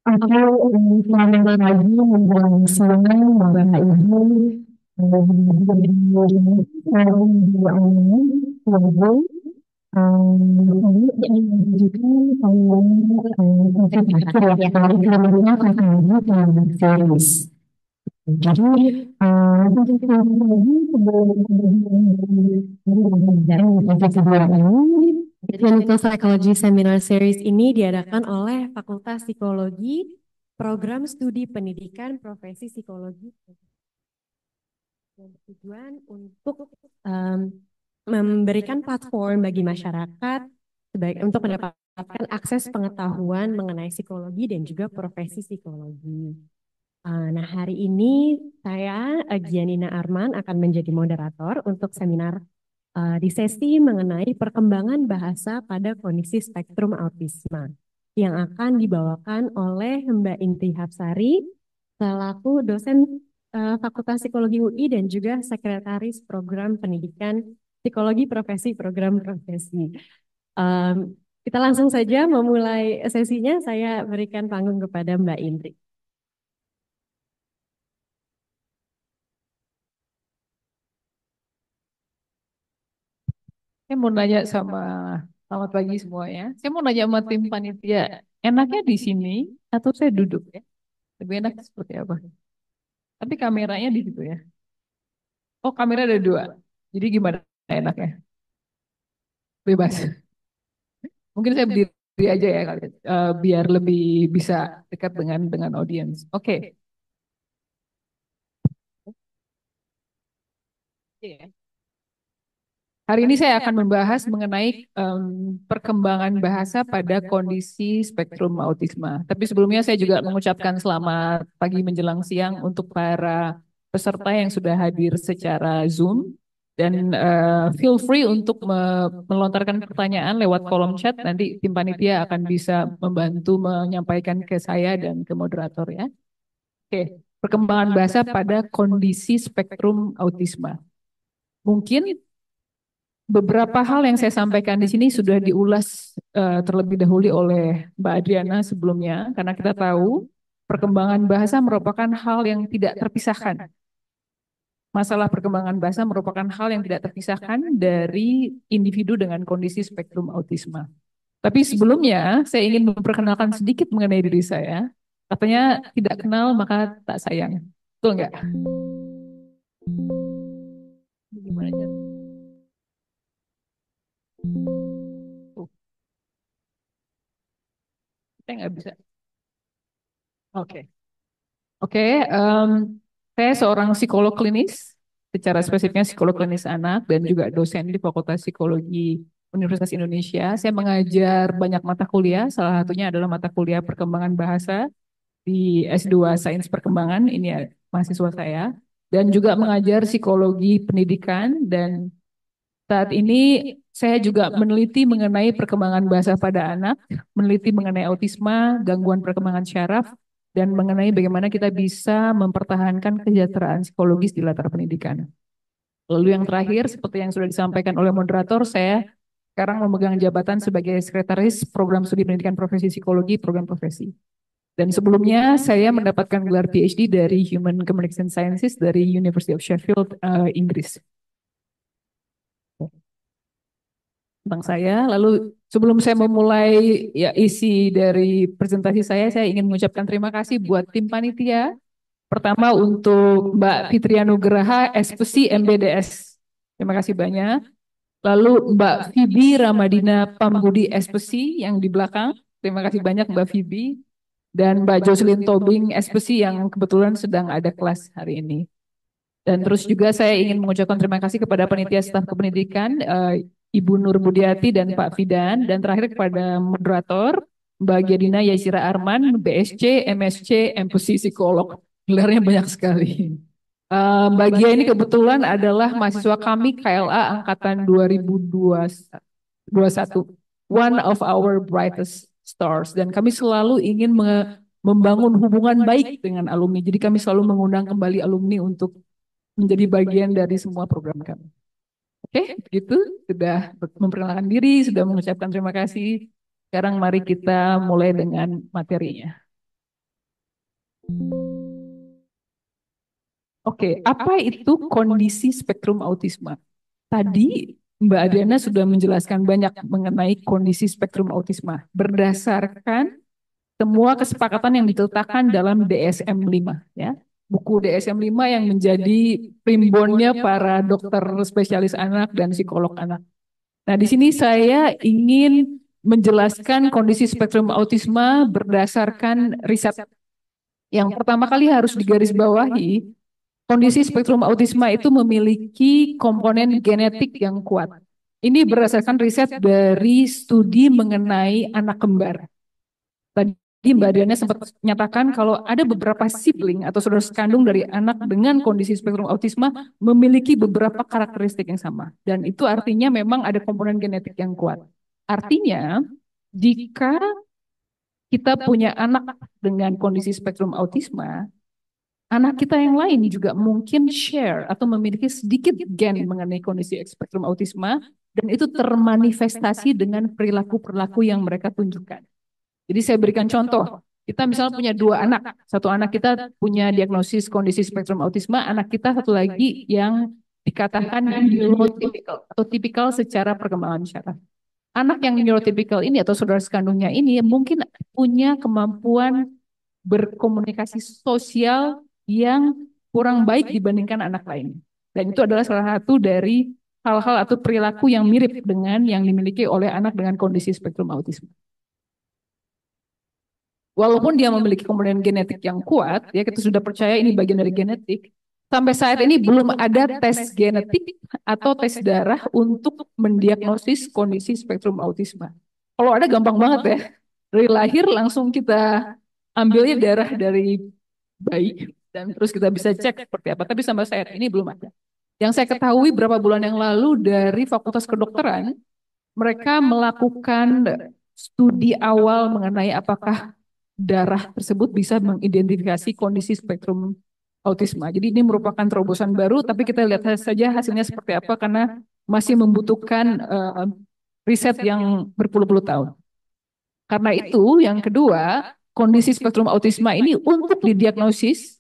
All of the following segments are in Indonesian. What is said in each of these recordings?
Aku selamat pagi menjelang siang, Bapak Ibu, jadi, Clinical Psychology Seminar Series ini diadakan oleh Fakultas Psikologi, Program Studi Pendidikan Profesi Psikologi, dan tujuan untuk memberikan platform bagi masyarakat untuk mendapatkan akses pengetahuan mengenai psikologi dan juga profesi psikologi. Nah, hari ini saya, Gianina Arman, akan menjadi moderator untuk seminar di sesi mengenai perkembangan bahasa pada kondisi spektrum autisme yang akan dibawakan oleh Mbak Inti Hapsari selaku dosen Fakultas Psikologi UI dan juga Sekretaris Program Pendidikan Psikologi Profesi Program Profesi. Kita langsung saja memulai sesinya. Saya berikan panggung kepada Mbak Indri. Saya mau nanya sama selamat pagi semuanya. Saya mau nanya sama tim panitia, enaknya di sini atau saya duduk ya? Lebih enak seperti apa? Tapi kameranya di situ ya. Oh, kamera ada dua. Jadi gimana enaknya? Bebas. Mungkin saya berdiri aja ya kali, biar lebih bisa dekat dengan audiens. Oke. Oke. Hari ini saya akan membahas mengenai perkembangan bahasa pada kondisi spektrum autisme. Tapi sebelumnya saya juga mengucapkan selamat pagi menjelang siang untuk para peserta yang sudah hadir secara Zoom. Dan feel free untuk melontarkan pertanyaan lewat kolom chat. Nanti tim panitia akan bisa membantu menyampaikan ke saya dan ke moderator ya. Oke, perkembangan bahasa pada kondisi spektrum autisme. Mungkin beberapa hal yang saya sampaikan di sini sudah diulas terlebih dahulu oleh Mbak Adriana sebelumnya, karena kita tahu perkembangan bahasa merupakan hal yang tidak terpisahkan. Masalah perkembangan bahasa merupakan hal yang tidak terpisahkan dari individu dengan kondisi spektrum autisme. Tapi sebelumnya, saya ingin memperkenalkan sedikit mengenai diri saya. Katanya tidak kenal maka tak sayang. Betul nggak? Gimana aja? Tuh, saya nggak bisa. Oke. Oke, saya seorang psikolog klinis, secara spesifiknya psikolog klinis anak dan juga dosen di Fakultas Psikologi Universitas Indonesia. Saya mengajar banyak mata kuliah, salah satunya adalah mata kuliah perkembangan bahasa di S2 Sains Perkembangan, ini ya, mahasiswa saya, dan juga mengajar psikologi pendidikan dan saat ini saya juga meneliti mengenai perkembangan bahasa pada anak, meneliti mengenai autisme, gangguan perkembangan syaraf, dan mengenai bagaimana kita bisa mempertahankan kesejahteraan psikologis di latar pendidikan. Lalu yang terakhir, seperti yang sudah disampaikan oleh moderator, saya sekarang memegang jabatan sebagai Sekretaris Program Studi Pendidikan Profesi Psikologi, Program Profesi. Dan sebelumnya saya mendapatkan gelar PhD dari Human Communication Sciences dari University of Sheffield, Inggris. Tentang saya. Lalu sebelum saya memulai ya isi dari presentasi saya ingin mengucapkan terima kasih buat tim panitia. Pertama untuk Mbak Fitrianugraha, SPC MBDS. Terima kasih banyak. Lalu Mbak Fibi Ramadina Pambudi SPC yang di belakang. Terima kasih banyak Mbak Fibi. Dan Mbak Jocelyn Tobing SPC yang kebetulan sedang ada kelas hari ini. Dan terus juga saya ingin mengucapkan terima kasih kepada panitia staf kependidikan, Ibu Nur Budiati dan Pak Fidan, dan terakhir kepada moderator, Mbak Giadina Yaisira Arman, BSC, MSC, MPC Psikolog. Gelarnya banyak sekali. Mbak Gia ini kebetulan adalah mahasiswa kami KLA Angkatan 2021, one of our brightest stars. Dan kami selalu ingin membangun hubungan baik dengan alumni. Jadi kami selalu mengundang kembali alumni untuk menjadi bagian dari semua program kami. Oke, begitu. Sudah memperkenalkan diri, sudah mengucapkan terima kasih. Sekarang mari kita mulai dengan materinya. Oke, apa itu kondisi spektrum autisme? Tadi Mbak Adriana sudah menjelaskan banyak mengenai kondisi spektrum autisme berdasarkan semua kesepakatan yang diletakkan dalam DSM-5 ya. Buku DSM-5 yang menjadi primbonnya para dokter spesialis anak dan psikolog anak. Nah, di sini saya ingin menjelaskan kondisi spektrum autisme berdasarkan riset. Yang pertama kali harus digarisbawahi, kondisi spektrum autisme itu memiliki komponen genetik yang kuat. Ini berdasarkan riset dari studi mengenai anak kembar. Tadi Mbak Diana sempat menyatakan kalau ada beberapa sibling atau saudara sekandung dari anak dengan kondisi spektrum autisme memiliki beberapa karakteristik yang sama. Dan itu artinya memang ada komponen genetik yang kuat. Artinya, jika kita punya anak dengan kondisi spektrum autisme, anak kita yang lain juga mungkin share atau memiliki sedikit gen mengenai kondisi spektrum autisme, dan itu termanifestasi dengan perilaku-perilaku yang mereka tunjukkan. Jadi saya berikan contoh, kita misalnya punya dua anak, satu anak kita punya diagnosis kondisi spektrum autisme, anak kita satu lagi yang dikatakan neurotypical atau tipikal secara perkembangan syaraf. Anak yang neurotypical ini atau saudara sekandungnya ini mungkin punya kemampuan berkomunikasi sosial yang kurang baik dibandingkan anak lain. Dan itu adalah salah satu dari hal-hal atau perilaku yang mirip dengan yang dimiliki oleh anak dengan kondisi spektrum autisme. Walaupun dia memiliki komponen genetik yang kuat, ya kita sudah percaya ini bagian dari genetik, sampai saat ini belum ada tes genetik atau tes darah untuk mendiagnosis kondisi spektrum autisme. Kalau ada gampang banget ya, dari lahir langsung kita ambilnya darah dari bayi dan terus kita bisa cek seperti apa. Tapi sampai saat ini belum ada. Yang saya ketahui beberapa bulan yang lalu dari Fakultas Kedokteran, mereka melakukan studi awal mengenai apakah darah tersebut bisa mengidentifikasi kondisi spektrum autisme. Jadi ini merupakan terobosan baru, tapi kita lihat saja hasilnya seperti apa karena masih membutuhkan riset yang berpuluh-puluh tahun. Karena itu, yang kedua, kondisi spektrum autisme ini untuk didiagnosis,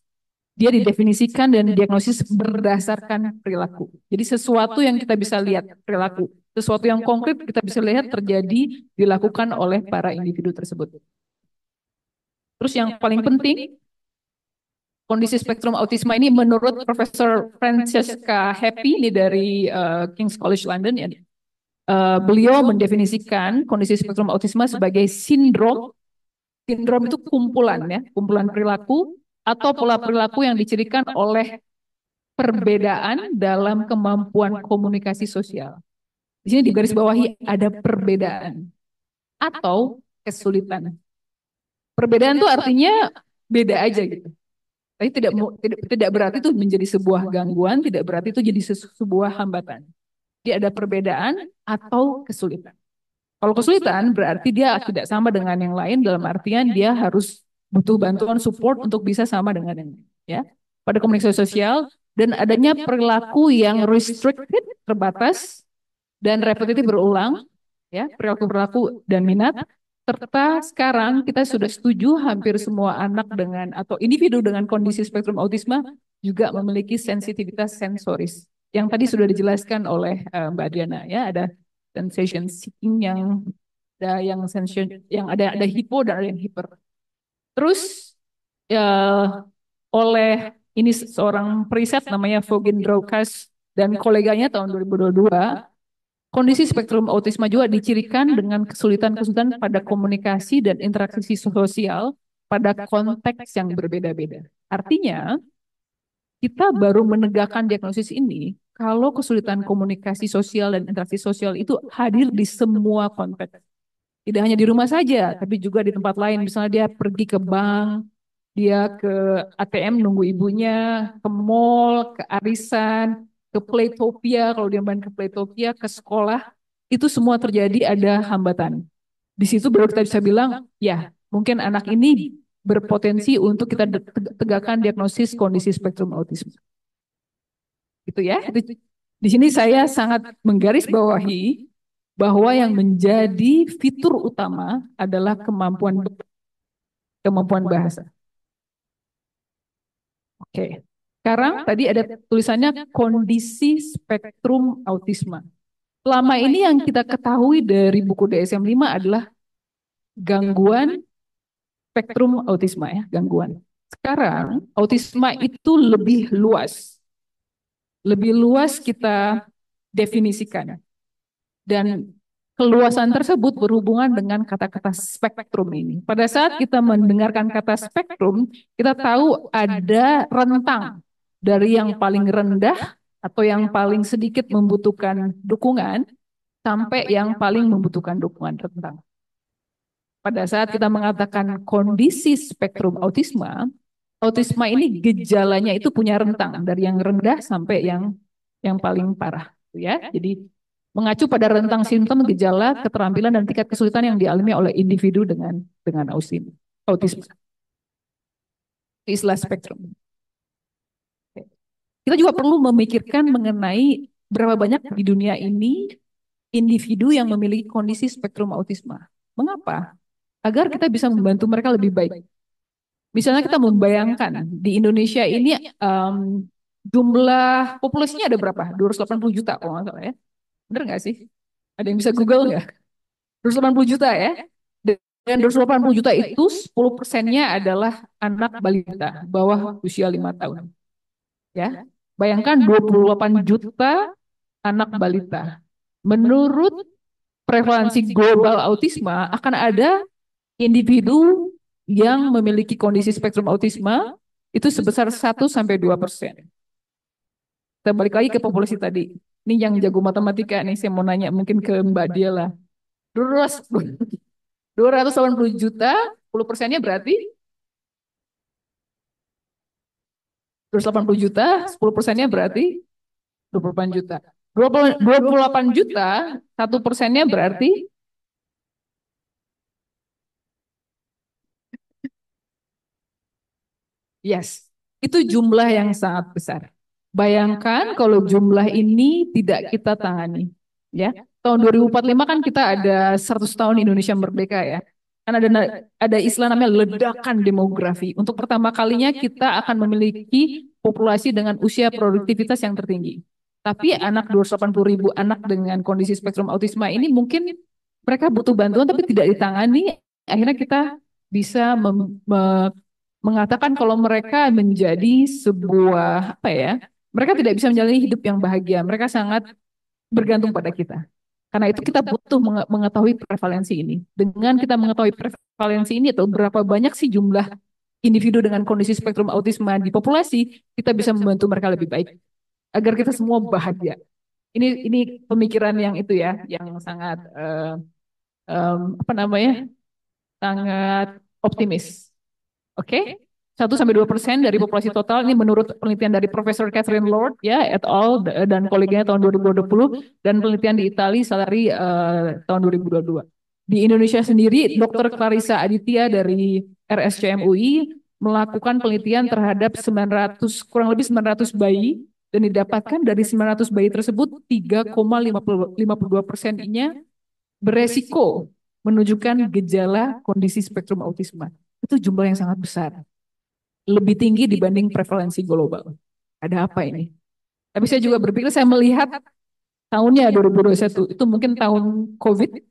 dia didefinisikan dan didiagnosis berdasarkan perilaku. Jadi sesuatu yang kita bisa lihat perilaku, sesuatu yang konkret kita bisa lihat terjadi dilakukan oleh para individu tersebut. Terus yang paling penting, kondisi spektrum autisme ini menurut Profesor Francesca Happy ini dari King's College London ya. Beliau mendefinisikan kondisi spektrum autisme sebagai sindrom. Sindrom itu kumpulan ya, kumpulan perilaku atau pola perilaku yang dicirikan oleh perbedaan dalam kemampuan komunikasi sosial. Di sini di garis bawahi ada perbedaan atau kesulitan. Perbedaan itu artinya beda aja gitu. Tapi tidak berarti itu menjadi sebuah gangguan, tidak berarti itu jadi sebuah hambatan. Dia ada perbedaan atau kesulitan. Kalau kesulitan berarti dia tidak sama dengan yang lain dalam artian dia harus butuh bantuan support untuk bisa sama dengan yang lain. Ya, pada komunikasi sosial dan adanya perilaku yang restricted, terbatas dan repetitif berulang, ya perilaku-perilaku dan minat. Serta sekarang kita sudah setuju hampir semua anak dengan atau individu dengan kondisi spektrum autisme juga memiliki sensitivitas sensoris. Yang tadi sudah dijelaskan oleh Mbak Adriana ya, ada sensation seeking yang ada hypo dan ada yang hyper. Terus ya, oleh ini seorang periset namanya Fogin Draukas dan koleganya tahun 2022, kondisi spektrum autisme juga dicirikan dengan kesulitan-kesulitan pada komunikasi dan interaksi sosial pada konteks yang berbeda-beda. Artinya, kita baru menegakkan diagnosis ini kalau kesulitan komunikasi sosial dan interaksi sosial itu hadir di semua konteks. Tidak hanya di rumah saja, tapi juga di tempat lain. Misalnya dia pergi ke bank, dia ke ATM nunggu ibunya, ke mall, ke arisan, ke Playtopia, kalau dia main ke Playtopia, ke sekolah, itu semua terjadi ada hambatan. Di situ baru kita bisa bilang, ya mungkin anak ini berpotensi untuk kita tegakkan diagnosis kondisi spektrum autisme. Gitu ya. Di sini saya sangat menggarisbawahi bahwa yang menjadi fitur utama adalah kemampuan bahasa. Oke. Sekarang tadi ada tulisannya kondisi spektrum autisma. Selama ini yang kita ketahui dari buku DSM-5 adalah gangguan spektrum autisma ya, gangguan. Sekarang autisma itu lebih luas. Lebih luas kita definisikan. Dan keluasan tersebut berhubungan dengan kata-kata spektrum ini. Pada saat kita mendengarkan kata spektrum, kita tahu ada rentang dari yang paling rendah atau yang paling sedikit membutuhkan dukungan sampai yang paling membutuhkan dukungan rentang. Pada saat kita mengatakan kondisi spektrum autisma, autisma ini gejalanya itu punya rentang dari yang rendah sampai yang paling parah, ya. Jadi mengacu pada rentang simptom, gejala, keterampilan dan tingkat kesulitan yang dialami oleh individu dengan autisme. Istilah spektrum. Kita juga perlu memikirkan mengenai berapa banyak di dunia ini individu yang memiliki kondisi spektrum autisme. Mengapa? Agar kita bisa membantu mereka lebih baik. Misalnya kita membayangkan di Indonesia ini jumlah populasinya ada berapa? 280 juta kalau nggak salah ya. Bener nggak sih? Ada yang bisa Google nggak? 280 juta ya. Dan 280 juta itu 10%-nya adalah anak balita bawah usia 5 tahun. Ya. Bayangkan 28 juta anak balita. Menurut prevalensi global autisme akan ada individu yang memiliki kondisi spektrum autisme itu sebesar 1-2%. Kita balik lagi ke populasi tadi. Ini yang jago matematika nih, saya mau nanya mungkin ke Mbak Dia lah. 280 juta, 10%-nya berarti 280 juta, 10%-nya berarti 28 juta. 28 juta, 1%-nya berarti yes, itu jumlah yang sangat besar. Bayangkan kalau jumlah ini tidak kita tangani, ya. Tahun 2045 kan kita ada 100 tahun Indonesia merdeka ya. Kan ada istilah namanya ledakan demografi. Untuk pertama kalinya kita akan memiliki populasi dengan usia produktivitas yang tertinggi. Tapi anak 280 ribu anak dengan kondisi spektrum autisme ini mungkin mereka butuh bantuan tapi tidak ditangani. Akhirnya kita bisa mengatakan kalau mereka menjadi sebuah apa ya? Mereka tidak bisa menjalani hidup yang bahagia. Mereka sangat bergantung pada kita. Karena itu kita butuh mengetahui prevalensi ini. Dengan kita mengetahui prevalensi ini atau berapa banyak sih jumlah individu dengan kondisi spektrum autisme di populasi, kita bisa membantu mereka lebih baik agar kita semua bahagia. Ini pemikiran yang itu ya, yang sangat apa namanya? Sangat optimis. Oke? 1-2% dari populasi total ini menurut penelitian dari Profesor Catherine Lord ya et al dan koleganya tahun 2020 dan penelitian di Italia Salari tahun 2022. Di Indonesia sendiri Dr. Clarissa Aditya dari RSCM UI melakukan penelitian terhadap 900 kurang lebih 900 bayi dan didapatkan dari 900 bayi tersebut 3,52%-nya beresiko menunjukkan gejala kondisi spektrum autisme. Itu jumlah yang sangat besar. Lebih tinggi dibanding prevalensi global. Ada apa ini? Tapi saya juga berpikir, saya melihat tahunnya 2021, itu mungkin tahun COVID,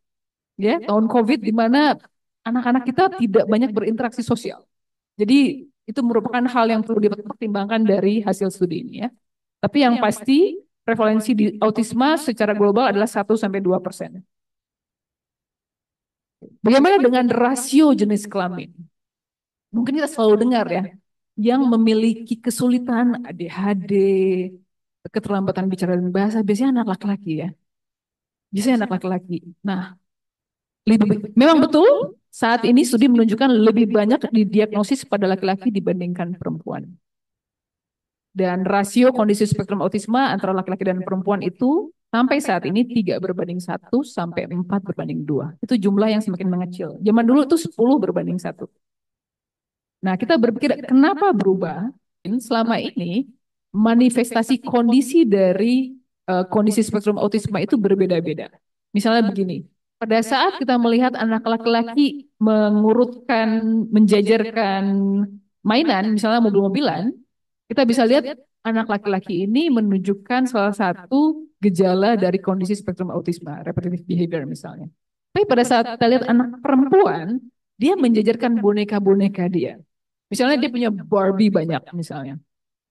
ya, tahun COVID di mana anak-anak kita tidak banyak berinteraksi sosial. Jadi itu merupakan hal yang perlu dipertimbangkan dari hasil studi ini ya. Tapi yang pasti prevalensi di autisme secara global adalah 1-2%. Bagaimana dengan rasio jenis kelamin? Mungkin kita selalu dengar ya, yang memiliki kesulitan ADHD, keterlambatan bicara dan bahasa, biasanya anak laki-laki ya. Biasanya anak laki-laki. Nah, memang betul saat ini studi menunjukkan lebih banyak didiagnosis pada laki-laki dibandingkan perempuan. Dan rasio kondisi spektrum autisme antara laki-laki dan perempuan itu sampai saat ini 3:1 sampai 4:2. Itu jumlah yang semakin mengecil. Zaman dulu itu 10:1. Nah, kita berpikir kenapa berubah? Selama ini manifestasi kondisi dari kondisi spektrum autisme itu berbeda-beda. Misalnya begini, pada saat kita melihat anak laki-laki mengurutkan, menjajarkan mainan, misalnya mobil-mobilan, Kita bisa lihat anak laki-laki ini menunjukkan salah satu gejala dari kondisi spektrum autisme, repetitive behavior misalnya. Tapi pada saat kita lihat anak perempuan, dia menjajarkan boneka-boneka dia. Misalnya dia punya Barbie banyak misalnya.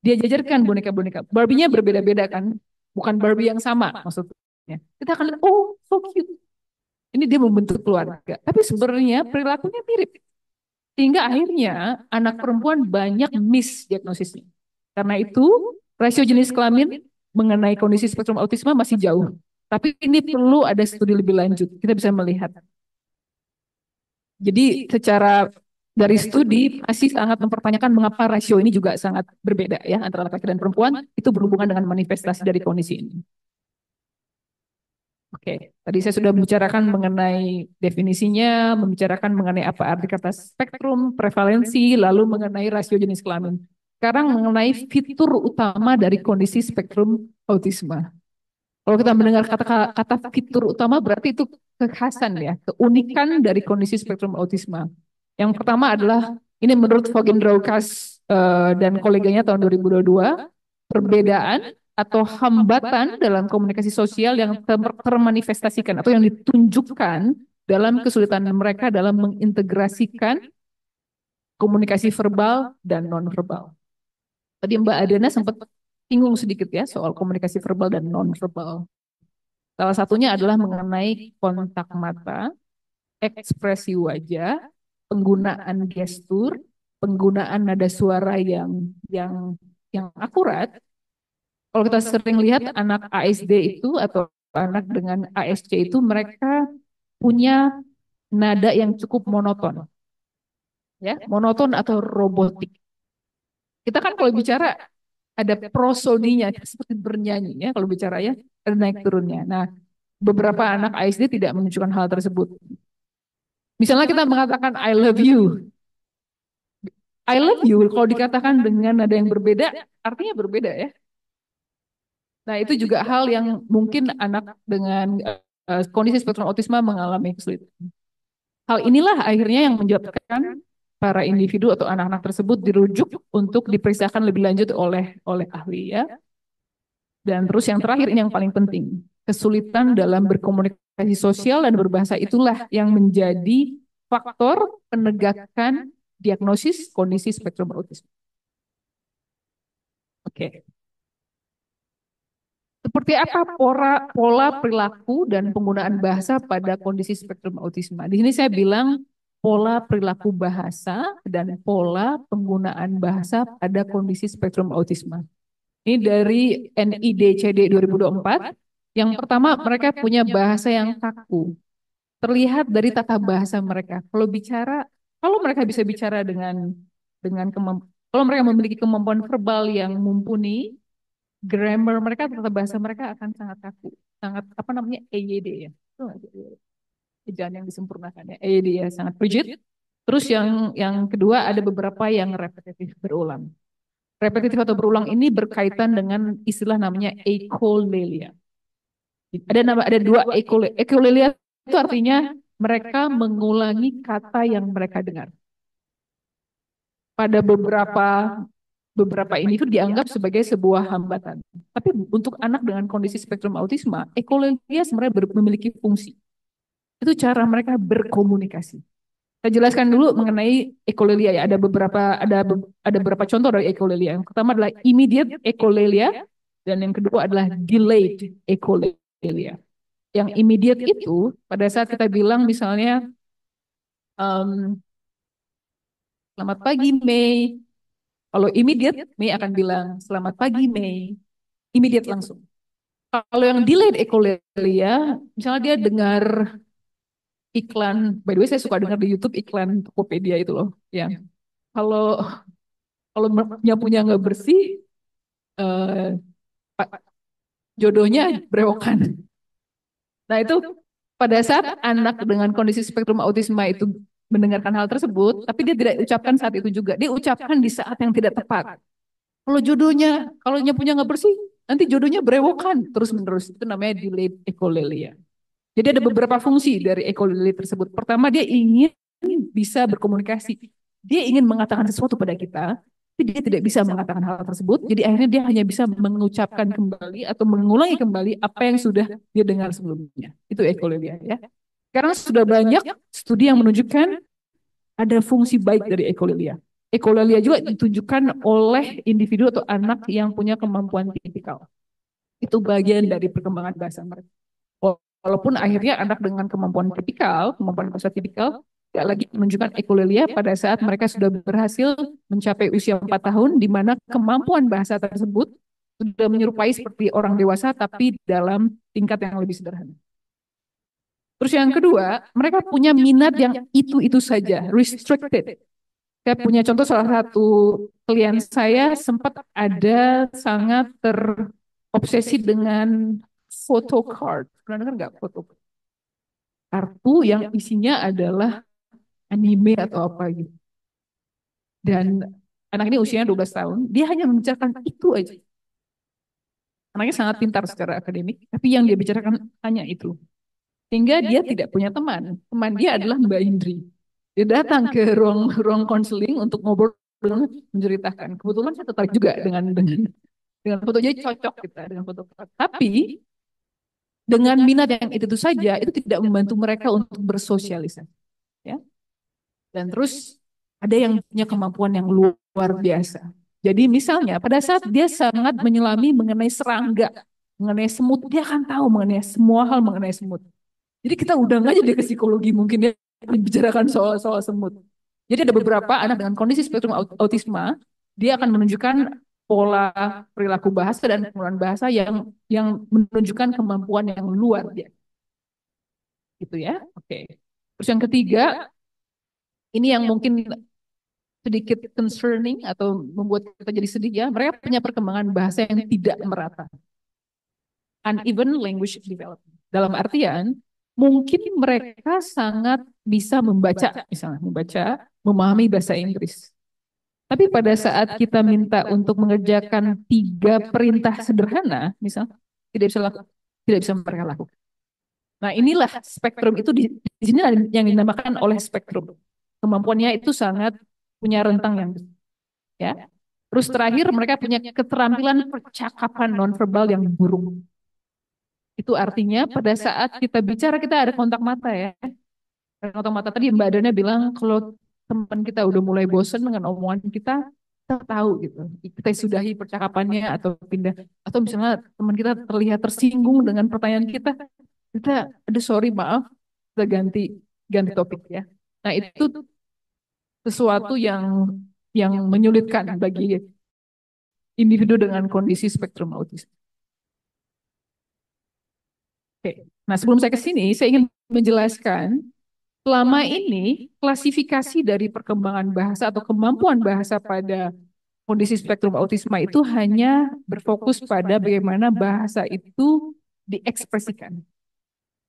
Dia jajarkan boneka-boneka. Barbie-nya berbeda-beda kan, bukan Barbie yang sama maksudnya. Kita akan lihat, oh so cute. Ini dia membentuk keluarga. Tapi sebenarnya perilakunya mirip. Sehingga akhirnya anak perempuan banyak misdiagnosisnya. Karena itu rasio jenis kelamin mengenai kondisi spektrum autisme masih jauh. Tapi ini perlu ada studi lebih lanjut. Kita bisa melihat. Jadi secara dari studi masih sangat mempertanyakan mengapa rasio ini juga sangat berbeda ya antara laki-laki dan perempuan. Itu berhubungan dengan manifestasi dari kondisi ini. Oke, tadi saya sudah membicarakan mengenai definisinya, membicarakan mengenai apa arti kata spektrum, prevalensi, lalu mengenai rasio jenis kelamin. Sekarang mengenai fitur utama dari kondisi spektrum autisme. Kalau kita mendengar kata fitur utama berarti itu kekhasan ya, keunikan dari kondisi spektrum autisme. Yang pertama adalah, ini menurut Vogendraukas dan koleganya tahun 2022, perbedaan atau hambatan dalam komunikasi sosial yang termanifestasikan atau yang ditunjukkan dalam kesulitan mereka dalam mengintegrasikan komunikasi verbal dan nonverbal. Tadi Mbak Adena sempat singgung sedikit ya soal komunikasi verbal dan nonverbal. Salah satunya adalah mengenai kontak mata, ekspresi wajah, penggunaan gestur, penggunaan nada suara yang akurat. Kalau kita sering lihat anak ASD itu atau anak dengan ASC itu mereka punya nada yang cukup monoton. Ya, monoton atau robotik. Kita kan kalau bicara ada prosodinya seperti bernyanyi ya kalau bicara ya, ada naik turunnya. Nah, beberapa anak ASD tidak menunjukkan hal tersebut. Misalnya kita mengatakan I love you. I love you kalau dikatakan dengan nada yang berbeda artinya berbeda ya. Nah, itu juga hal yang mungkin anak dengan kondisi spektrum autisme mengalami kesulitan. Hal inilah akhirnya yang menyebabkan para individu atau anak-anak tersebut dirujuk untuk diperiksakan lebih lanjut oleh ahli ya. Dan terus yang terakhir ini yang paling penting, kesulitan dalam berkomunikasi sosial dan berbahasa itulah yang menjadi faktor penegakan diagnosis kondisi spektrum autisme. Oke. Seperti apa pola perilaku dan penggunaan bahasa pada kondisi spektrum autisme? Di sini saya bilang pola perilaku bahasa dan pola penggunaan bahasa pada kondisi spektrum autisme. Ini dari NIDCD 2024. Yang pertama, mereka punya bahasa yang kaku. Terlihat dari tata bahasa mereka. Kalau mereka bisa bicara kalau mereka memiliki kemampuan verbal yang mumpuni, grammar mereka, tata bahasa mereka akan sangat kaku, sangat apa namanya EYD ya, ejaan yang disempurnakan ya, EYD ya, sangat rigid. Terus yang kedua ada beberapa yang repetitif berulang. Repetitif atau berulang ini berkaitan dengan istilah namanya echolalia. Ada dua echolalia. Echolalia itu artinya mereka mengulangi kata yang mereka dengar. Pada beberapa individu dianggap sebagai sebuah hambatan. Tapi untuk anak dengan kondisi spektrum autisme, echolalia sebenarnya memiliki fungsi. Itu cara mereka berkomunikasi. Saya jelaskan dulu mengenai echolalia ya. Ada beberapa contoh dari echolalia. Yang pertama adalah immediate echolalia dan yang kedua adalah delayed echolalia. Yang immediate itu pada saat kita bilang misalnya selamat pagi Mei. Kalau immediate Mei akan bilang selamat pagi Mei. Immediate langsung. Kalau yang delayed echolalia, misalnya dia dengar iklan, by the way saya suka dengar di YouTube iklan Tokopedia itu loh, ya. Kalau nyapunya nggak bersih, jodohnya berewokan. Nah itu pada saat anak dengan kondisi spektrum autisme itu mendengarkan hal tersebut, tapi dia tidak ucapkan saat itu juga, dia ucapkan di saat yang tidak tepat. Kalau nyapunya nggak bersih, nanti jodohnya berewokan terus menerus. Itu namanya delayed echolalia. Jadi ada beberapa fungsi dari echolalia tersebut. Pertama, dia ingin bisa berkomunikasi. Dia ingin mengatakan sesuatu pada kita, tapi dia tidak bisa mengatakan hal tersebut. Jadi akhirnya dia hanya bisa mengucapkan kembali atau mengulangi kembali apa yang sudah dia dengar sebelumnya. Itu echolalia ya. Karena sudah banyak studi yang menunjukkan ada fungsi baik dari echolalia. Echolalia juga ditunjukkan oleh individu atau anak yang punya kemampuan tipikal. Itu bagian dari perkembangan bahasa mereka. Walaupun akhirnya anak dengan kemampuan bahasa tipikal, tidak lagi menunjukkan echolalia pada saat mereka sudah berhasil mencapai usia 4 tahun, di mana kemampuan bahasa tersebut sudah menyerupai seperti orang dewasa, tapi dalam tingkat yang lebih sederhana. Terus yang kedua, mereka punya minat yang itu-itu saja, restricted. Saya punya contoh salah satu klien saya sempat ada sangat terobsesi dengan photocard. Pernah dengar nggak foto? Kartu yang isinya adalah anime atau apa gitu. Dan anak ini usianya 12 tahun, dia hanya membicarakan itu aja. Anaknya sangat pintar secara akademik, tapi yang dia bicarakan hanya itu. Sehingga dia tidak punya teman. Teman dia adalah Mbak Indri. Dia datang ke ruang konseling untuk ngobrol dengan menceritakan. Kebetulan saya tertarik juga dengan foto, jadi cocok kita dengan foto. Tapi dengan minat yang itu saja itu tidak membantu mereka untuk bersosialisasi, ya. Dan terus ada yang punya kemampuan yang luar biasa. Jadi misalnya pada saat dia sangat menyelami mengenai serangga, mengenai semut, dia akan tahu mengenai semua hal mengenai semut. Jadi kita undang aja dia ke psikologi, mungkin dia membicarakan soal semut. Jadi ada beberapa anak dengan kondisi spektrum autisma, dia akan menunjukkan pola perilaku bahasa dan penggunaan bahasa yang menunjukkan kemampuan yang luar biasa. Gitu ya. Oke. Terus yang ketiga, ini yang mungkin sedikit concerning atau membuat kita jadi sedih ya, mereka punya perkembangan bahasa yang tidak merata. Uneven language development. Dalam artian, mungkin mereka sangat bisa membaca, misalnya memahami bahasa Inggris. Tapi pada saat kita minta untuk mengerjakan 3 perintah sederhana, misalnya tidak bisa mereka lakukan. Nah, inilah spektrum itu di sini yang dinamakan oleh spektrum. Kemampuannya itu sangat punya rentang yang besar, ya. Terus terakhir mereka punya keterampilan percakapan nonverbal yang buruk. Itu artinya pada saat kita bicara kita ada kontak mata ya. Kontak mata tadi Mbak Dana bilang kalau teman kita udah mulai bosan dengan omongan kita tahu gitu. Kita sudahi percakapannya atau pindah. Atau misalnya teman kita terlihat tersinggung dengan pertanyaan kita ada sorry maaf, kita ganti topik ya. Nah itu sesuatu yang menyulitkan bagi individu dengan kondisi spektrum autisme. Oke. Nah, sebelum saya ke sini, saya ingin menjelaskan selama ini klasifikasi dari perkembangan bahasa atau kemampuan bahasa pada kondisi spektrum autisme itu hanya berfokus pada bagaimana bahasa itu diekspresikan.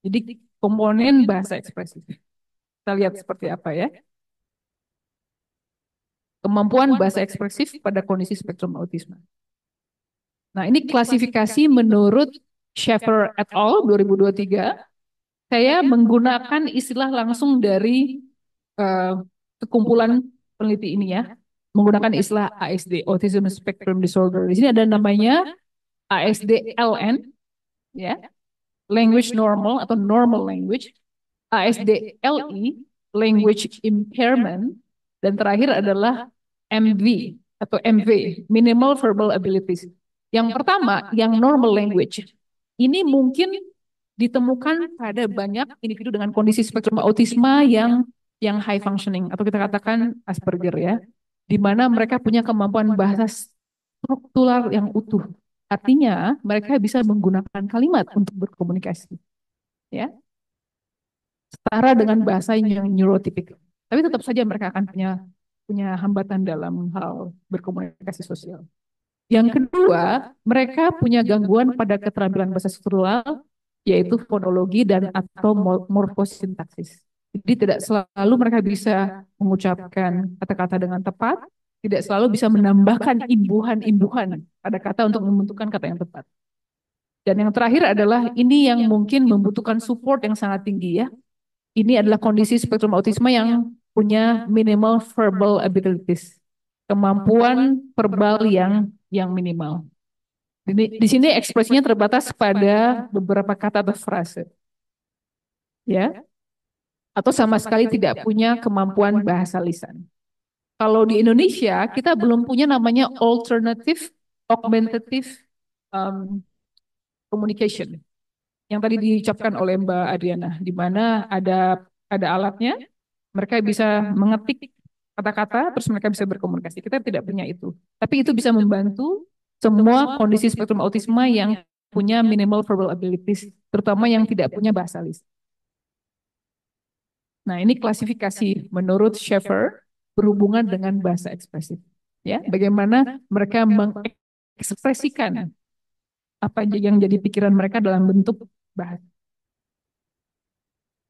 Jadi komponen bahasa ekspresif. Kita lihat seperti apa ya. Kemampuan bahasa ekspresif pada kondisi spektrum autisme. Nah, ini klasifikasi menurut Schaeffer et al. 2023. Saya menggunakan istilah langsung dari sekumpulan peneliti ini ya. Menggunakan istilah ASD, Autism Spectrum Disorder. Di sini ada namanya ASD-LN, ya, Language Normal atau Normal Language. ASD-LE, Language Impairment. Dan terakhir adalah MV atau MV, Minimal Verbal Abilities. Yang pertama, yang Normal Language. Ini mungkin ditemukan pada banyak individu dengan kondisi spektrum autisma yang high functioning atau kita katakan Asperger ya, di mana mereka punya kemampuan bahasa struktural yang utuh. Artinya mereka bisa menggunakan kalimat untuk berkomunikasi, ya, setara dengan bahasa yang neurotipikal. Tapi tetap saja mereka akan punya hambatan dalam hal berkomunikasi sosial. Yang kedua, mereka punya gangguan pada keterampilan bahasa struktural, yaitu fonologi dan atau morfosintaksis. Jadi tidak selalu mereka bisa mengucapkan kata-kata dengan tepat, tidak selalu bisa menambahkan imbuhan-imbuhan pada kata untuk membentukkan kata yang tepat. Dan yang terakhir adalah ini yang mungkin membutuhkan support yang sangat tinggi ya. Ini adalah kondisi spektrum autisme yang punya minimal verbal abilities. kemampuan verbal yang minimal. Di sini ekspresinya terbatas pada beberapa kata atau frase, ya, atau sama sekali tidak punya kemampuan bahasa lisan. Kalau di Indonesia, kita belum punya namanya alternative augmentative um, communication yang tadi diucapkan oleh Mbak Adriana, di mana ada alatnya, mereka bisa mengetik kata-kata, terus mereka bisa berkomunikasi. Kita tidak punya itu, tapi itu bisa membantu semua kondisi spektrum autisme yang punya minimal verbal abilities, terutama yang tidak punya bahasa lisan. Nah, ini klasifikasi menurut Schaeffer berhubungan dengan bahasa ekspresif. Ya, bagaimana mereka mengekspresikan apa yang jadi pikiran mereka dalam bentuk bahasa.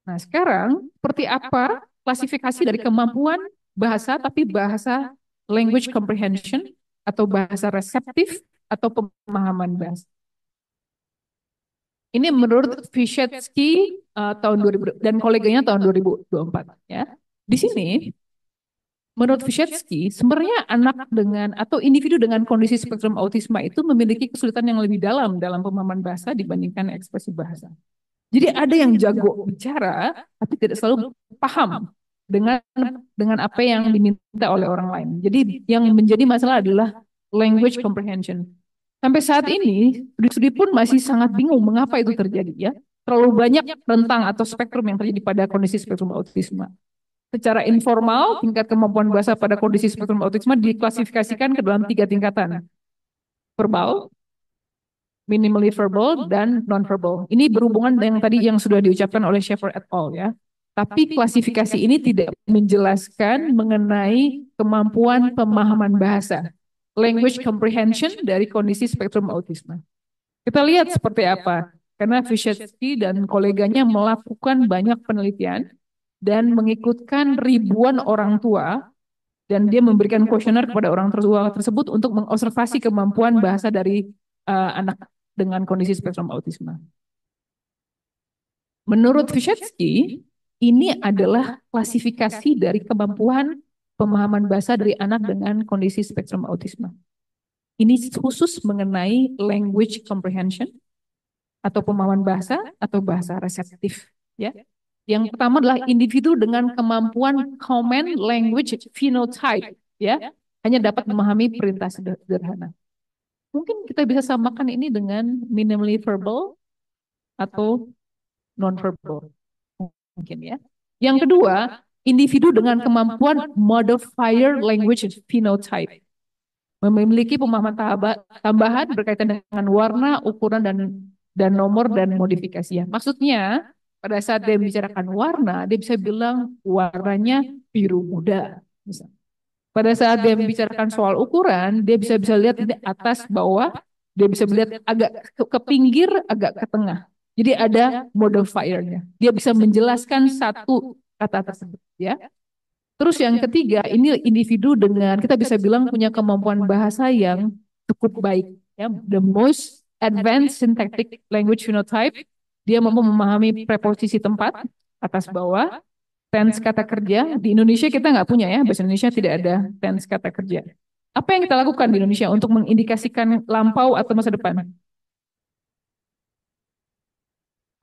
Nah, sekarang seperti apa klasifikasi dari kemampuan bahasa tapi bahasa language comprehension atau bahasa reseptif atau pemahaman bahasa. Ini menurut Vyshetsky tahun 2000 dan koleganya tahun 2024 ya. Di sini menurut Vyshetsky sebenarnya anak dengan atau individu dengan kondisi spektrum autisme itu memiliki kesulitan yang lebih dalam pemahaman bahasa dibandingkan ekspresi bahasa. Jadi ada yang jago bicara tapi tidak selalu paham dengan apa yang diminta oleh orang lain. Jadi yang menjadi masalah adalah language comprehension. Sampai saat ini, studi-studi pun masih sangat bingung mengapa itu terjadi ya. Terlalu banyak rentang atau spektrum yang terjadi pada kondisi spektrum autisme. Secara informal, tingkat kemampuan bahasa pada kondisi spektrum autisme diklasifikasikan ke dalam 3 tingkatan. Verbal, minimally verbal, dan non-verbal. Ini berhubungan dengan tadi yang sudah diucapkan oleh Schaeffer et al. Ya. Tapi klasifikasi ini tidak menjelaskan mengenai kemampuan pemahaman bahasa, language comprehension dari kondisi spektrum autisme. Kita lihat seperti apa, karena Vyshetsky dan koleganya melakukan banyak penelitian dan mengikutkan ribuan orang tua, dan dia memberikan kuesioner kepada orang tua tersebut untuk mengobservasi kemampuan bahasa dari anak dengan kondisi spektrum autisme. Menurut Vyshetsky, ini adalah klasifikasi dari kemampuan pemahaman bahasa dari anak dengan kondisi spektrum autisme. Ini khusus mengenai language comprehension atau pemahaman bahasa atau bahasa reseptif. Ya. Yang pertama adalah individu dengan kemampuan command language phenotype. Ya. Hanya dapat memahami perintah sederhana. Mungkin kita bisa samakan ini dengan minimally verbal atau non-verbal. Mungkin ya. Yang kedua, individu dengan kemampuan modifier language phenotype. Memiliki pemahaman tambahan berkaitan dengan warna, ukuran, dan nomor, dan modifikasinya. Maksudnya, pada saat dia membicarakan warna, dia bisa bilang warnanya biru muda. Misalnya. Pada saat dia membicarakan soal ukuran, dia bisa lihat ini atas, bawah, dia bisa melihat agak ke pinggir, agak ke tengah. Jadi ada modifiernya. Dia bisa menjelaskan satu kata tersebut, ya. Terus yang ketiga, ini individu dengan kita bisa bilang punya kemampuan bahasa yang cukup baik, ya. The most advanced syntactic language phenotype. Dia mampu memahami preposisi tempat, atas bawah, tense kata kerja. Di Indonesia kita nggak punya ya, bahasa Indonesia tidak ada tense kata kerja. Apa yang kita lakukan di Indonesia untuk mengindikasikan lampau atau masa depan?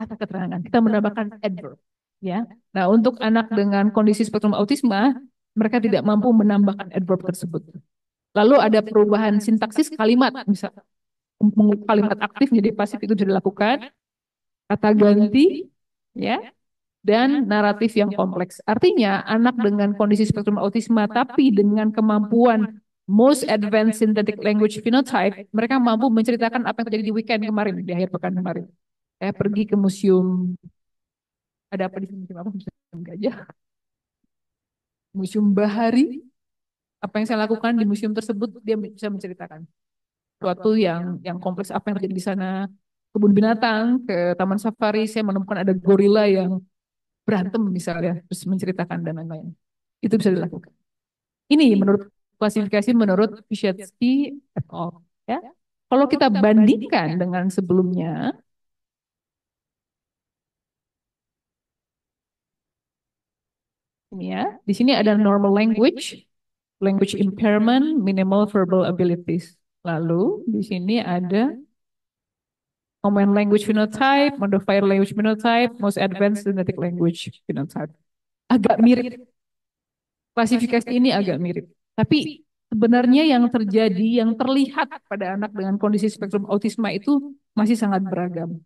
Kata keterangan. Kita menambahkan adverb. Ya. Nah, untuk anak dengan kondisi spektrum autisme, mereka tidak mampu menambahkan adverb tersebut. Lalu ada perubahan sintaksis kalimat, misal kalimat aktif menjadi pasif itu sudah dilakukan, kata ganti, ya, dan naratif yang kompleks. Artinya anak dengan kondisi spektrum autisme tapi dengan kemampuan most advanced synthetic language phenotype, mereka mampu menceritakan apa yang terjadi di weekend kemarin, di akhir pekan kemarin. Saya pergi ke museum, ada apa di sini? Apa? Museum Gajah, Museum Bahari. Apa yang saya lakukan di museum tersebut, dia bisa menceritakan sesuatu yang kompleks, apa yang terjadi di sana. Kebun binatang, ke taman safari, saya menemukan ada gorila yang berantem misalnya, terus menceritakan dan lain-lain. Itu bisa dilakukan. Ini menurut klasifikasi menurut Vyshetsky et al. Ya. Kalau kita bandingkan dengan sebelumnya, ini ya, di sini ada normal language, language impairment, minimal verbal abilities. Lalu di sini ada common language phenotype, modifier language phenotype, most advanced genetic language phenotype. Agak mirip, klasifikasi ini agak mirip. Tapi sebenarnya yang terjadi, yang terlihat pada anak dengan kondisi spektrum autisma itu masih sangat beragam.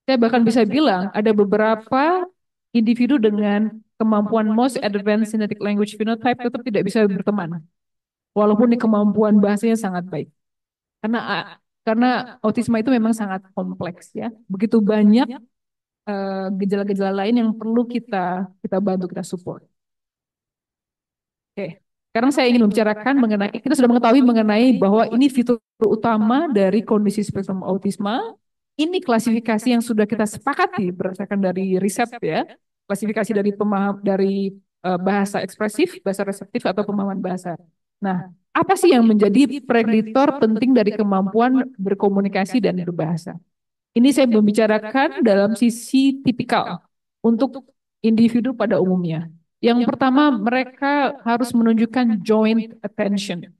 Saya bahkan bisa bilang ada beberapa individu dengan kemampuan most advanced genetic language phenotype tetap tidak bisa berteman, walaupun di kemampuan bahasanya sangat baik. Karena autisma itu memang sangat kompleks ya. Begitu banyak gejala-gejala lain yang perlu kita bantu, kita support. Oke. Sekarang saya ingin membicarakan mengenai, kita sudah mengetahui mengenai bahwa ini fitur utama dari kondisi spektrum autisma. Ini klasifikasi yang sudah kita sepakati berdasarkan dari riset ya. Klasifikasi dari bahasa ekspresif, bahasa reseptif atau pemahaman bahasa. Nah, apa sih yang menjadi prediktor penting dari kemampuan berkomunikasi dan berbahasa? Ini saya membicarakan dalam sisi tipikal untuk individu pada umumnya. Yang pertama, mereka harus menunjukkan joint attention.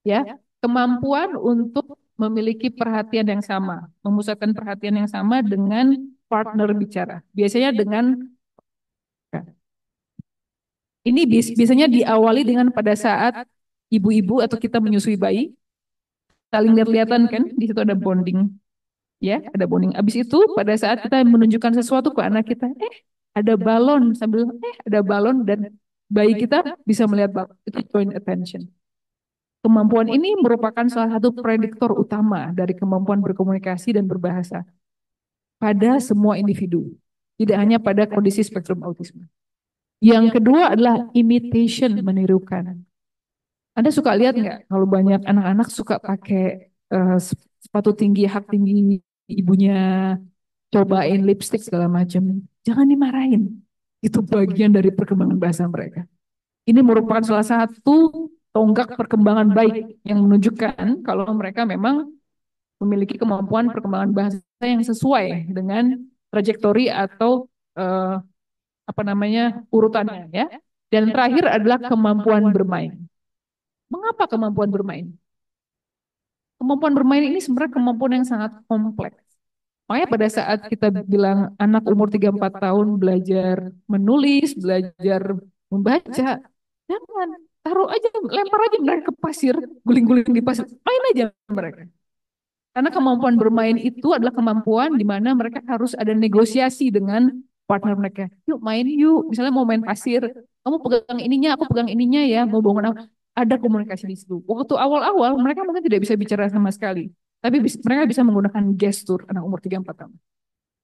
Ya, kemampuan untuk memiliki perhatian yang sama, memusatkan perhatian yang sama dengan partner bicara. Biasanya dengan ini biasanya diawali dengan pada saat ibu-ibu atau kita menyusui bayi, saling lihat-lihatan kan, di situ ada bonding. Ya, ada bonding. Habis itu pada saat kita menunjukkan sesuatu ke anak kita, ada balon sambil ada balon dan bayi kita bisa melihat balon. Itu joint attention. Kemampuan ini merupakan salah satu prediktor utama dari kemampuan berkomunikasi dan berbahasa pada semua individu, tidak hanya pada kondisi spektrum autisme. Yang kedua adalah imitation, menirukan. Anda suka lihat nggak kalau banyak anak-anak suka pakai sepatu tinggi, hak tinggi ibunya, cobain lipstick segala macam. Jangan dimarahin. Itu bagian dari perkembangan bahasa mereka. Ini merupakan salah satu tonggak perkembangan baik yang menunjukkan kalau mereka memang memiliki kemampuan perkembangan bahasa yang sesuai dengan trajektori atau urutannya ya. Dan terakhir adalah kemampuan bermain. Mengapa kemampuan bermain? Kemampuan bermain ini sebenarnya kemampuan yang sangat kompleks. Makanya pada saat kita bilang anak umur 3-4 tahun belajar menulis, belajar membaca, jangan taruh aja, lempar aja mereka ke pasir, guling-guling di pasir, main aja mereka. Karena kemampuan bermain itu adalah kemampuan di mana mereka harus ada negosiasi dengan partner mereka. Yuk main yuk, misalnya mau main pasir, kamu pegang ininya, aku pegang ininya ya, mau bangun apa. Ada komunikasi di situ. Waktu awal-awal mereka mungkin tidak bisa bicara sama sekali. Tapi mereka bisa menggunakan gestur anak umur 3-4 tahun.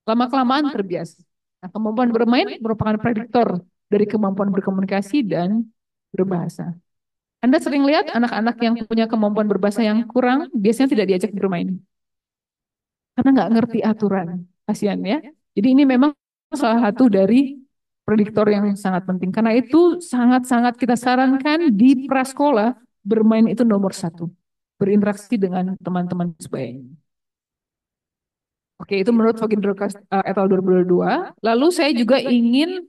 Lama-kelamaan terbiasa. Nah, kemampuan bermain merupakan prediktor dari kemampuan berkomunikasi dan berbahasa. Anda sering lihat anak-anak yang punya kemampuan berbahasa yang kurang, biasanya tidak diajak bermain. Karena nggak ngerti aturan. Kasihan ya. Jadi ini memang salah satu dari prediktor yang sangat penting. Karena itu sangat-sangat kita sarankan di prasekolah bermain itu nomor 1. Berinteraksi dengan teman-teman sebayanya. Oke, itu menurut Fogin-Dorcas et al. 2022. Lalu saya juga ingin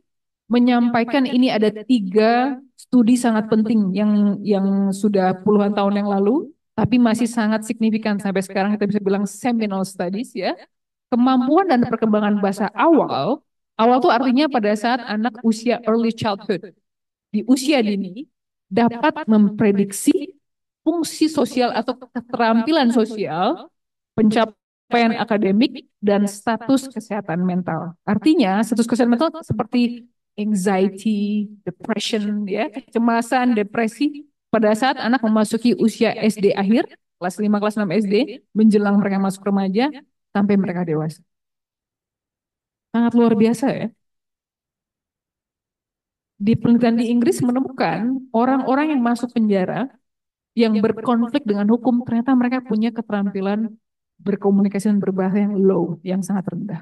menyampaikan ini ada 3 studi sangat penting yang sudah puluhan tahun yang lalu, tapi masih sangat signifikan sampai sekarang kita bisa bilang seminal studies ya. Kemampuan dan perkembangan bahasa awal itu artinya pada saat anak usia early childhood, di usia dini, dapat memprediksi fungsi sosial atau keterampilan sosial, pencapaian akademik, dan status kesehatan mental. Artinya, status kesehatan mental seperti anxiety, depression, ya, kecemasan, depresi, pada saat anak memasuki usia SD akhir, kelas 5, kelas 6 SD, menjelang mereka masuk remaja, sampai mereka dewasa. Sangat luar biasa ya. Di penelitian di Inggris menemukan orang-orang yang masuk penjara yang berkonflik dengan hukum, ternyata mereka punya keterampilan berkomunikasi dan berbahasa yang low, yang sangat rendah.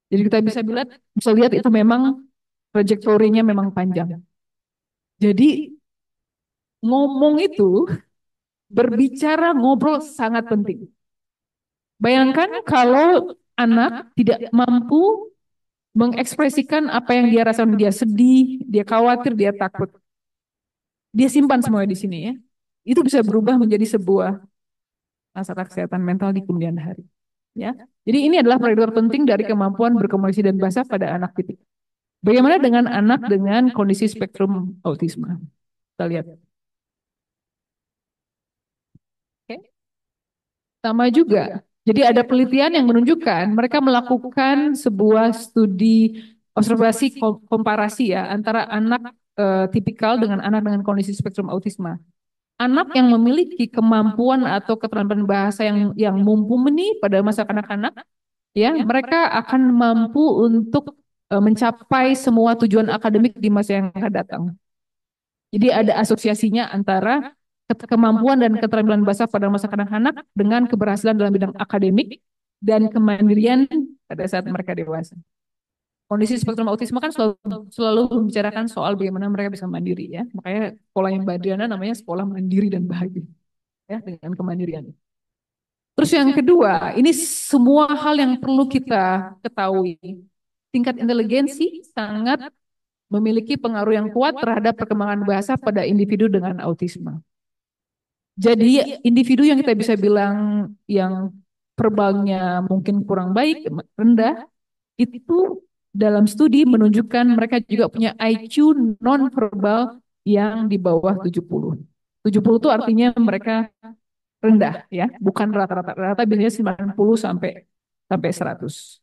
Jadi kita bisa lihat itu memang trajektorinya memang panjang. Jadi ngomong itu, berbicara, ngobrol sangat penting. Bayangkan kalau anak tidak mampu mengekspresikan apa yang dia rasakan, dia sedih, dia khawatir, dia takut. Dia simpan semuanya di sini ya. Itu bisa berubah menjadi sebuah masalah kesehatan mental di kemudian hari. Ya. Jadi ini adalah prediktor penting dari kemampuan berkomunikasi dan bahasa pada anak titik. Bagaimana dengan anak dengan kondisi spektrum autisme? Kita lihat. Oke. Sama juga. Jadi ada penelitian yang menunjukkan mereka melakukan sebuah studi observasi komparasi ya antara anak tipikal dengan anak dengan kondisi spektrum autisme. Anak yang memiliki kemampuan atau keterampilan bahasa yang mumpuni pada masa kanak-kanak, ya mereka akan mampu untuk mencapai semua tujuan akademik di masa yang akan datang. Jadi ada asosiasinya antara kemampuan dan keterampilan bahasa pada masa kanak-kanak dengan keberhasilan dalam bidang akademik dan kemandirian pada saat mereka dewasa. Kondisi spektrum autisme kan selalu membicarakan soal bagaimana mereka bisa mandiri ya. Makanya sekolah yang Mbak Adriana namanya sekolah mandiri dan bahagia ya dengan kemandirian. Terus yang kedua, ini semua hal yang perlu kita ketahui. Tingkat inteligensi sangat memiliki pengaruh yang kuat terhadap perkembangan bahasa pada individu dengan autisme. Jadi individu yang kita bisa bilang yang verbalnya mungkin kurang baik, rendah, itu dalam studi menunjukkan mereka juga punya IQ non-verbal yang di bawah 70. 70 itu artinya mereka rendah ya, bukan rata-rata. Rata biasanya 90 sampai sampai 100.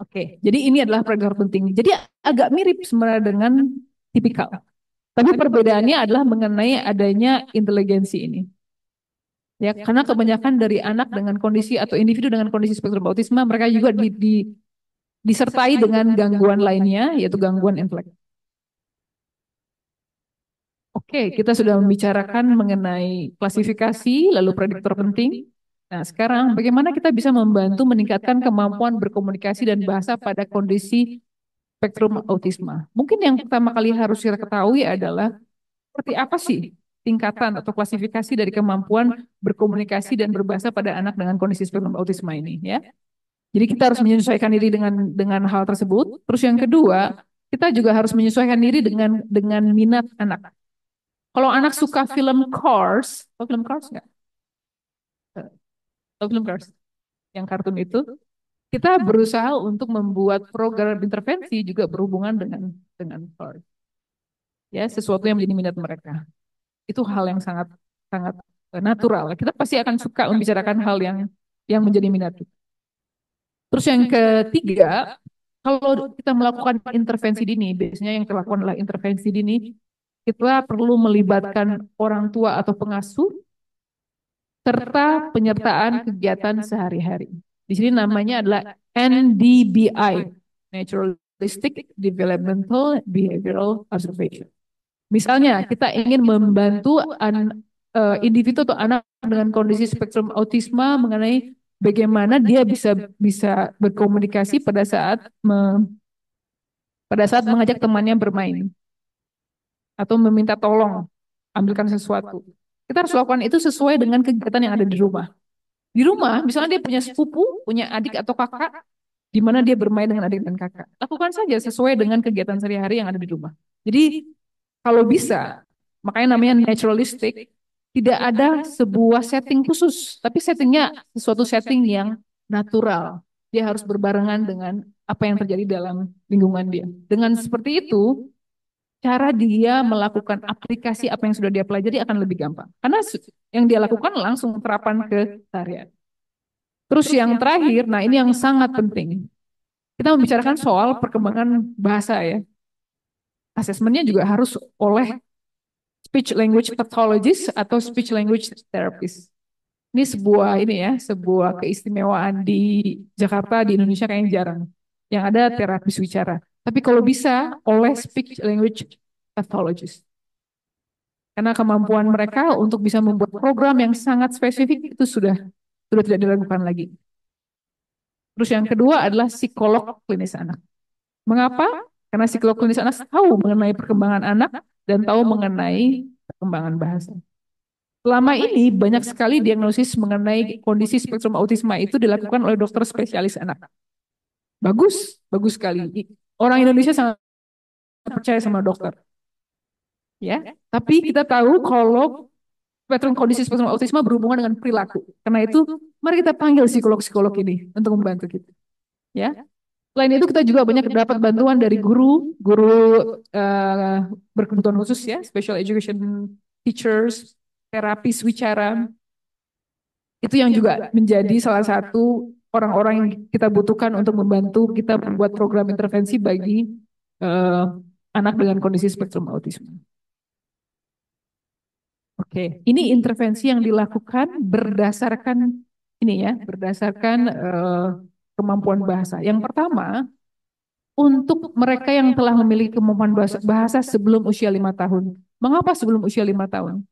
Oke, jadi ini adalah prediktor penting. Jadi agak mirip sebenarnya dengan tipikal. Tapi perbedaannya adalah mengenai adanya inteligensi ini. Ya, karena kebanyakan dari anak dengan kondisi atau individu dengan kondisi spektrum autisme mereka juga disertai dengan gangguan lainnya yaitu gangguan intelek. Oke, kita sudah membicarakan mengenai klasifikasi lalu prediktor penting. Nah, sekarang bagaimana kita bisa membantu meningkatkan kemampuan berkomunikasi dan bahasa pada kondisi spektrum autisme? Mungkin yang pertama kali harus kita ketahui adalah seperti apa sih tingkatan atau klasifikasi dari kemampuan berkomunikasi dan berbahasa pada anak dengan kondisi spektrum autisme ini ya. Jadi kita harus menyesuaikan diri dengan hal tersebut. Terus yang kedua, kita juga harus menyesuaikan diri dengan minat anak. Kalau anak suka film Cars, tahu film Cars nggak? Tahu film Cars? Yang kartun itu, kita berusaha untuk membuat program intervensi juga berhubungan dengan Cars. Ya, sesuatu yang menjadi minat mereka. Itu hal yang sangat sangat natural. Kita pasti akan suka membicarakan hal yang menjadi minat. Terus yang ketiga, kalau kita melakukan intervensi dini, biasanya yang dilakukan adalah intervensi dini, kita perlu melibatkan orang tua atau pengasuh serta penyertaan kegiatan sehari-hari. Di sini namanya adalah NDBI, Naturalistic Developmental Behavioral Observation. Misalnya, kita ingin membantu individu atau anak dengan kondisi spektrum autisme mengenai bagaimana dia bisa berkomunikasi pada saat mengajak temannya bermain atau meminta tolong ambilkan sesuatu. Kita harus lakukan itu sesuai dengan kegiatan yang ada di rumah. Di rumah, misalnya dia punya sepupu, punya adik atau kakak, di mana dia bermain dengan adik dan kakak. Lakukan saja sesuai dengan kegiatan sehari-hari yang ada di rumah. Jadi kalau bisa, makanya namanya naturalistic, tidak ada sebuah setting khusus, tapi settingnya sesuatu setting yang natural. Dia harus berbarengan dengan apa yang terjadi dalam lingkungan dia. Dengan seperti itu, cara dia melakukan aplikasi apa yang sudah dia pelajari akan lebih gampang. Karena yang dia lakukan langsung terapan ke tarian. Terus yang terakhir, nah ini yang sangat penting. Kita membicarakan soal perkembangan bahasa ya. Asesmennya juga harus oleh speech language pathologist atau speech language therapist. Ini sebuah keistimewaan di Jakarta, di Indonesia kayaknya jarang. Yang ada terapis wicara. Tapi kalau bisa oleh speech language pathologist. Karena kemampuan mereka untuk bisa membuat program yang sangat spesifik itu sudah tidak dilakukan lagi. Terus yang kedua adalah psikolog klinis anak. Mengapa? Karena psikolog klinis anak tahu mengenai perkembangan anak dan tahu mengenai perkembangan bahasa. Selama ini banyak sekali diagnosis mengenai kondisi spektrum autisme itu dilakukan oleh dokter spesialis anak. Bagus, bagus sekali. Orang Indonesia sangat percaya sama dokter. ya. Tapi kita tahu kalau kondisi spektrum autisme berhubungan dengan perilaku. Karena itu, mari kita panggil psikolog-psikolog ini untuk membantu kita. Ya. Selain itu kita juga banyak dapat bantuan dari guru berkebutuhan khusus ya, special education teachers, terapis wicara. Itu yang juga menjadi salah satu orang-orang yang kita butuhkan untuk membantu kita membuat program intervensi bagi eh, anak dengan kondisi spektrum autisme. Oke, ini intervensi yang dilakukan berdasarkan ini ya, berdasarkan kemampuan bahasa. Yang pertama, untuk mereka yang telah memiliki kemampuan bahasa sebelum usia 5 tahun. Mengapa sebelum usia 5 tahun?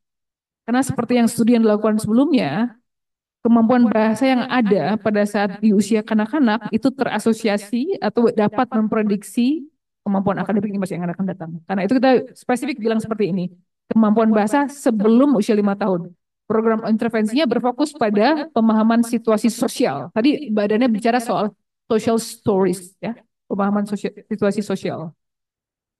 Karena seperti yang studi yang dilakukan sebelumnya, kemampuan bahasa yang ada pada saat di usia kanak-kanak itu terasosiasi atau dapat memprediksi kemampuan akademik di masa yang akan datang. Karena itu kita spesifik bilang seperti ini, kemampuan bahasa sebelum usia 5 tahun. Program intervensinya berfokus pada pemahaman situasi sosial. Tadi badannya bicara soal social stories, ya, pemahaman situasi sosial.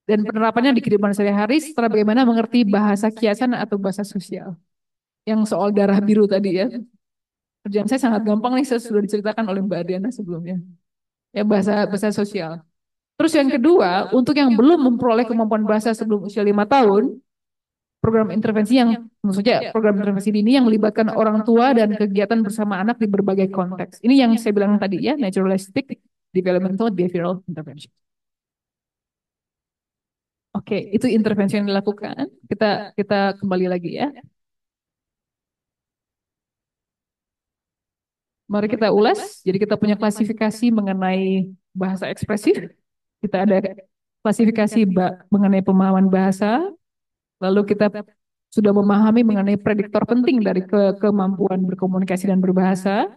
Dan penerapannya di kehidupan sehari-hari setelah bagaimana mengerti bahasa kiasan atau bahasa sosial. Yang soal darah biru tadi ya, kerjaan saya sangat gampang nih, saya sudah diceritakan oleh Mbak Adriana sebelumnya. Ya, bahasa bahasa sosial. Terus yang kedua, untuk yang belum memperoleh kemampuan bahasa sebelum usia 5 tahun, program intervensi yang tentu saja program intervensi ini yang melibatkan orang tua dan kegiatan bersama anak di berbagai konteks. Ini yang saya bilang tadi ya, naturalistic developmental behavioral intervention. Oke, itu intervensi yang dilakukan. Kita kembali lagi ya. Mari kita ulas. Jadi kita punya klasifikasi mengenai bahasa ekspresif. Kita ada klasifikasi mengenai pemahaman bahasa. Lalu kita sudah memahami mengenai prediktor penting dari kemampuan berkomunikasi dan berbahasa.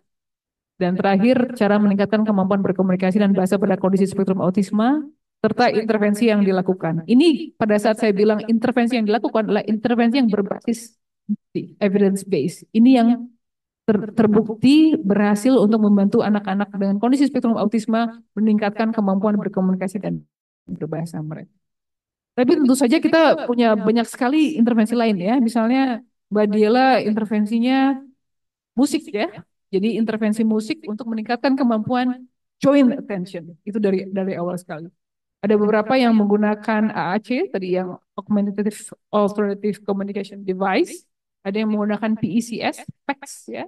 Dan terakhir, cara meningkatkan kemampuan berkomunikasi dan bahasa pada kondisi spektrum autisme, serta intervensi yang dilakukan. Ini pada saat saya bilang intervensi yang dilakukan adalah intervensi yang berbasis evidence based. Ini yang terbukti berhasil untuk membantu anak-anak dengan kondisi spektrum autisme meningkatkan kemampuan berkomunikasi dan berbahasa mereka. Tapi tentu saja kita punya banyak sekali intervensi lain ya. Misalnya Mbak Diela intervensinya musik ya. Jadi intervensi musik untuk meningkatkan kemampuan joint attention. Itu dari awal sekali. Ada beberapa yang menggunakan AAC tadi yang Augmentative Alternative Communication Device. Ada yang menggunakan PECS, PECS ya,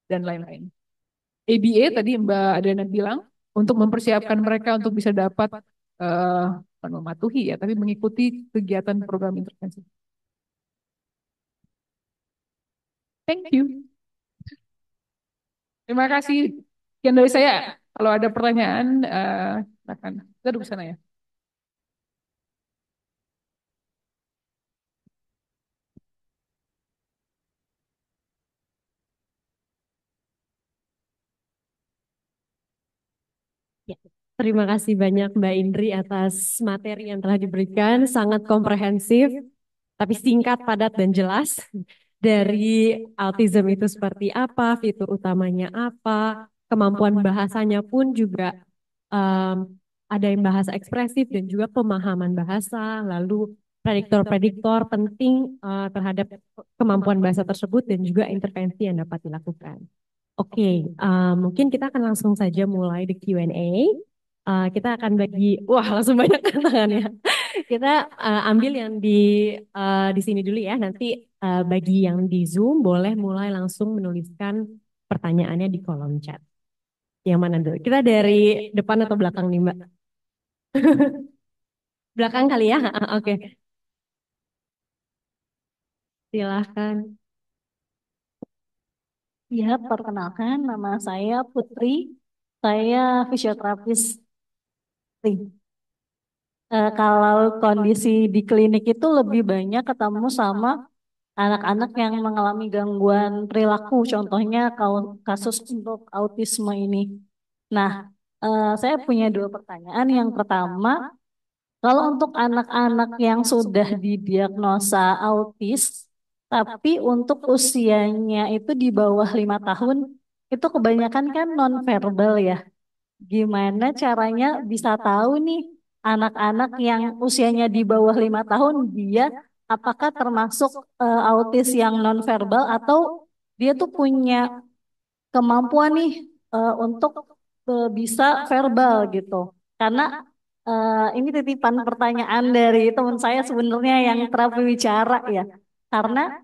dan lain-lain. ABA tadi Mbak Adriana bilang untuk mempersiapkan mereka untuk bisa dapat bukan mematuhi ya, tapi mengikuti kegiatan program intervensi. Thank you. Terima kasih. Sekian dari saya. Kalau ada pertanyaan, silakan. Kita duduk sana ya. Ya, terima kasih banyak Mbak Indri atas materi yang telah diberikan, sangat komprehensif, tapi singkat, padat, dan jelas. Dari autism itu seperti apa, fitur utamanya apa, kemampuan bahasanya pun juga um, ada yang bahasa ekspresif dan juga pemahaman bahasa, lalu prediktor-prediktor penting terhadap kemampuan bahasa tersebut dan juga intervensi yang dapat dilakukan. Oke, mungkin kita akan langsung saja mulai the Q&A. Kita akan bagi, wah langsung banyak tantangan ya. Kita ambil yang di sini dulu ya. Nanti bagi yang di Zoom boleh mulai langsung menuliskan pertanyaannya di kolom chat. Yang mana dulu? Kita dari depan atau belakang nih Mbak? Belakang kali ya? Oke, silahkan. Ya, perkenalkan nama saya Putri. Saya fisioterapis. Kalau kondisi di klinik itu lebih banyak ketemu sama anak-anak yang mengalami gangguan perilaku. Contohnya kalau kasus untuk autisme ini. Nah, saya punya dua pertanyaan. Yang pertama, kalau untuk anak-anak yang sudah didiagnosa autis, tapi untuk usianya itu di bawah 5 tahun, itu kebanyakan kan nonverbal ya. Gimana caranya bisa tahu nih anak-anak yang usianya di bawah 5 tahun dia apakah termasuk autis yang nonverbal atau dia tuh punya kemampuan nih untuk bisa verbal gitu. Karena ini titipan pertanyaan dari teman saya sebenarnya yang terapi bicara ya. Karena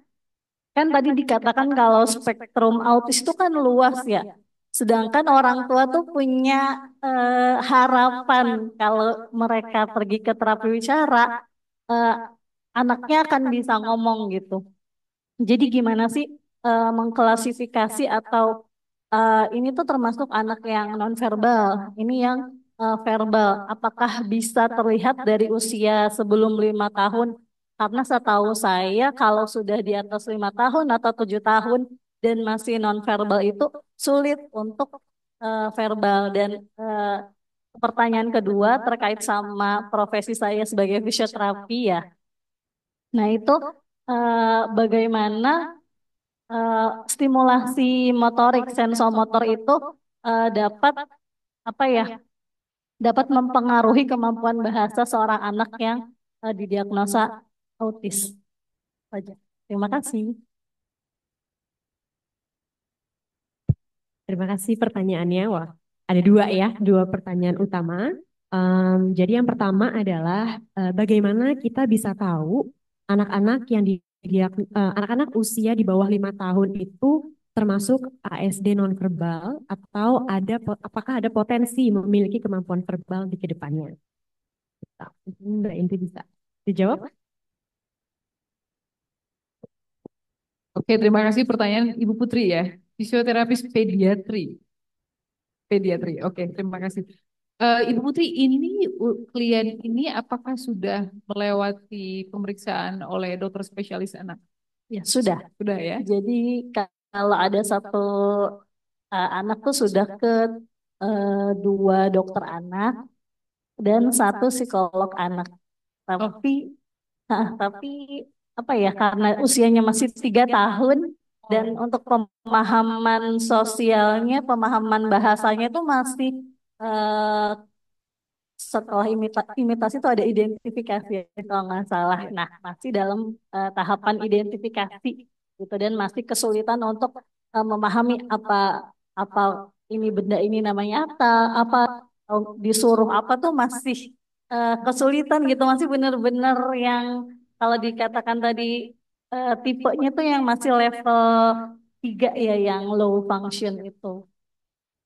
kan tadi dikatakan kalau spektrum autis itu kan luas ya. Sedangkan orang tua tuh punya harapan kalau mereka pergi ke terapi bicara, eh, anaknya akan bisa ngomong gitu. Jadi gimana sih mengklasifikasi atau ini tuh termasuk anak yang nonverbal, ini yang verbal. Apakah bisa terlihat dari usia sebelum 5 tahun? Karena setahu saya kalau sudah di atas 5 tahun atau 7 tahun dan masih nonverbal itu sulit untuk verbal. Dan pertanyaan kedua terkait sama profesi saya sebagai fisioterapi ya. Nah itu bagaimana eh, stimulasi motorik, sensomotor itu dapat apa ya, dapat mempengaruhi kemampuan bahasa seorang anak yang didiagnosa autis. Aja. Terima kasih. Terima kasih pertanyaannya. Wah, ada dua ya, dua pertanyaan utama. Jadi yang pertama adalah bagaimana kita bisa tahu anak-anak yang anak-anak usia di bawah 5 tahun itu termasuk ASD nonverbal atau apakah ada potensi memiliki kemampuan verbal di kedepannya? Nah, Mbak Inti bisa dijawab? Oke, terima kasih pertanyaan Ibu Putri ya. Fisioterapis pediatri. Pediatri. Oke, terima kasih. Ibu Putri, ini klien ini apakah sudah melewati pemeriksaan oleh dokter spesialis anak? Ya sudah. Sudah ya? Jadi kalau ada satu anak tuh sudah ke 2 dokter anak dan satu psikolog anak. Oh, Tapi tapi apa ya, karena usianya masih 3 tahun dan untuk pemahaman sosialnya, pemahaman bahasanya itu masih eh, setelah imitasi itu ada identifikasi ya, kalau nggak salah. Nah, masih dalam tahapan identifikasi gitu dan masih kesulitan untuk memahami apa apa ini benda ini namanya apa disuruh apa tuh masih kesulitan gitu, masih benar-benar yang kalau dikatakan tadi tipenya tuh yang masih level 3 ya, yang low function itu.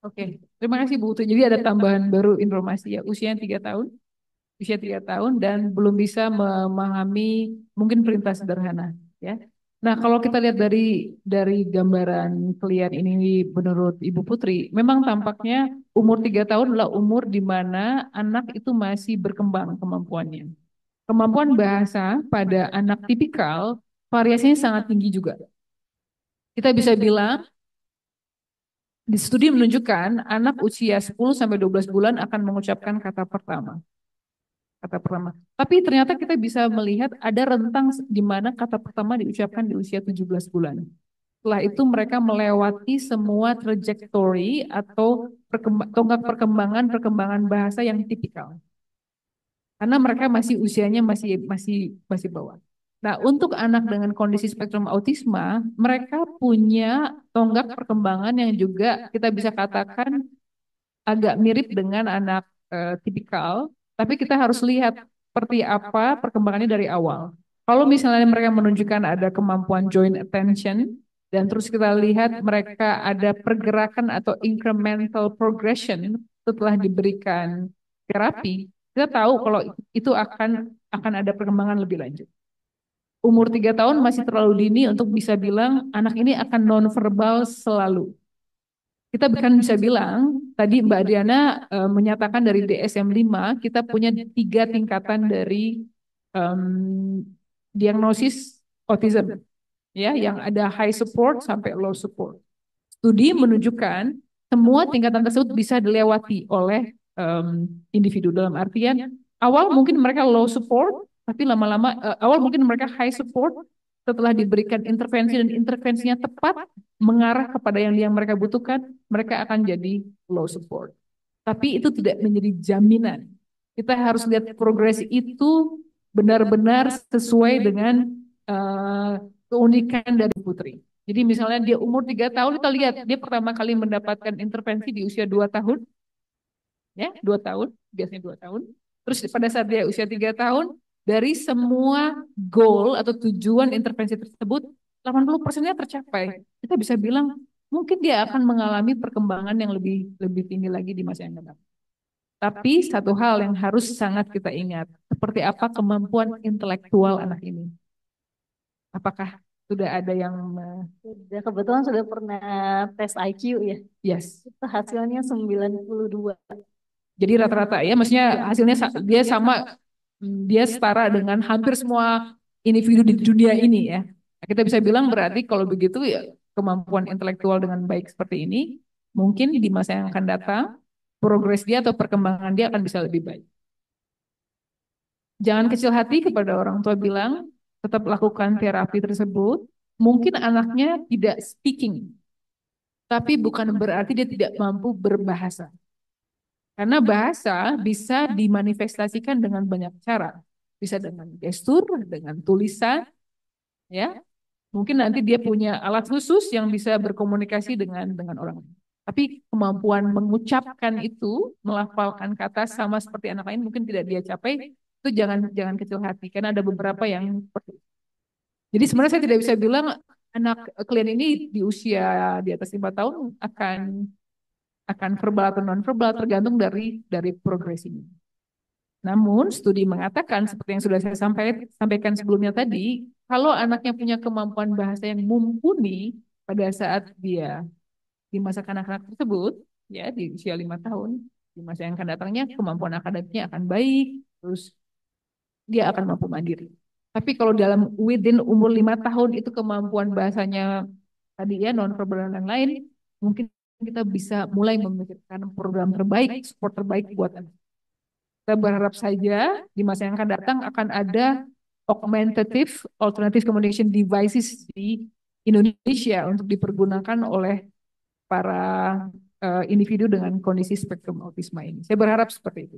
oke. Terima kasih Bu Putri. Jadi ada tambahan baru informasi ya. Usia 3 tahun dan belum bisa memahami mungkin perintah sederhana ya. Nah, kalau kita lihat dari gambaran klien ini menurut Ibu Putri, memang tampaknya umur 3 tahun adalah umur di mana anak itu masih berkembang kemampuannya. Kemampuan bahasa pada anak tipikal variasinya sangat tinggi juga. Kita bisa bilang di studi menunjukkan anak usia 10 sampai 12 bulan akan mengucapkan kata pertama. Kata pertama. Tapi ternyata kita bisa melihat ada rentang di mana kata pertama diucapkan di usia 17 bulan. Setelah itu mereka melewati semua trajektori atau tonggak perkembangan bahasa yang tipikal. Karena mereka masih usianya masih bawah. Nah, untuk anak dengan kondisi spektrum autisme, mereka punya tonggak perkembangan yang juga kita bisa katakan agak mirip dengan anak tipikal, tapi kita harus lihat seperti apa perkembangannya dari awal. Kalau misalnya mereka menunjukkan ada kemampuan joint attention, dan terus kita lihat mereka ada pergerakan atau incremental progression setelah diberikan terapi, kita tahu kalau itu akan ada perkembangan lebih lanjut. Umur 3 tahun masih terlalu dini untuk bisa bilang anak ini akan nonverbal selalu. Kita bahkan bisa bilang, tadi Mbak Adriana menyatakan dari DSM-5, kita punya 3 tingkatan dari um, diagnosis autism, ya, yang ada high support sampai low support. Studi menunjukkan semua tingkatan tersebut bisa dilewati oleh individu. Dalam artian, awal mungkin mereka low support, tapi lama-lama, awal mungkin mereka high support, setelah diberikan intervensi dan intervensinya tepat mengarah kepada yang mereka butuhkan, mereka akan jadi low support. Tapi itu tidak menjadi jaminan. Kita harus lihat progresi itu benar-benar sesuai dengan eh, keunikan dari Putri. Jadi misalnya dia umur 3 tahun, kita lihat dia pertama kali mendapatkan intervensi di usia 2 tahun, ya 2 tahun, biasanya 2 tahun. Terus pada saat dia usia 3 tahun, dari semua goal atau tujuan intervensi tersebut, 80%-nya tercapai. Kita bisa bilang mungkin dia akan mengalami perkembangan yang lebih lebih tinggi lagi di masa yang akan datang. Tapi satu hal yang harus sangat kita ingat, seperti apa kemampuan intelektual anak ini? Apakah sudah ada yang Kebetulan sudah pernah tes IQ ya. yes? Itu hasilnya 92. Jadi rata-rata ya, maksudnya hasilnya dia sama, dia setara dengan hampir semua individu di dunia ini ya. Nah, kita bisa bilang berarti kalau begitu ya kemampuan intelektual dengan baik seperti ini, mungkin di masa yang akan datang, progres dia atau perkembangan dia akan bisa lebih baik. Jangan kecil hati kepada orang tua bilang, tetap lakukan terapi tersebut. Mungkin anaknya tidak speaking, tapi bukan berarti dia tidak mampu berbahasa. Karena bahasa bisa dimanifestasikan dengan banyak cara. Bisa dengan gestur, dengan tulisan, ya. Mungkin nanti dia punya alat khusus yang bisa berkomunikasi dengan orang lain. Tapi kemampuan mengucapkan itu, melafalkan kata sama seperti anak lain mungkin tidak dia capai, itu jangan jangan kecil hati karena ada beberapa yang seperti itu. Jadi sebenarnya saya tidak bisa bilang anak klien ini di usia di atas 5 tahun akan verbal atau non verbal tergantung dari progres ini. Namun studi mengatakan seperti yang sudah saya sampaikan sebelumnya tadi, kalau anaknya punya kemampuan bahasa yang mumpuni pada saat dia di masa kanak-kanak tersebut, ya di usia 5 tahun, di masa yang akan datangnya kemampuan akademiknya akan baik, terus dia akan mampu mandiri. Tapi kalau dalam within umur 5 tahun itu kemampuan bahasanya tadi ya non verbal dan lain-lain, mungkin kita bisa mulai memikirkan program terbaik, support terbaik buat anak. Kita berharap saja di masa yang akan datang akan ada augmentative alternative communication devices di Indonesia untuk dipergunakan oleh para individu dengan kondisi spektrum autisma ini. Saya berharap seperti itu.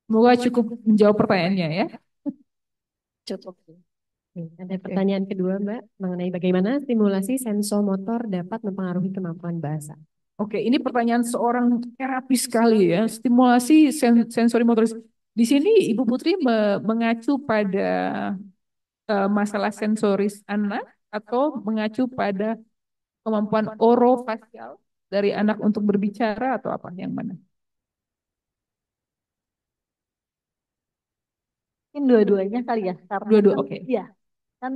Semoga cukup menjawab pertanyaannya ya. Cukup. Ada pertanyaan kedua, Mbak, mengenai bagaimana stimulasi sensomotor dapat mempengaruhi kemampuan bahasa. Oke, ini pertanyaan seorang terapis sekali ya. Stimulasi sensori motoris. Di sini Ibu Putri mengacu pada masalah sensoris anak atau mengacu pada kemampuan orofasial dari anak untuk berbicara atau apa yang mana? Mungkin dua-duanya kali ya, karena Dua-dua, kan oke. ya kan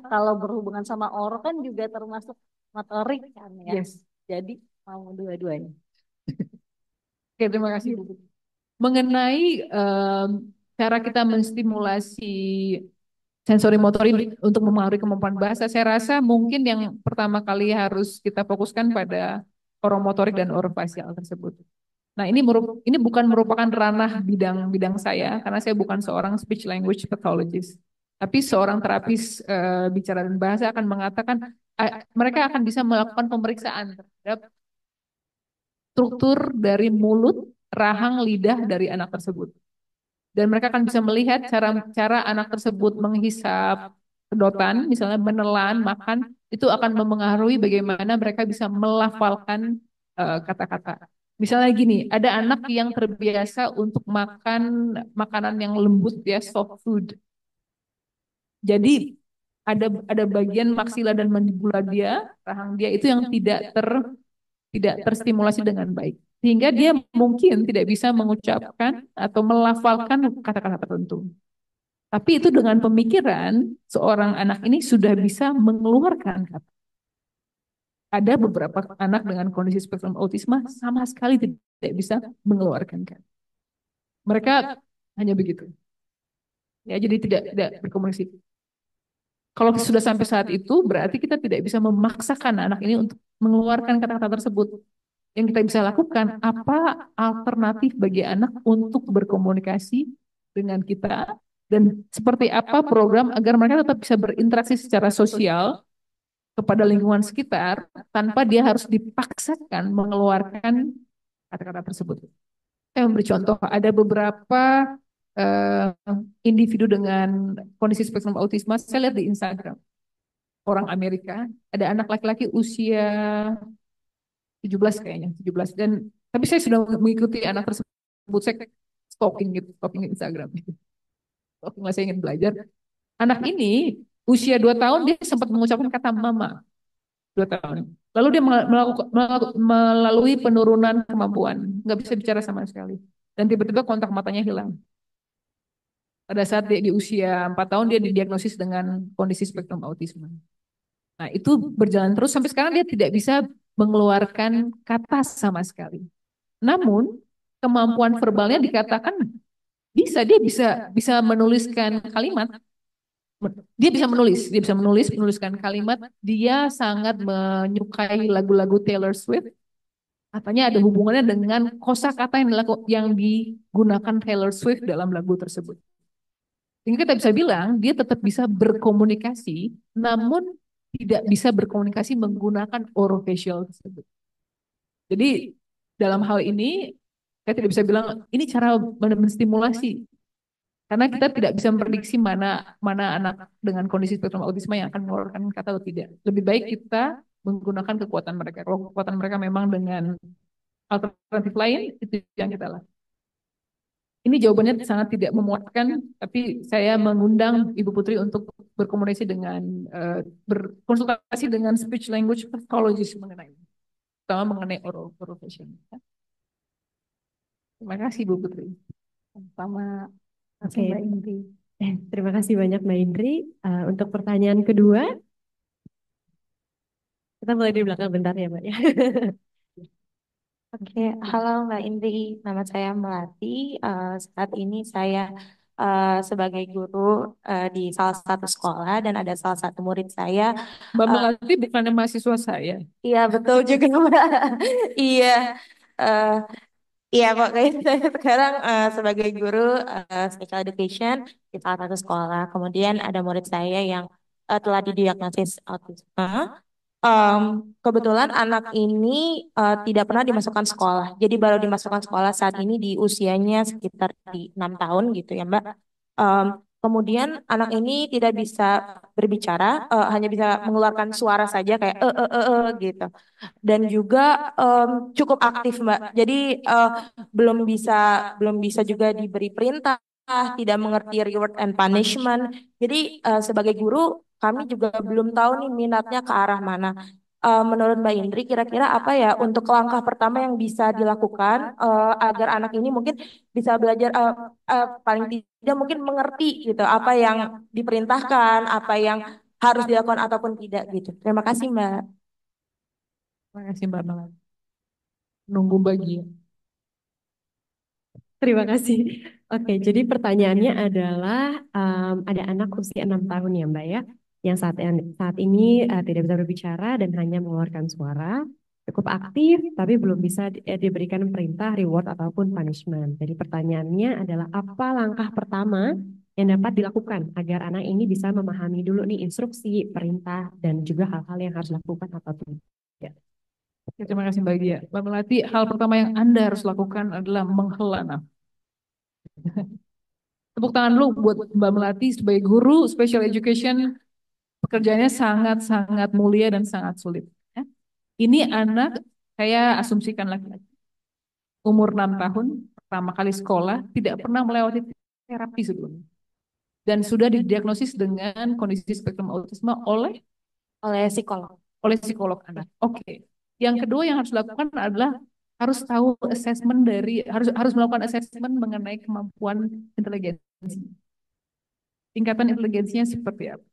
kalau berhubungan sama oro kan juga termasuk motorik kan ya. Yes. Jadi mau dua-duanya. Oke, terima kasih Bu. Mengenai cara kita menstimulasi sensori motorik untuk mempengaruhi kemampuan bahasa, saya rasa mungkin yang pertama kali harus kita fokuskan pada oromotorik dan orofasial tersebut. Nah, ini bukan merupakan ranah bidang saya karena saya bukan seorang speech language pathologist. Tapi seorang terapis bicara dan bahasa akan mengatakan mereka akan bisa melakukan pemeriksaan terhadap struktur dari mulut, rahang, lidah dari anak tersebut. Dan mereka akan bisa melihat cara anak tersebut menghisap sedotan, misalnya menelan, makan, itu akan mempengaruhi bagaimana mereka bisa melafalkan kata-kata. Misalnya gini, ada anak yang terbiasa untuk makan makanan yang lembut ya, soft food. Jadi ada bagian maksila dan mandibula dia, rahang dia itu yang tidak terstimulasi dengan baik. Sehingga dia mungkin tidak bisa mengucapkan atau melafalkan kata-kata tertentu. Tapi itu dengan pemikiran seorang anak ini sudah bisa mengeluarkan kata. Ada beberapa anak dengan kondisi spektrum autisma sama sekali tidak bisa mengeluarkan kata. Mereka hanya begitu. Ya, jadi tidak berkomunikasi. Kalau sudah sampai saat itu, berarti kita tidak bisa memaksakan anak ini untuk mengeluarkan kata-kata tersebut. Yang kita bisa lakukan, apa alternatif bagi anak untuk berkomunikasi dengan kita, dan seperti apa program agar mereka tetap bisa berinteraksi secara sosial kepada lingkungan sekitar, tanpa dia harus dipaksakan mengeluarkan kata-kata tersebut. Saya memberi contoh, ada beberapa eh, individu dengan kondisi spektrum autisme, saya lihat di Instagram, orang Amerika, ada anak laki-laki usia 17 kayaknya, 17. Dan tapi saya sudah mengikuti anak tersebut, saya stalking gitu, stalking Instagram. Waktu saya ingin belajar, anak ini usia 2 tahun dia sempat mengucapkan kata mama, 2 tahun. Lalu dia melalui penurunan kemampuan, nggak bisa bicara sama sekali. Dan tiba-tiba kontak matanya hilang. Pada saat dia di usia 4 tahun dia didiagnosis dengan kondisi spektrum autisme. Nah, itu berjalan terus sampai sekarang dia tidak bisa mengeluarkan kata sama sekali. Namun, kemampuan verbalnya dikatakan bisa, dia bisa bisa menuliskan kalimat. Menuliskan kalimat. Dia sangat menyukai lagu-lagu Taylor Swift. Katanya ada hubungannya dengan kosakata yang digunakan Taylor Swift dalam lagu tersebut. Sehingga kita bisa bilang dia tetap bisa berkomunikasi, namun tidak bisa berkomunikasi menggunakan orofacial tersebut. Jadi dalam hal ini kita tidak bisa bilang ini cara menstimulasi, karena kita tidak bisa memprediksi mana mana anak dengan kondisi spektrum autisme yang akan mengeluarkan kata atau tidak. Lebih baik kita menggunakan kekuatan mereka. Kalau kekuatan mereka memang dengan alternatif lain, itu yang kita lakukan. Ini jawabannya sangat tidak memuaskan, tapi saya mengundang Ibu Putri untuk berkomunikasi dengan berkonsultasi dengan speech language pathologist mengenai, terutama mengenai oral fashion. Terima kasih Ibu Putri. Sama Oke, Mbak Indri. terima kasih banyak Mbak Indri. Untuk pertanyaan kedua, kita mulai dari belakang bentar ya Mbak ya. Oke, halo Mbak Indri, nama saya Melati. Saat ini saya sebagai guru di salah satu sekolah dan ada salah satu murid saya. Mbak eh, Melati bukannya mahasiswa saya. iya betul juga Mbak. Iya, eh, iya kok kayak saya sekarang sebagai guru special education di salah satu sekolah. Kemudian ada murid saya yang telah didiagnosis autisme. Kebetulan anak ini tidak pernah dimasukkan sekolah. Jadi baru dimasukkan sekolah saat ini di usianya sekitar di 6 tahun gitu ya Mbak. Kemudian anak ini tidak bisa berbicara, hanya bisa mengeluarkan suara saja kayak gitu. Dan juga cukup aktif Mbak. Jadi belum bisa juga diberi perintah, tidak mengerti reward and punishment. Jadi sebagai guru kami juga belum tahu nih minatnya ke arah mana. Menurut Mbak Indri, kira-kira apa ya untuk langkah pertama yang bisa dilakukan agar anak ini mungkin bisa belajar paling tidak mungkin mengerti gitu apa yang diperintahkan, apa yang harus dilakukan ataupun tidak gitu. Terima kasih Mbak. Terima kasih Mbak Melati. Nunggu bagian. Terima kasih. Oke, jadi pertanyaannya adalah ada anak usia 6 tahun ya Mbak ya, yang saat ini tidak bisa berbicara dan hanya mengeluarkan suara, cukup aktif tapi belum bisa diberikan perintah, reward ataupun punishment. Jadi pertanyaannya adalah apa langkah pertama yang dapat dilakukan agar anak ini bisa memahami dulu nih instruksi, perintah dan juga hal-hal yang harus dilakukan atau tidak. Ya, terima kasih Mbak Dia. Mbak Melati, hal pertama yang Anda harus lakukan adalah menghela nafas. Tepuk tangan dulu buat Mbak Melati sebagai guru special education. Pekerjaannya sangat-sangat mulia dan sangat sulit. Ya. Ini anak, saya asumsikan laki-laki, umur 6 tahun, pertama kali sekolah, tidak pernah melewati terapi sebelumnya. Dan sudah didiagnosis dengan kondisi spektrum autisme oleh Psikolog. psikolog anak. Oke. Yang kedua yang harus dilakukan adalah harus tahu asesmen harus melakukan asesmen mengenai kemampuan inteligensi. Tingkatan inteligensinya seperti apa?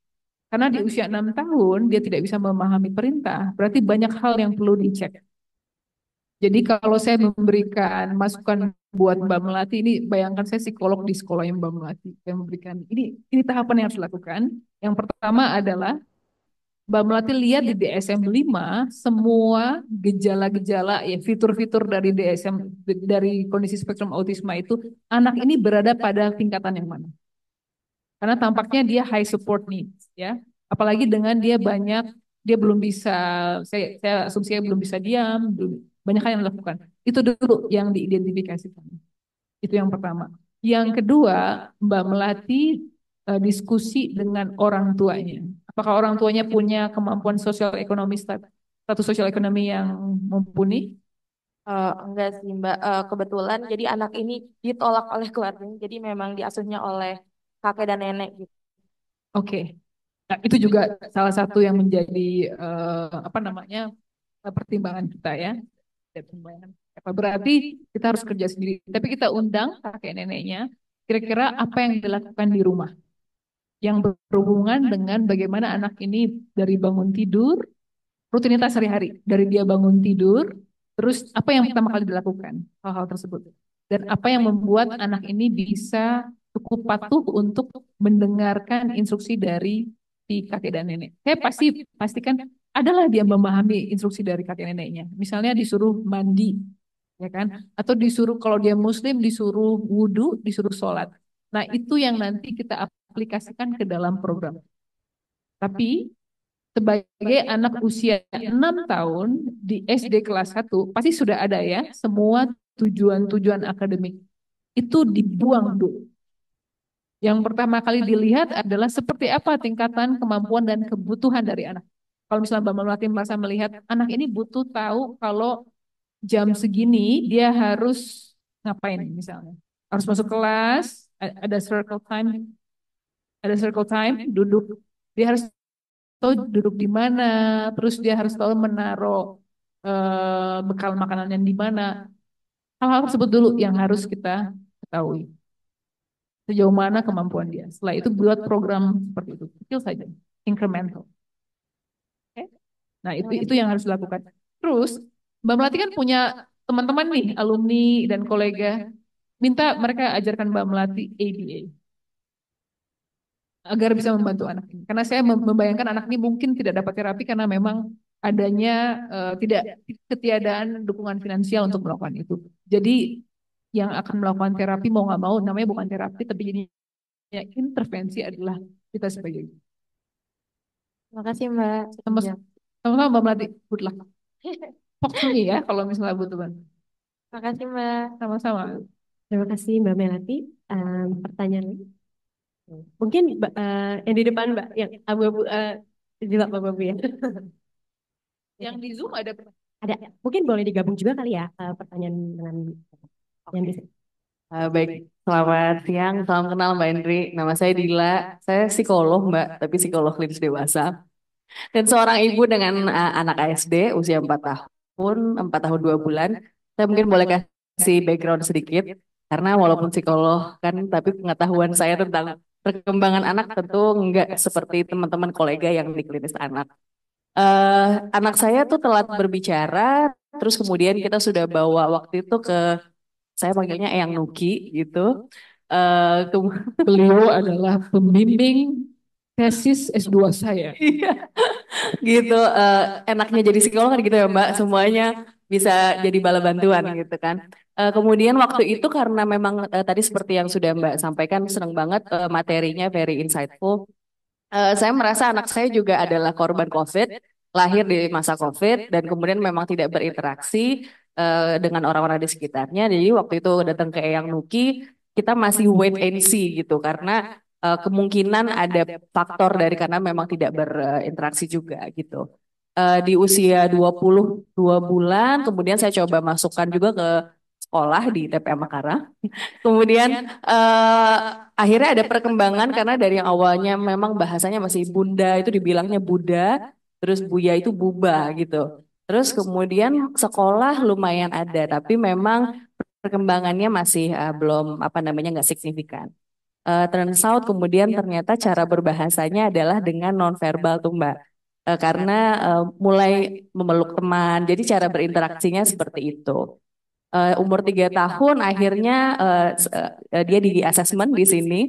Karena di usia 6 tahun dia tidak bisa memahami perintah, berarti banyak hal yang perlu dicek. Jadi kalau saya memberikan masukan buat Mbak Melati, ini bayangkan saya psikolog di sekolah yang Mbak Melati yang memberikan ini tahapan yang harus dilakukan. Yang pertama adalah Mbak Melati lihat di DSM-5 semua gejala-gejala ya fitur-fitur dari DSM dari kondisi spektrum autisme itu anak ini berada pada tingkatan yang mana? Karena tampaknya dia high support needs ya. Apalagi dengan dia belum bisa saya asumsinya belum bisa diam, banyak hal yang dilakukan. Itu dulu yang diidentifikasikan. Itu yang pertama. Yang kedua, Mbak melatih diskusi dengan orang tuanya. Apakah orang tuanya punya kemampuan sosial ekonomi, status sosial ekonomi yang mumpuni? Enggak sih Mbak. Kebetulan jadi anak ini ditolak oleh keluarganya, jadi memang diasuhnya oleh kakek dan nenek gitu. Oke. Nah, itu juga salah satu yang menjadi apa namanya pertimbangan kita ya. Pertimbangan. Apa berarti kita harus kerja sendiri? Tapi kita undang kakek neneknya. Kira-kira apa yang dilakukan di rumah? Yang berhubungan dengan bagaimana anak ini dari bangun tidur, rutinitas sehari-hari. Dari dia bangun tidur, terus apa yang pertama kali dilakukan? Hal-hal tersebut. Dan apa yang membuat anak ini bisa cukup patuh untuk mendengarkan instruksi dari si kakek dan nenek. Saya pastikan adalah dia memahami instruksi dari kakek neneknya. Misalnya disuruh mandi, ya kan? Atau disuruh kalau dia muslim disuruh wudhu, disuruh sholat. Nah, itu yang nanti kita aplikasikan ke dalam program. Tapi sebagai anak usia 6 tahun di SD kelas 1 pasti sudah ada ya semua tujuan-tujuan akademik. Itu dibuang dulu. Yang pertama kali dilihat adalah seperti apa tingkatan kemampuan dan kebutuhan dari anak. Kalau misalnya Mbak Melati merasa melihat anak ini butuh tahu kalau jam segini dia harus ngapain misalnya. Harus masuk kelas, ada circle time, duduk. Dia harus tahu duduk di mana, terus dia harus tahu menaruh bekal makanannya di mana. Hal-hal tersebut dulu yang harus kita ketahui. Sejauh mana kemampuan dia. Setelah itu buat program seperti itu, kecil saja, incremental. Oke? Nah, itu yang harus dilakukan. Terus, Mbak Melati kan punya teman-teman nih, alumni dan kolega. Minta mereka ajarkan Mbak Melati ABA agar bisa membantu anak ini. Karena saya membayangkan anak ini mungkin tidak dapat terapi karena memang adanya tidak ketiadaan dukungan finansial untuk melakukan itu. Jadi yang akan melakukan terapi mau nggak mau namanya bukan terapi tapi jadinya intervensi adalah kita sebagai ibu. Terima kasih Mbak. Sama- Sama-sama Mbak Melati, good luck. Talk to me ya kalau misalnya butuh bantu. Terima kasih Mbak. Sama-sama. Terima kasih Mbak Melati. Pertanyaan lagi? Mungkin yang di depan Mbak, yang abu-abu, jilbab abu-abu ya. Yang di Zoom ada Ada, mungkin boleh digabung juga kali ya pertanyaan dengan yang di Baik, selamat siang, salam kenal Mbak Indri. Nama saya Dila, saya psikolog Mbak, tapi psikolog klinis dewasa. Dan seorang ibu dengan anak ASD usia 4 tahun, 4 tahun 2 bulan. Saya mungkin boleh kasih background sedikit, karena walaupun psikolog kan, tapi pengetahuan saya tentang perkembangan anak tentu enggak seperti teman-teman kolega yang di klinis anak. Anak saya tuh telat berbicara, terus kemudian kita sudah bawa waktu itu ke saya panggilnya Eyang Nuki gitu. Eh beliau adalah pembimbing tesis S2 saya. iya, gitu. Enaknya jadi psikolog kan gitu ya Mbak, semuanya bisa jadi bala bantuan gitu kan. Kemudian waktu itu karena memang tadi seperti yang sudah Mbak sampaikan, seneng banget materinya very insightful. Saya merasa anak saya juga adalah korban COVID, lahir di masa COVID, dan kemudian memang tidak berinteraksi dengan orang-orang di sekitarnya. Jadi waktu itu datang ke Eyang Nuki, kita masih wait and see gitu, karena kemungkinan ada faktor dari karena memang tidak berinteraksi juga gitu. Di usia 22 bulan, kemudian saya coba masukkan juga ke sekolah di TPA Makassar. Kemudian eh, akhirnya ada perkembangan karena dari yang awalnya memang bahasanya masih Bunda itu dibilangnya Buddha, terus Buya itu Buba gitu. Terus kemudian sekolah lumayan ada, tapi memang perkembangannya masih belum apa namanya nggak signifikan. Turns out kemudian ternyata cara berbahasanya adalah dengan nonverbal tuh Mbak. Karena mulai memeluk teman, jadi cara berinteraksinya seperti itu. Umur 3 tahun akhirnya dia di assessment di sini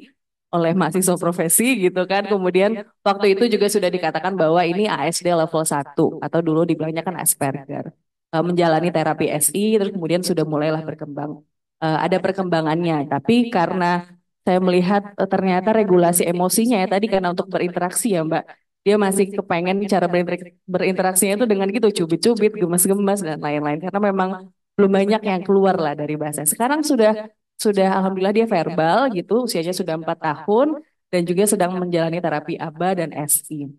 oleh mahasiswa profesi gitu kan. Kemudian waktu itu juga sudah dikatakan bahwa ini ASD level 1 atau dulu dibilangnya kan Asperger. Menjalani terapi SI terus kemudian sudah mulailah berkembang. Ada perkembangannya, tapi karena saya melihat ternyata regulasi emosinya ya tadi karena untuk berinteraksi ya Mbak. Dia masih kepengen cara berinteraksinya itu dengan gitu cubit-cubit, gemes-gemes dan lain-lain karena memang belum banyak yang keluar lah dari bahasa. Sekarang sudah alhamdulillah dia verbal gitu, usianya sudah 4 tahun dan juga sedang menjalani terapi ABA dan SI.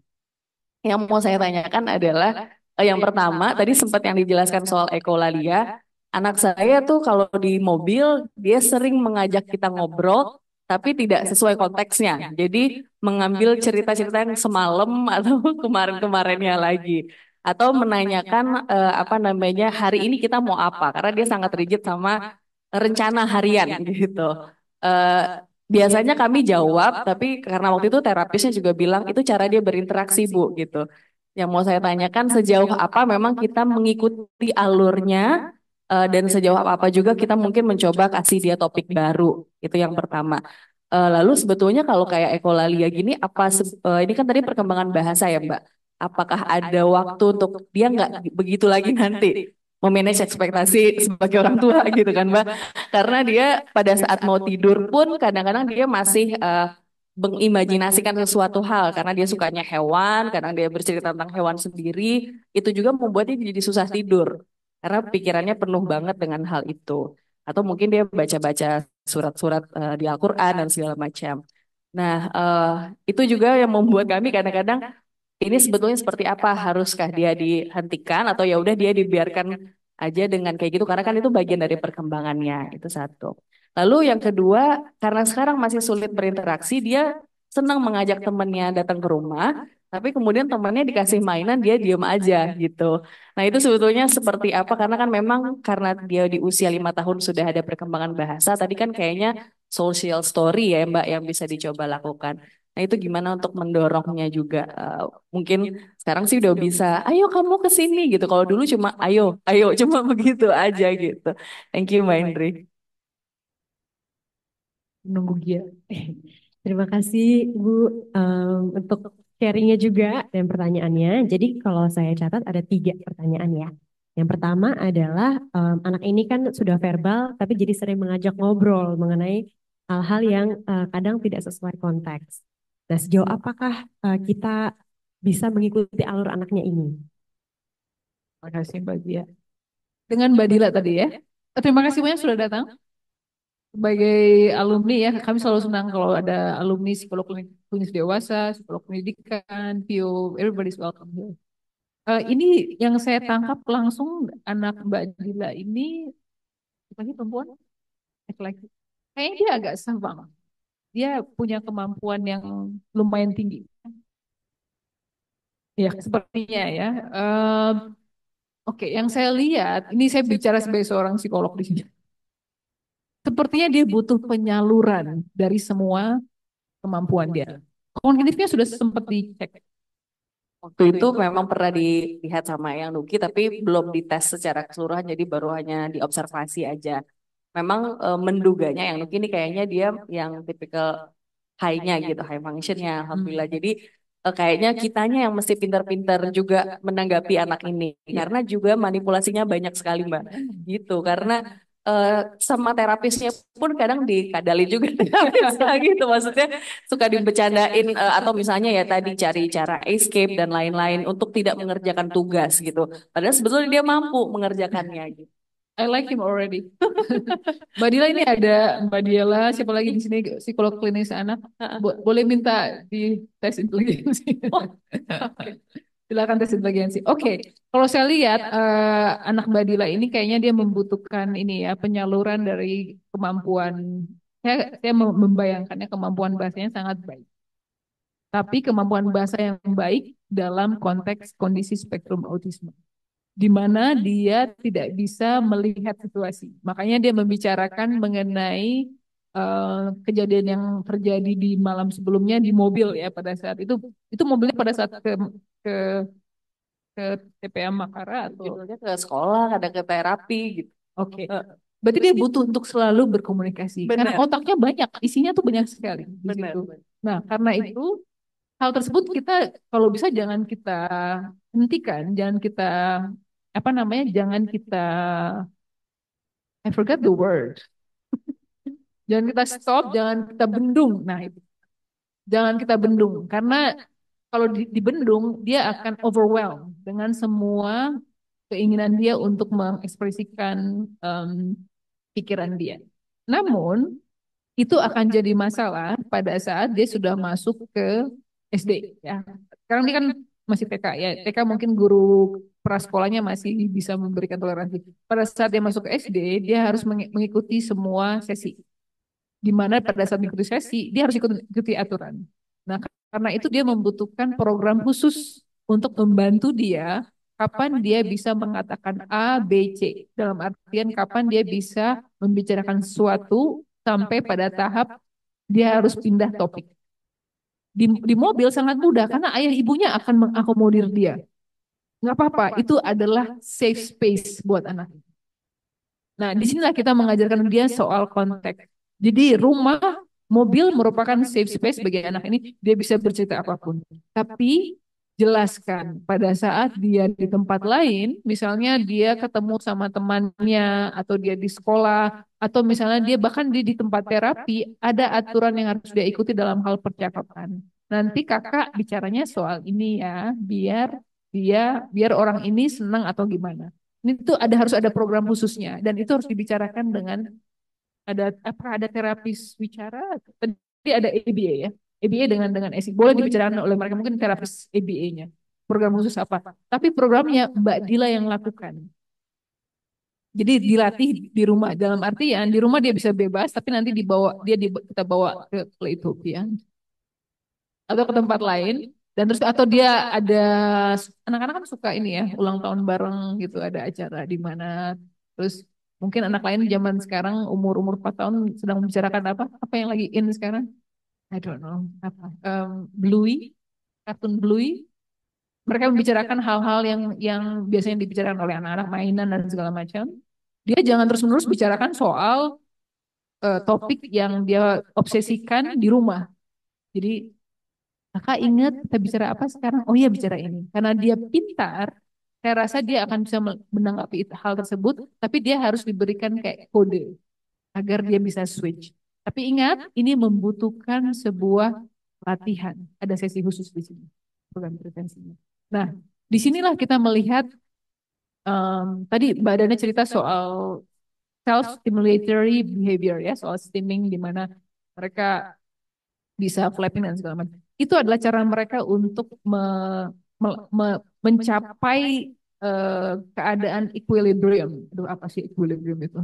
Yang mau saya tanyakan adalah yang pertama tadi sempat yang dijelaskan soal ekolalia. Anak saya tuh kalau di mobil dia sering mengajak kita ngobrol tapi tidak sesuai konteksnya. Jadi mengambil cerita-cerita yang semalam atau kemarin-kemarinnya lagi atau menanyakan apa namanya hari ini kita mau apa karena dia sangat rigid sama rencana harian gitu. Biasanya kami jawab, tapi karena waktu itu terapisnya juga bilang itu cara dia berinteraksi Bu gitu. Yang mau saya tanyakan sejauh apa memang kita mengikuti alurnya dan sejauh apa juga kita mungkin mencoba kasih dia topik baru. Itu yang pertama. Lalu sebetulnya kalau kayak ekolalia gini, ini kan tadi perkembangan bahasa ya Mbak. Apakah ada waktu untuk dia nggak begitu lagi nanti memanage ekspektasi sebagai orang tua gitu kan Mbak? Karena dia pada saat mau tidur pun kadang-kadang dia masih mengimajinasikan sesuatu hal karena dia sukanya hewan, kadang dia bercerita tentang hewan sendiri, itu juga membuat dia jadi susah tidur karena pikirannya penuh banget dengan hal itu. Atau mungkin dia baca-baca surat-surat di Al-Quran dan segala macam. Nah, itu juga yang membuat kami kadang-kadang ini sebetulnya seperti apa? Haruskah dia dihentikan atau ya udah dia dibiarkan aja dengan kayak gitu? Karena kan itu bagian dari perkembangannya. Itu satu. Lalu yang kedua, karena sekarang masih sulit berinteraksi, dia senang mengajak temannya datang ke rumah, tapi kemudian temannya dikasih mainan, dia diem aja gitu. Nah itu sebetulnya seperti apa? Karena kan memang karena dia di usia 5 tahun sudah ada perkembangan bahasa, tadi kan kayaknya social story ya Mbak yang bisa dicoba lakukan. Nah itu gimana untuk mendorongnya juga? Mungkin sekarang sih udah bisa, ayo kamu ke sini gitu. Kalau dulu cuma ayo, ayo cuma begitu aja gitu. Thank you Mbak Indri. Nunggu dia. Terima kasih Bu untuk sharingnya juga dan pertanyaannya. Jadi kalau saya catat ada 3 pertanyaan ya. Yang pertama adalah anak ini kan sudah verbal tapi jadi sering mengajak ngobrol mengenai hal-hal yang kadang tidak sesuai konteks. Nah, sejauh apakah kita bisa mengikuti alur anaknya ini? Terima kasih Mbak Dia. Dengan Mbak Dila tadi ya. Terima kasih banyak sudah datang. Sebagai alumni ya, kami selalu senang kalau ada alumni psikolog klinis dewasa, psikolog pendidikan, PIO, everybody's welcome here. Ini yang saya tangkap langsung anak Mbak Dila ini, lagi perempuan, laki-laki. Kayaknya dia agak savant. Dia punya kemampuan yang lumayan tinggi. Ya, sepertinya ya. Oke, yang saya lihat, ini saya bicara sebagai seorang psikolog di sini. Sepertinya dia butuh penyaluran dari semua kemampuan dia. Kognitifnya sudah sempat dicek. Waktu itu memang pernah dilihat sama yang Nuki, tapi belum dites secara keseluruhan, jadi baru hanya diobservasi aja. Memang menduganya yang Nuki ini kayaknya dia yang tipikal high-nya gitu, high function-nya, alhamdulillah. Jadi kayaknya kitanya yang mesti pintar-pintar juga menanggapi anak ini, karena juga manipulasinya banyak sekali Mbak, gitu. Karena sama terapisnya pun kadang dikadalin juga terapisnya gitu, maksudnya suka dibecandain atau misalnya ya tadi cari cara escape dan lain-lain untuk tidak mengerjakan tugas gitu. Padahal sebetulnya dia mampu mengerjakannya gitu. I like him already. Mbak Dila ini ada Mbak Diela, siapa lagi di sini psikolog klinis anak. Boleh minta di tes inteligensi. Okay. Silakan tes inteligensi. Oke, kalau saya lihat anak Mbak Dila ini kayaknya dia membutuhkan ini ya penyaluran dari kemampuan. Saya membayangkannya kemampuan bahasanya sangat baik. Tapi kemampuan bahasa yang baik dalam konteks kondisi spektrum autisme di mana dia tidak bisa melihat situasi. Makanya dia membicarakan mengenai kejadian yang terjadi di malam sebelumnya di mobil ya pada saat itu mobilnya pada saat ke ke TPA Makara atau Judulnya ke sekolah, kadang ke terapi gitu. oke. Berarti dia butuh untuk selalu berkomunikasi karena Benar. otaknya banyak, isinya tuh banyak sekali di Benar. situ. Nah, karena itu hal tersebut kita kalau bisa jangan kita hentikan, jangan kita apa namanya, jangan kita I forgot the word. Jangan kita stop, jangan kita bendung. Nah, itu. Jangan kita bendung karena kalau dibendung dia akan overwhelm dengan semua keinginan dia untuk mengekspresikan pikiran dia. Namun itu akan jadi masalah pada saat dia sudah masuk ke SD ya. Sekarang dia kan masih TK ya. TK mungkin guru prasekolahnya masih bisa memberikan toleransi. Pada saat dia masuk ke SD, dia harus mengikuti semua sesi. Di mana pada saat mengikuti sesi, dia harus ikuti aturan. Nah, karena itu dia membutuhkan program khusus untuk membantu dia kapan dia bisa mengatakan A, B, C. Dalam artian kapan dia bisa membicarakan sesuatu sampai pada tahap dia harus pindah topik. Di mobil sangat mudah karena ayah ibunya akan mengakomodir dia. Nggak apa-apa, itu adalah safe space buat anak. Nah, disinilah kita mengajarkan dia soal konteks. Jadi rumah, mobil merupakan safe space bagi anak ini, dia bisa bercerita apapun. Tapi jelaskan pada saat dia di tempat lain, misalnya dia ketemu sama temannya, atau dia di sekolah, atau misalnya dia bahkan di tempat terapi, ada aturan yang harus dia ikuti dalam hal percakapan. Nanti kakak bicaranya soal ini ya, biar orang ini senang atau gimana. Ini tuh harus ada program khususnya dan itu harus dibicarakan dengan ada terapis bicara. Tadi ada ABA ya. ABA dengan ESI boleh dibicarakan oleh mereka mungkin terapis ABA-nya. Program khusus apa? Tapi programnya Mbak Dila yang lakukan. Jadi dilatih di rumah dalam artian di rumah dia bisa bebas tapi nanti kita bawa ke Playtopia atau ke tempat lain dan terus atau dia ada anak-anak kan suka ini ya ulang tahun bareng gitu ada acara di mana terus mungkin anak lain zaman sekarang umur-umur 4 tahun sedang membicarakan apa yang lagi in sekarang I don't know apa Bluey kartun Bluey mereka membicarakan hal-hal yang biasanya dibicarakan oleh anak-anak mainan dan segala macam dia jangan terus-menerus bicarakan soal topik yang dia obsesikan di rumah jadi Kakak ingat kita bicara apa sekarang? Oh iya bicara ini. Karena dia pintar, saya rasa dia akan bisa menanggapi hal tersebut, tapi dia harus diberikan kayak kode agar dia bisa switch. Tapi ingat, ini membutuhkan sebuah latihan. Ada sesi khusus di sini, program prevensinya. Nah, disinilah kita melihat tadi Mbak Dana cerita soal self-stimulatory behavior ya, soal stimming di mana mereka bisa flapping dan segala macam. Itu adalah cara mereka untuk mencapai keadaan equilibrium. Aduh, apa sih equilibrium itu?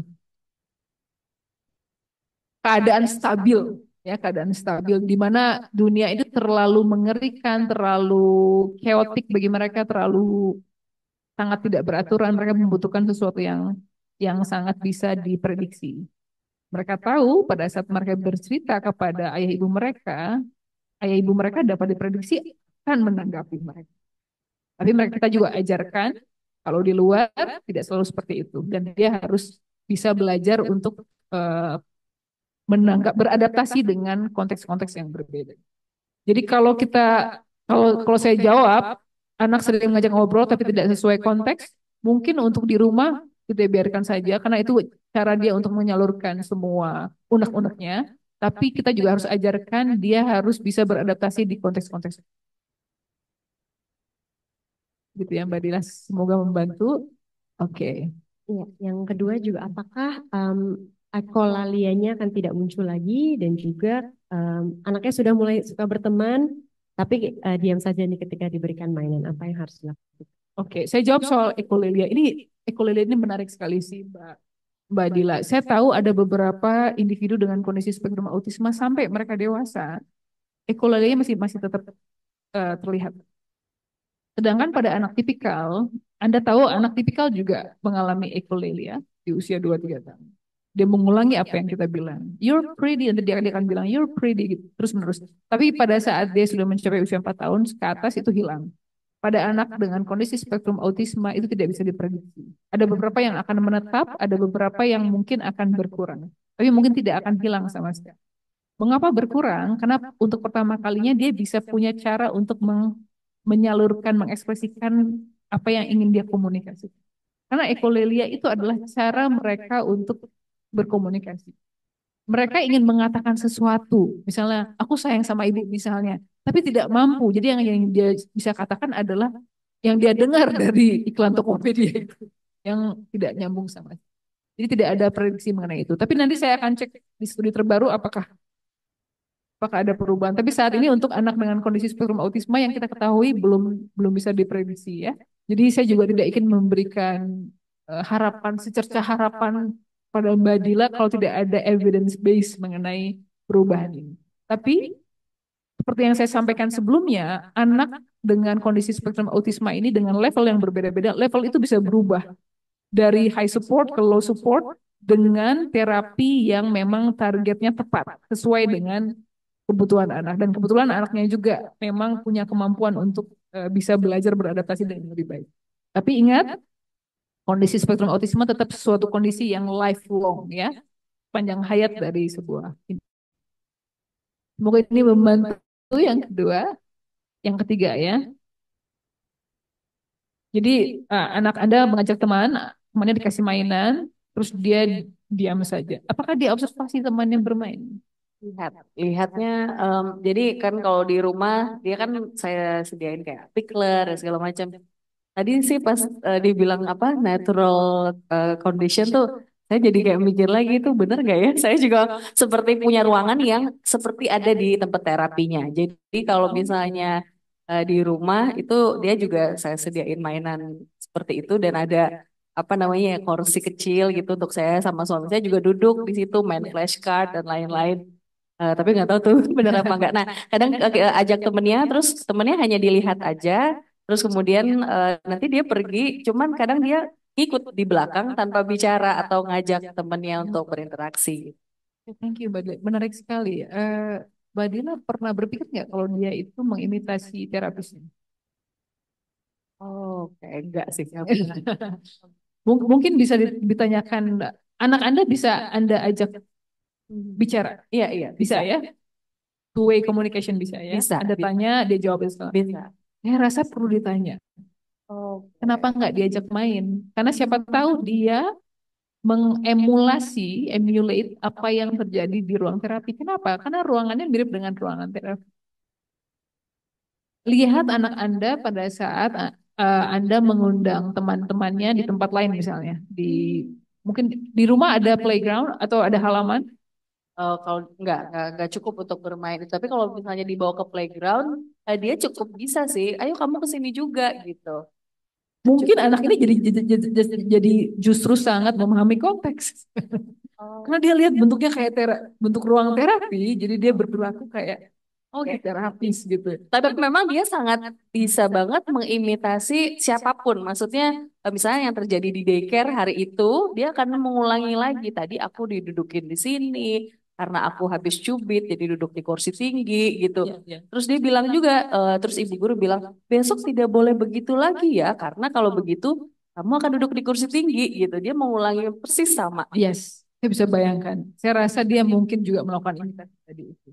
Keadaan stabil, ya keadaan stabil di mana dunia itu terlalu mengerikan, terlalu chaotic bagi mereka, terlalu sangat tidak beraturan. Mereka membutuhkan sesuatu yang sangat bisa diprediksi. Mereka tahu pada saat mereka bercerita kepada ayah ibu mereka dapat diprediksi akan menanggapi mereka. Tapi kita juga ajarkan kalau di luar tidak selalu seperti itu dan dia harus bisa belajar untuk beradaptasi dengan konteks-konteks yang berbeda. Jadi kalau saya jawab anak sering mengajak ngobrol tapi tidak sesuai konteks, mungkin untuk di rumah kita biarkan saja karena itu cara dia untuk menyalurkan semua unek-uneknya. Tapi kita juga harus ajarkan dia harus bisa beradaptasi di konteks-konteks. Gitu ya Mbak Dila, semoga membantu. Oke. Iya, yang kedua juga apakah ekolalianya akan tidak muncul lagi dan juga anaknya sudah mulai suka berteman tapi diam saja nih ketika diberikan mainan apa yang harus dilakukan? Oke, saya jawab soal ekolilia. Ekolilia ini menarik sekali sih Mbak Dila. Saya tahu ada beberapa individu dengan kondisi spektrum autisme sampai mereka dewasa, ekolilia masih tetap terlihat. Sedangkan pada anak tipikal, Anda tahu anak tipikal juga mengalami ekolilia di usia 2-3 tahun. Dia mengulangi apa yang kita bilang. You're pretty, nanti dia akan bilang you're pretty gitu, terus menerus. Tapi pada saat dia sudah mencapai usia 4 tahun ke atas itu hilang. Pada anak dengan kondisi spektrum autisme itu tidak bisa diprediksi. Ada beberapa yang akan menetap, ada beberapa yang mungkin akan berkurang. Tapi mungkin tidak akan hilang sama sekali. Mengapa berkurang? Karena untuk pertama kalinya dia bisa punya cara untuk menyalurkan, mengekspresikan apa yang ingin dia komunikasikan. Karena ekolilia itu adalah cara mereka untuk berkomunikasi. Mereka ingin mengatakan sesuatu, misalnya aku sayang sama ibu misalnya, tapi tidak mampu. Jadi yang dia bisa katakan adalah yang dia dengar dari iklan Tokopedia itu, yang tidak nyambung sama. Jadi tidak ada prediksi mengenai itu. Tapi nanti saya akan cek di studi terbaru apakah ada perubahan. Tapi saat ini untuk anak dengan kondisi spektrum autisma yang kita ketahui belum belum bisa diprediksi ya. Jadi saya juga tidak ingin memberikan harapan, secerca harapan pada Mbak Dila kalau tidak ada evidence base mengenai perubahan ini. Tapi seperti yang saya sampaikan sebelumnya, anak dengan kondisi spektrum autisma ini dengan level yang berbeda-beda, level itu bisa berubah dari high support ke low support dengan terapi yang memang targetnya tepat sesuai dengan kebutuhan anak, dan kebetulan anaknya juga memang punya kemampuan untuk bisa belajar beradaptasi dengan lebih baik. Tapi ingat, kondisi spektrum autisme tetap suatu kondisi yang lifelong ya, panjang hayat dari sebuah. Semoga ini membantu yang kedua, yang ketiga ya. Jadi anak Anda mengajak temannya dikasih mainan, terus dia diam saja. Apakah dia observasi temannya bermain? Lihatnya, jadi kan kalau di rumah dia kan saya sediain kayak pickler dan segala macam. Tadi sih pas dibilang apa natural condition tuh, saya jadi kayak mikir lagi itu bener gak ya? Saya juga seperti punya ruangan yang seperti ada di tempat terapinya. Jadi kalau misalnya di rumah itu dia juga saya sediain mainan seperti itu dan ada apa namanya ya, kursi kecil gitu untuk saya sama suami saya juga duduk di situ main flashcard dan lain-lain. Tapi nggak tahu tuh bener apa enggak. Nah, kadang ajak temennya, terus temennya hanya dilihat aja, terus kemudian nanti dia pergi, cuman kadang dia ikut di belakang tanpa bicara atau ngajak temennya untuk berinteraksi. Thank you, Mbak Dila. Menarik sekali. Mbak Dila pernah berpikir nggak kalau dia itu mengimitasi terapisnya? Oh, kayak enggak sih. Mungkin bisa ditanyakan, anak Anda bisa Anda ajak bicara? Iya, iya, Bisa ya? Two-way communication bisa ya? Bisa, Anda bisa. tanya, dia jawab. Bisa. Saya rasa perlu ditanya. Oh, Kenapa nggak diajak main? Karena siapa tahu dia emulate apa yang terjadi di ruang terapi. Kenapa? Karena ruangannya mirip dengan ruangan terapi. Lihat anak Anda pada saat Anda mengundang teman-temannya di tempat lain misalnya. Mungkin di rumah ada playground atau ada halaman. Kalau nggak cukup untuk bermain. Tapi kalau misalnya dibawa ke playground, dia cukup bisa sih. Ayo kamu ke sini juga gitu. Mungkin anak ini jadi justru sangat memahami konteks. Karena dia lihat bentuknya kayak bentuk ruang terapi, jadi dia berperilaku kayak oh gitu terapis gitu. Tapi memang dia sangat bisa banget mengimitasi siapapun. Maksudnya misalnya yang terjadi di daycare hari itu, dia akan mengulangi lagi. Tadi aku didudukin di sini karena aku habis cubit, jadi duduk di kursi tinggi gitu. Ya, ya. Terus dia bilang juga, terus ibu guru bilang, besok tidak boleh begitu lagi ya, karena kalau begitu kamu akan duduk di kursi tinggi gitu. Dia mengulangi persis sama. Yes, saya bisa bayangkan. Saya rasa dia mungkin juga melakukan imitasi tadi itu.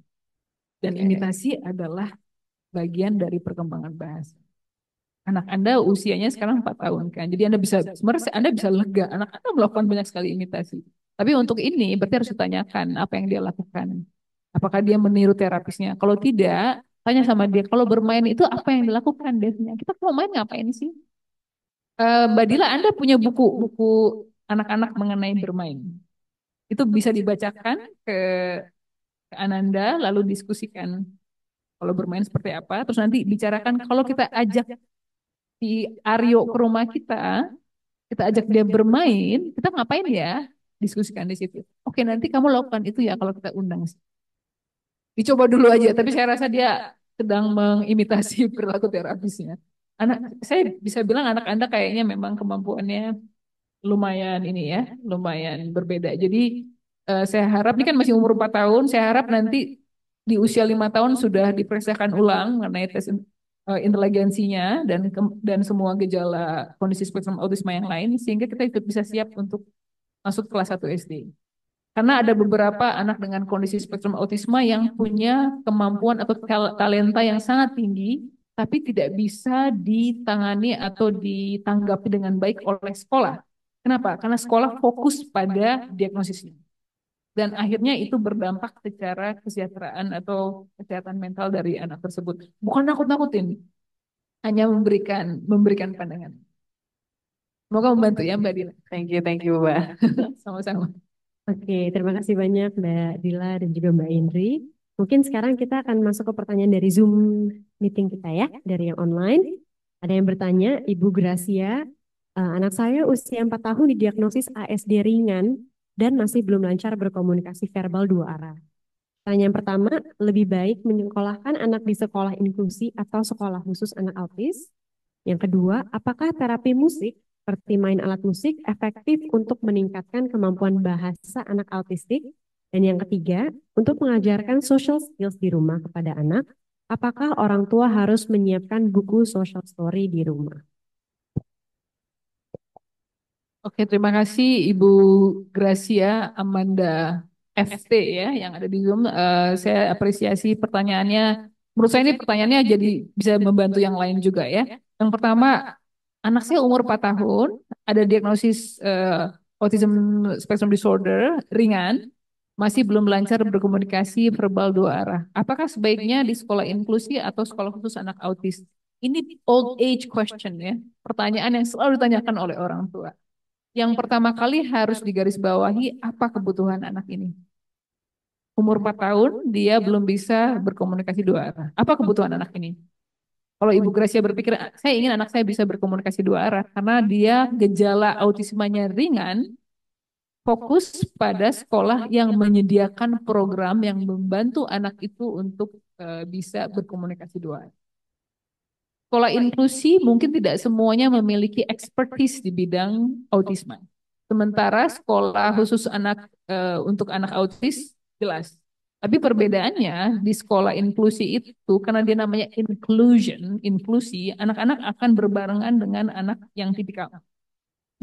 Dan imitasi adalah bagian dari perkembangan bahasa. Anak Anda usianya sekarang 4 tahun kan. Jadi sebenarnya Anda bisa lega. Anak Anda melakukan banyak sekali imitasi. Tapi untuk ini berarti harus ditanyakan apa yang dia lakukan. Apakah dia meniru terapisnya? Kalau tidak, tanya sama dia. Kalau bermain itu apa yang dilakukan dia? Kita kalau main ngapain sih? Mbak Dila, Anda punya buku-buku anak-anak mengenai bermain. Itu bisa dibacakan ke Ananda, lalu diskusikan kalau bermain seperti apa. Terus nanti bicarakan kalau kita ajak si Aryo ke rumah kita ajak dia bermain, kita ngapain ya? Diskusikan di situ. Oke, nanti kamu lakukan itu ya kalau kita undang. Dicoba dulu aja, tapi saya rasa dia sedang mengimitasi perilaku terapisnya. Saya bisa bilang anak Anda kayaknya memang kemampuannya lumayan ini ya, lumayan berbeda. Jadi saya harap, ini kan masih umur 4 tahun, saya harap nanti di usia 5 tahun sudah diperiksakan ulang mengenai tes inteligensinya dan semua gejala kondisi spektrum autisme yang lain, sehingga kita ikut bisa siap untuk masuk kelas 1 SD. Karena ada beberapa anak dengan kondisi spektrum autisme yang punya kemampuan atau talenta yang sangat tinggi, tapi tidak bisa ditangani atau ditanggapi dengan baik oleh sekolah. Kenapa? Karena sekolah fokus pada diagnosisnya. Dan akhirnya itu berdampak secara kesejahteraan atau kesehatan mental dari anak tersebut. Bukan nakut-nakutin, hanya memberikan pandangan. Semoga membantu ya Mbak Dila. Thank you, Mbak. Sama-sama. Oke, terima kasih banyak Mbak Dila dan juga Mbak Indri. Mungkin sekarang kita akan masuk ke pertanyaan dari Zoom meeting kita ya, dari yang online. Ada yang bertanya, Ibu Gracia, anak saya usia 4 tahun didiagnosis ASD ringan dan masih belum lancar berkomunikasi verbal dua arah. Pertanyaan pertama, lebih baik menyekolahkan anak di sekolah inklusi atau sekolah khusus anak autis? Yang kedua, apakah terapi musik seperti main alat musik efektif untuk meningkatkan kemampuan bahasa anak autistik? Dan yang ketiga, untuk mengajarkan social skills di rumah kepada anak, apakah orang tua harus menyiapkan buku social story di rumah? Oke, terima kasih Ibu Gracia Amanda FT ya yang ada di Zoom. Saya apresiasi pertanyaannya. Menurut saya ini pertanyaannya jadi bisa membantu yang lain juga ya. Yang pertama, anak saya umur 4 tahun, ada diagnosis autism spectrum disorder ringan, masih belum lancar berkomunikasi verbal dua arah. Apakah sebaiknya di sekolah inklusi atau sekolah khusus anak autis? Ini old age question ya, pertanyaan yang selalu ditanyakan oleh orang tua. Yang pertama kali harus digarisbawahi apa kebutuhan anak ini. Umur 4 tahun, dia belum bisa berkomunikasi dua arah. Apa kebutuhan anak ini? Kalau Ibu Gracia berpikir, saya ingin anak saya bisa berkomunikasi dua arah, karena dia gejala autismenya ringan, fokus pada sekolah yang menyediakan program yang membantu anak itu untuk bisa berkomunikasi dua arah. Sekolah inklusi mungkin tidak semuanya memiliki expertise di bidang autisme. Sementara sekolah khusus anak untuk anak autis jelas. Tapi perbedaannya di sekolah inklusi itu karena dia namanya inclusion, inklusi, anak-anak akan berbarengan dengan anak yang tipikal.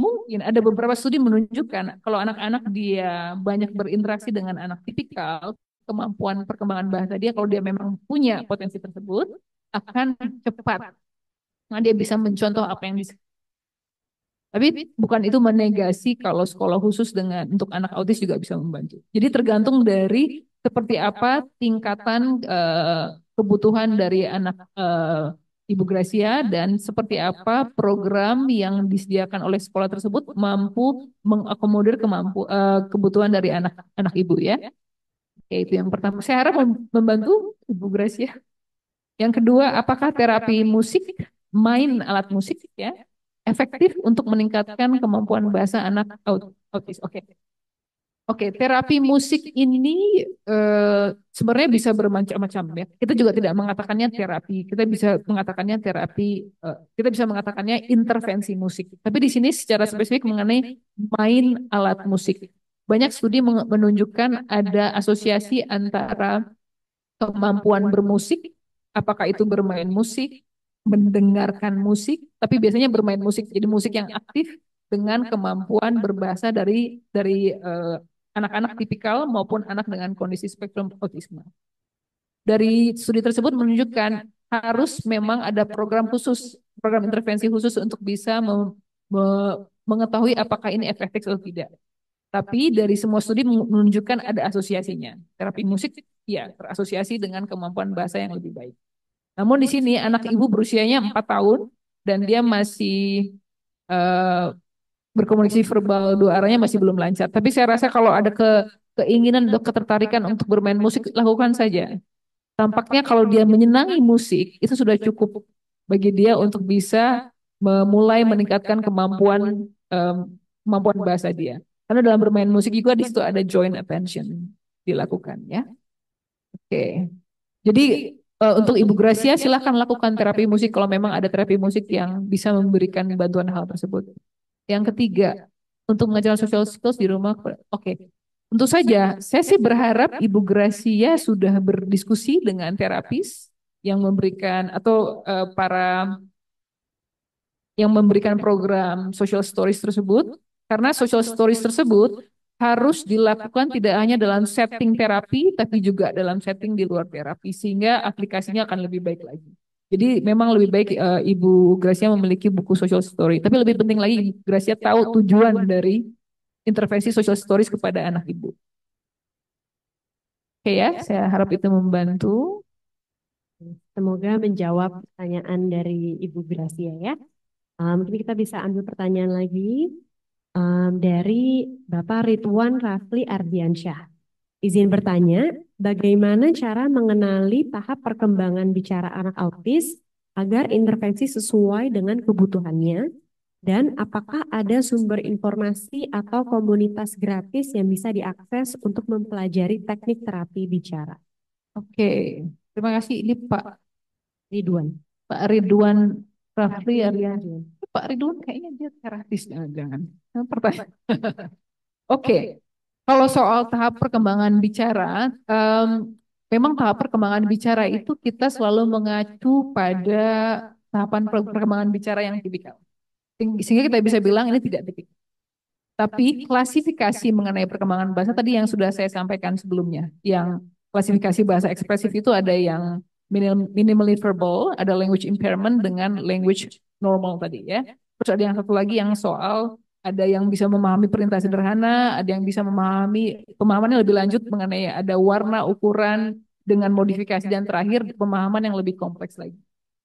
Mungkin ada beberapa studi menunjukkan kalau anak-anak dia banyak berinteraksi dengan anak tipikal, kemampuan perkembangan bahasa dia kalau dia memang punya potensi tersebut akan cepat. Nah, dia bisa mencontoh apa yang bisa. Tapi bukan itu menegasi kalau sekolah khusus dengan untuk anak autis juga bisa membantu. Jadi tergantung dari seperti apa tingkatan kebutuhan dari anak Ibu Gracia dan seperti apa program yang disediakan oleh sekolah tersebut mampu mengakomodir kebutuhan dari anak-anak Ibu ya. Oke, itu yang pertama. Saya harap membantu Ibu Gracia. Yang kedua, apakah terapi musik, main alat musik ya, efektif untuk meningkatkan kemampuan bahasa anak autis? Oke. Oke, terapi musik ini sebenarnya bisa bermacam-macam ya. Kita juga tidak mengatakannya terapi, kita bisa mengatakannya intervensi musik. Tapi di sini secara spesifik mengenai main alat musik. Banyak studi menunjukkan ada asosiasi antara kemampuan bermusik, apakah itu bermain musik, mendengarkan musik, tapi biasanya bermain musik, jadi musik yang aktif dengan kemampuan berbahasa dari anak-anak tipikal maupun anak dengan kondisi spektrum autisme. Dari studi tersebut menunjukkan harus memang ada program khusus, program intervensi khusus untuk bisa mengetahui apakah ini efektif atau tidak. Tapi dari semua studi menunjukkan ada asosiasinya. Terapi musik ya terasosiasi dengan kemampuan bahasa yang lebih baik. Namun di sini anak ibu berusianya 4 tahun dan dia masih eh, berkomunikasi verbal dua arahnya masih belum lancar. Tapi saya rasa kalau ada keinginan atau ketertarikan untuk bermain musik, lakukan saja. Tampaknya kalau dia menyenangi musik, itu sudah cukup bagi dia untuk bisa memulai meningkatkan kemampuan bahasa dia. Karena dalam bermain musik juga di situ ada joint attention dilakukan ya. Oke. Jadi untuk Ibu Gracia silahkan lakukan terapi musik kalau memang ada terapi musik yang bisa memberikan bantuan hal tersebut. Yang ketiga, untuk mengajarkan social skills di rumah. Oke. Tentu saja, saya sih berharap Ibu Gracia sudah berdiskusi dengan terapis yang memberikan atau para yang memberikan program social stories tersebut, karena social stories tersebut harus dilakukan tidak hanya dalam setting terapi, tapi juga dalam setting di luar terapi, sehingga aplikasinya akan lebih baik lagi. Jadi memang lebih baik Ibu Gracia memiliki buku social story, tapi lebih penting lagi Ibu Gracia tahu tujuan dari intervensi social stories kepada anak ibu. Oke ya, saya harap itu membantu. Semoga menjawab pertanyaan dari Ibu Gracia ya. Mungkin kita bisa ambil pertanyaan lagi dari Bapak Ridwan Rafli Ardiansyah. Izin bertanya, bagaimana cara mengenali tahap perkembangan bicara anak autis agar intervensi sesuai dengan kebutuhannya? Dan apakah ada sumber informasi atau komunitas gratis yang bisa diakses untuk mempelajari teknik terapi bicara? Oke, terima kasih. Ini Ridwan. Pak Ridwan Rafli Ardian. Pak Ridwan kayaknya dia terapis, jangan-jangan. Nah, pertanyaan. Oke, kalau soal tahap perkembangan bicara, memang tahap perkembangan bicara itu kita selalu mengacu pada tahapan perkembangan bicara yang tipikal. Sehingga kita bisa bilang ini tidak tipikal. Tapi klasifikasi mengenai perkembangan bahasa tadi yang sudah saya sampaikan sebelumnya, yang klasifikasi bahasa ekspresif itu ada yang minimally verbal, ada language impairment dengan language normal tadi ya. Terus ada yang satu lagi yang soal ada yang bisa memahami perintah sederhana, ada yang bisa memahami pemahamannya lebih lanjut mengenai ada warna, ukuran dengan modifikasi dan terakhir pemahaman yang lebih kompleks lagi.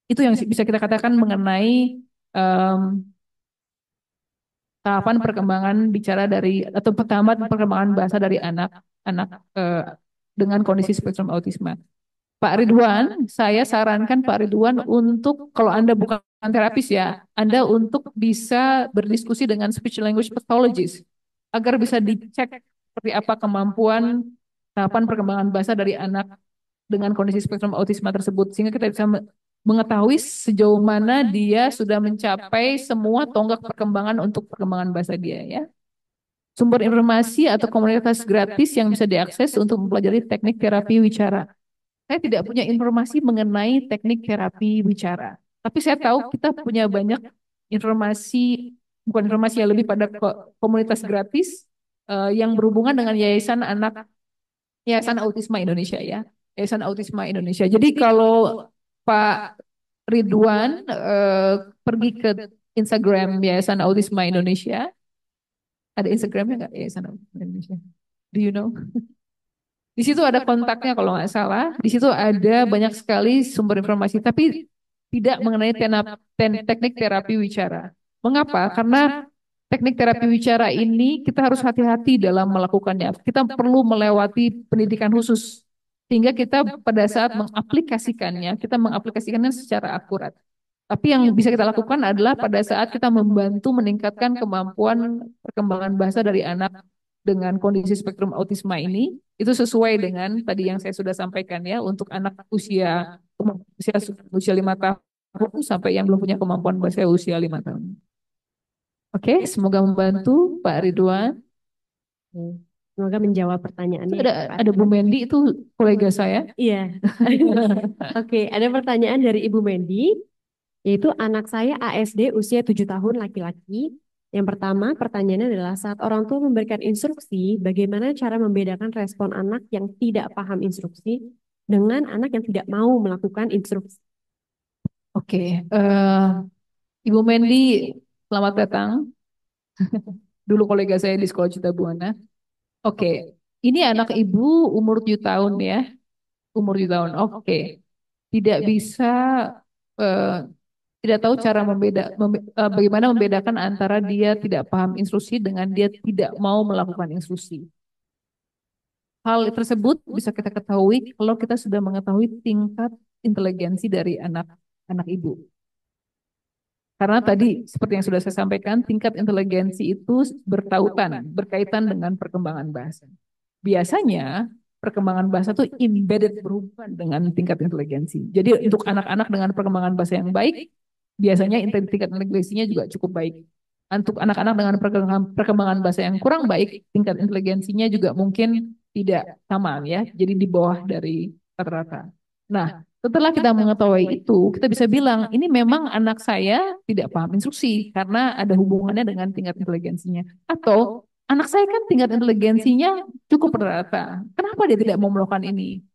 Itu yang bisa kita katakan mengenai tahapan perkembangan bicara dari atau tahapan perkembangan bahasa dari anak-anak dengan kondisi spektrum autisme. Pak Ridwan, saya sarankan Pak Ridwan untuk kalau Anda bukan terapis ya, Anda untuk bisa berdiskusi dengan speech language pathologist agar bisa dicek seperti apa kemampuan tahapan perkembangan bahasa dari anak dengan kondisi spektrum autisme tersebut sehingga kita bisa mengetahui sejauh mana dia sudah mencapai semua tonggak perkembangan untuk perkembangan bahasa dia ya. Sumber informasi atau komunitas gratis yang bisa diakses untuk mempelajari teknik terapi wicara. Saya tidak punya informasi mengenai teknik terapi wicara, tapi saya tahu kita punya banyak informasi, bukan informasi yang lebih pada komunitas gratis yang berhubungan dengan Yayasan Autisme Indonesia ya. Yayasan Autisme Indonesia. Jadi kalau Pak Ridwan pergi ke Instagram Yayasan Autisme Indonesia, ada Instagramnya nggak Yayasan Autisme Indonesia? Do you know? Di situ ada kontaknya kalau nggak salah. Di situ ada banyak sekali sumber informasi, tapi tidak mengenai teknik terapi wicara. Mengapa? Karena teknik terapi wicara ini kita harus hati-hati dalam melakukannya. Kita perlu melewati pendidikan khusus sehingga kita pada saat mengaplikasikannya, kita mengaplikasikannya secara akurat. Tapi yang bisa kita lakukan adalah pada saat kita membantu meningkatkan kemampuan perkembangan bahasa dari anak dengan kondisi spektrum autisme ini, itu sesuai dengan tadi yang saya sudah sampaikan ya, untuk anak usia 5 tahun sampai yang belum punya kemampuan bahasa usia 5 tahun. Oke, semoga membantu Pak Ridwan. Semoga menjawab pertanyaannya. Ada Bu Mendi itu kolega saya. Iya. Oke, ada pertanyaan dari Ibu Mendi, yaitu anak saya ASD usia 7 tahun laki-laki. Yang pertama pertanyaannya adalah saat orang tua memberikan instruksi, bagaimana cara membedakan respon anak yang tidak paham instruksi dengan anak yang tidak mau melakukan instruksi? Oke, Ibu Mendi, selamat datang. Dulu kolega saya di Sekolah Cita Buana. Oke, ini anak ibu umur 7 tahun ya. Umur 7 tahun, oke. Tidak bisa, eh, tidak tahu cara bagaimana membedakan antara dia tidak paham instruksi dengan dia tidak mau melakukan instruksi. Hal tersebut bisa kita ketahui kalau kita sudah mengetahui tingkat inteligensi dari anak ibu. Karena tadi seperti yang sudah saya sampaikan, tingkat inteligensi itu berkaitan dengan perkembangan bahasa. Biasanya perkembangan bahasa itu embedded berhubungan dengan tingkat inteligensi. Jadi untuk anak-anak dengan perkembangan bahasa yang baik, biasanya tingkat inteligensinya juga cukup baik. Untuk anak-anak dengan perkembangan bahasa yang kurang baik, tingkat inteligensinya juga mungkin tidak sama ya, jadi di bawah dari rata-rata. Nah, setelah kita mengetahui itu, kita bisa bilang ini memang anak saya tidak paham instruksi karena ada hubungannya dengan tingkat inteligensinya. Atau anak saya kan tingkat inteligensinya cukup rata. Kenapa dia tidak mau melakukan ini?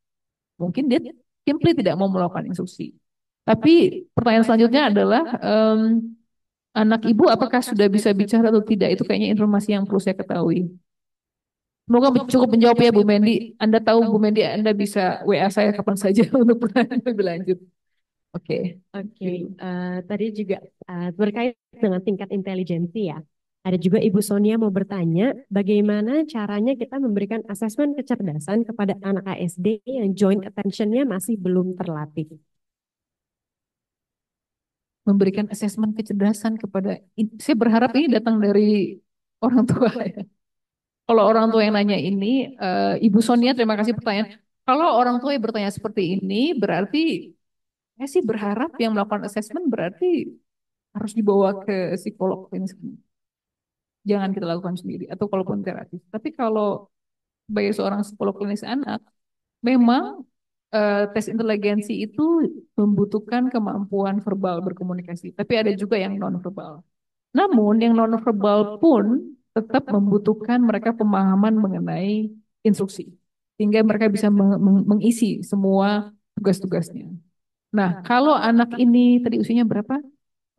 Mungkin dia simply tidak mau melakukan instruksi. Tapi pertanyaan selanjutnya adalah anak ibu apakah sudah bisa bicara atau tidak? Itu kayaknya informasi yang perlu saya ketahui. Semoga cukup menjawab ya Bu Mendi. Anda tahu Bu Mendi, Anda bisa WA saya kapan saja untuk pertanyaan lebih lanjut. Oke. Oke, tadi juga berkait dengan tingkat intelijensi ya. Ada juga Ibu Sonia mau bertanya, bagaimana caranya kita memberikan asesmen kecerdasan kepada anak ASD yang joint attention-nya masih belum terlatih? Memberikan asesmen kecerdasan kepada, saya berharap ini datang dari orang tua ya. Kalau orang tua yang nanya ini, Ibu Sonia, terima kasih pertanyaan. Kalau orang tua yang bertanya seperti ini, berarti saya sih berharap yang melakukan asesmen berarti harus dibawa ke psikolog klinis. Jangan kita lakukan sendiri, atau kalaupun terapis. Tapi kalau sebagai seorang psikolog klinis anak, memang tes inteligensi itu membutuhkan kemampuan verbal berkomunikasi, tapi ada juga yang non-verbal. Namun yang non-verbal pun tetap membutuhkan mereka pemahaman mengenai instruksi, sehingga mereka bisa mengisi semua tugas-tugasnya. Nah, kalau anak ini tadi usianya berapa?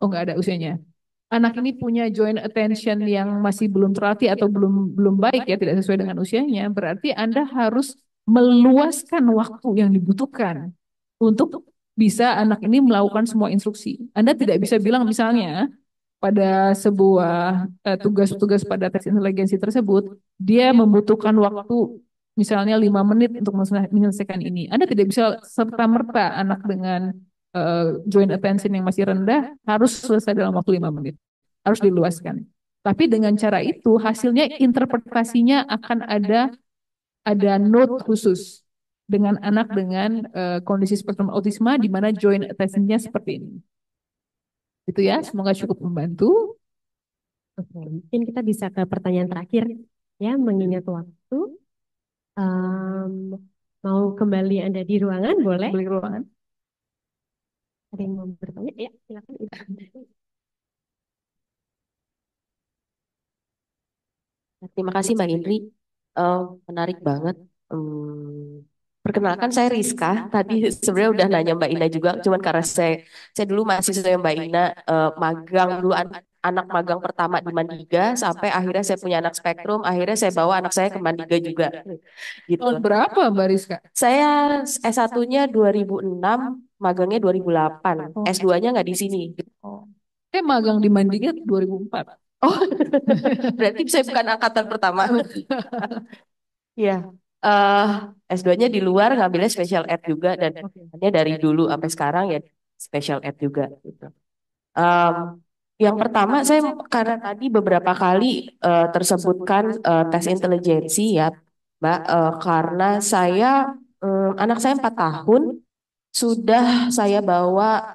Oh, nggak ada usianya. Anak ini punya joint attention yang masih belum terlatih atau belum belum baik ya, tidak sesuai dengan usianya, berarti Anda harus meluaskan waktu yang dibutuhkan untuk bisa anak ini melakukan semua instruksi. Anda tidak bisa bilang misalnya pada sebuah tugas-tugas pada tes inteligensi tersebut, dia membutuhkan waktu misalnya 5 menit untuk menyelesaikan ini. Anda tidak bisa serta-merta anak dengan joint attention yang masih rendah harus selesai dalam waktu 5 menit. Harus diluaskan. Tapi dengan cara itu hasilnya interpretasinya akan ada note khusus dengan anak dengan kondisi spektrum autisma di mana joint attention-nya seperti ini. Itu ya, semoga cukup membantu. Oke, mungkin kita bisa ke pertanyaan terakhir ya, mengingat waktu. Mau kembali Anda di ruangan, boleh? Beli ruangan. Ada yang mau bertanya? Ya, silakan. Terima kasih Mbak Indri. Menarik banget. Perkenalkan saya Rizka. Tadi sebenarnya udah nanya Mbak Ina juga, cuman karena saya dulu mahasiswa Mbak Ina magang dulu anak magang pertama di Mandiga sampai akhirnya saya punya anak spektrum, akhirnya saya bawa anak saya ke Mandiga juga. Gitu. Tahun berapa Mbak Rizka? Saya S1-nya 2006, magangnya 2008. Oh. S2-nya nggak di sini. Oh. Saya magang di Mandiri 2004. Oh, berarti saya bukan angkatan pertama. Iya. S2-nya di luar ngambilnya special ed juga dan hanya dari dulu sampai sekarang ya special ed juga gitu. Yang pertama saya karena tadi beberapa kali tersebutkan tes intelijensi ya, Mbak, karena saya anak saya 4 tahun sudah saya bawa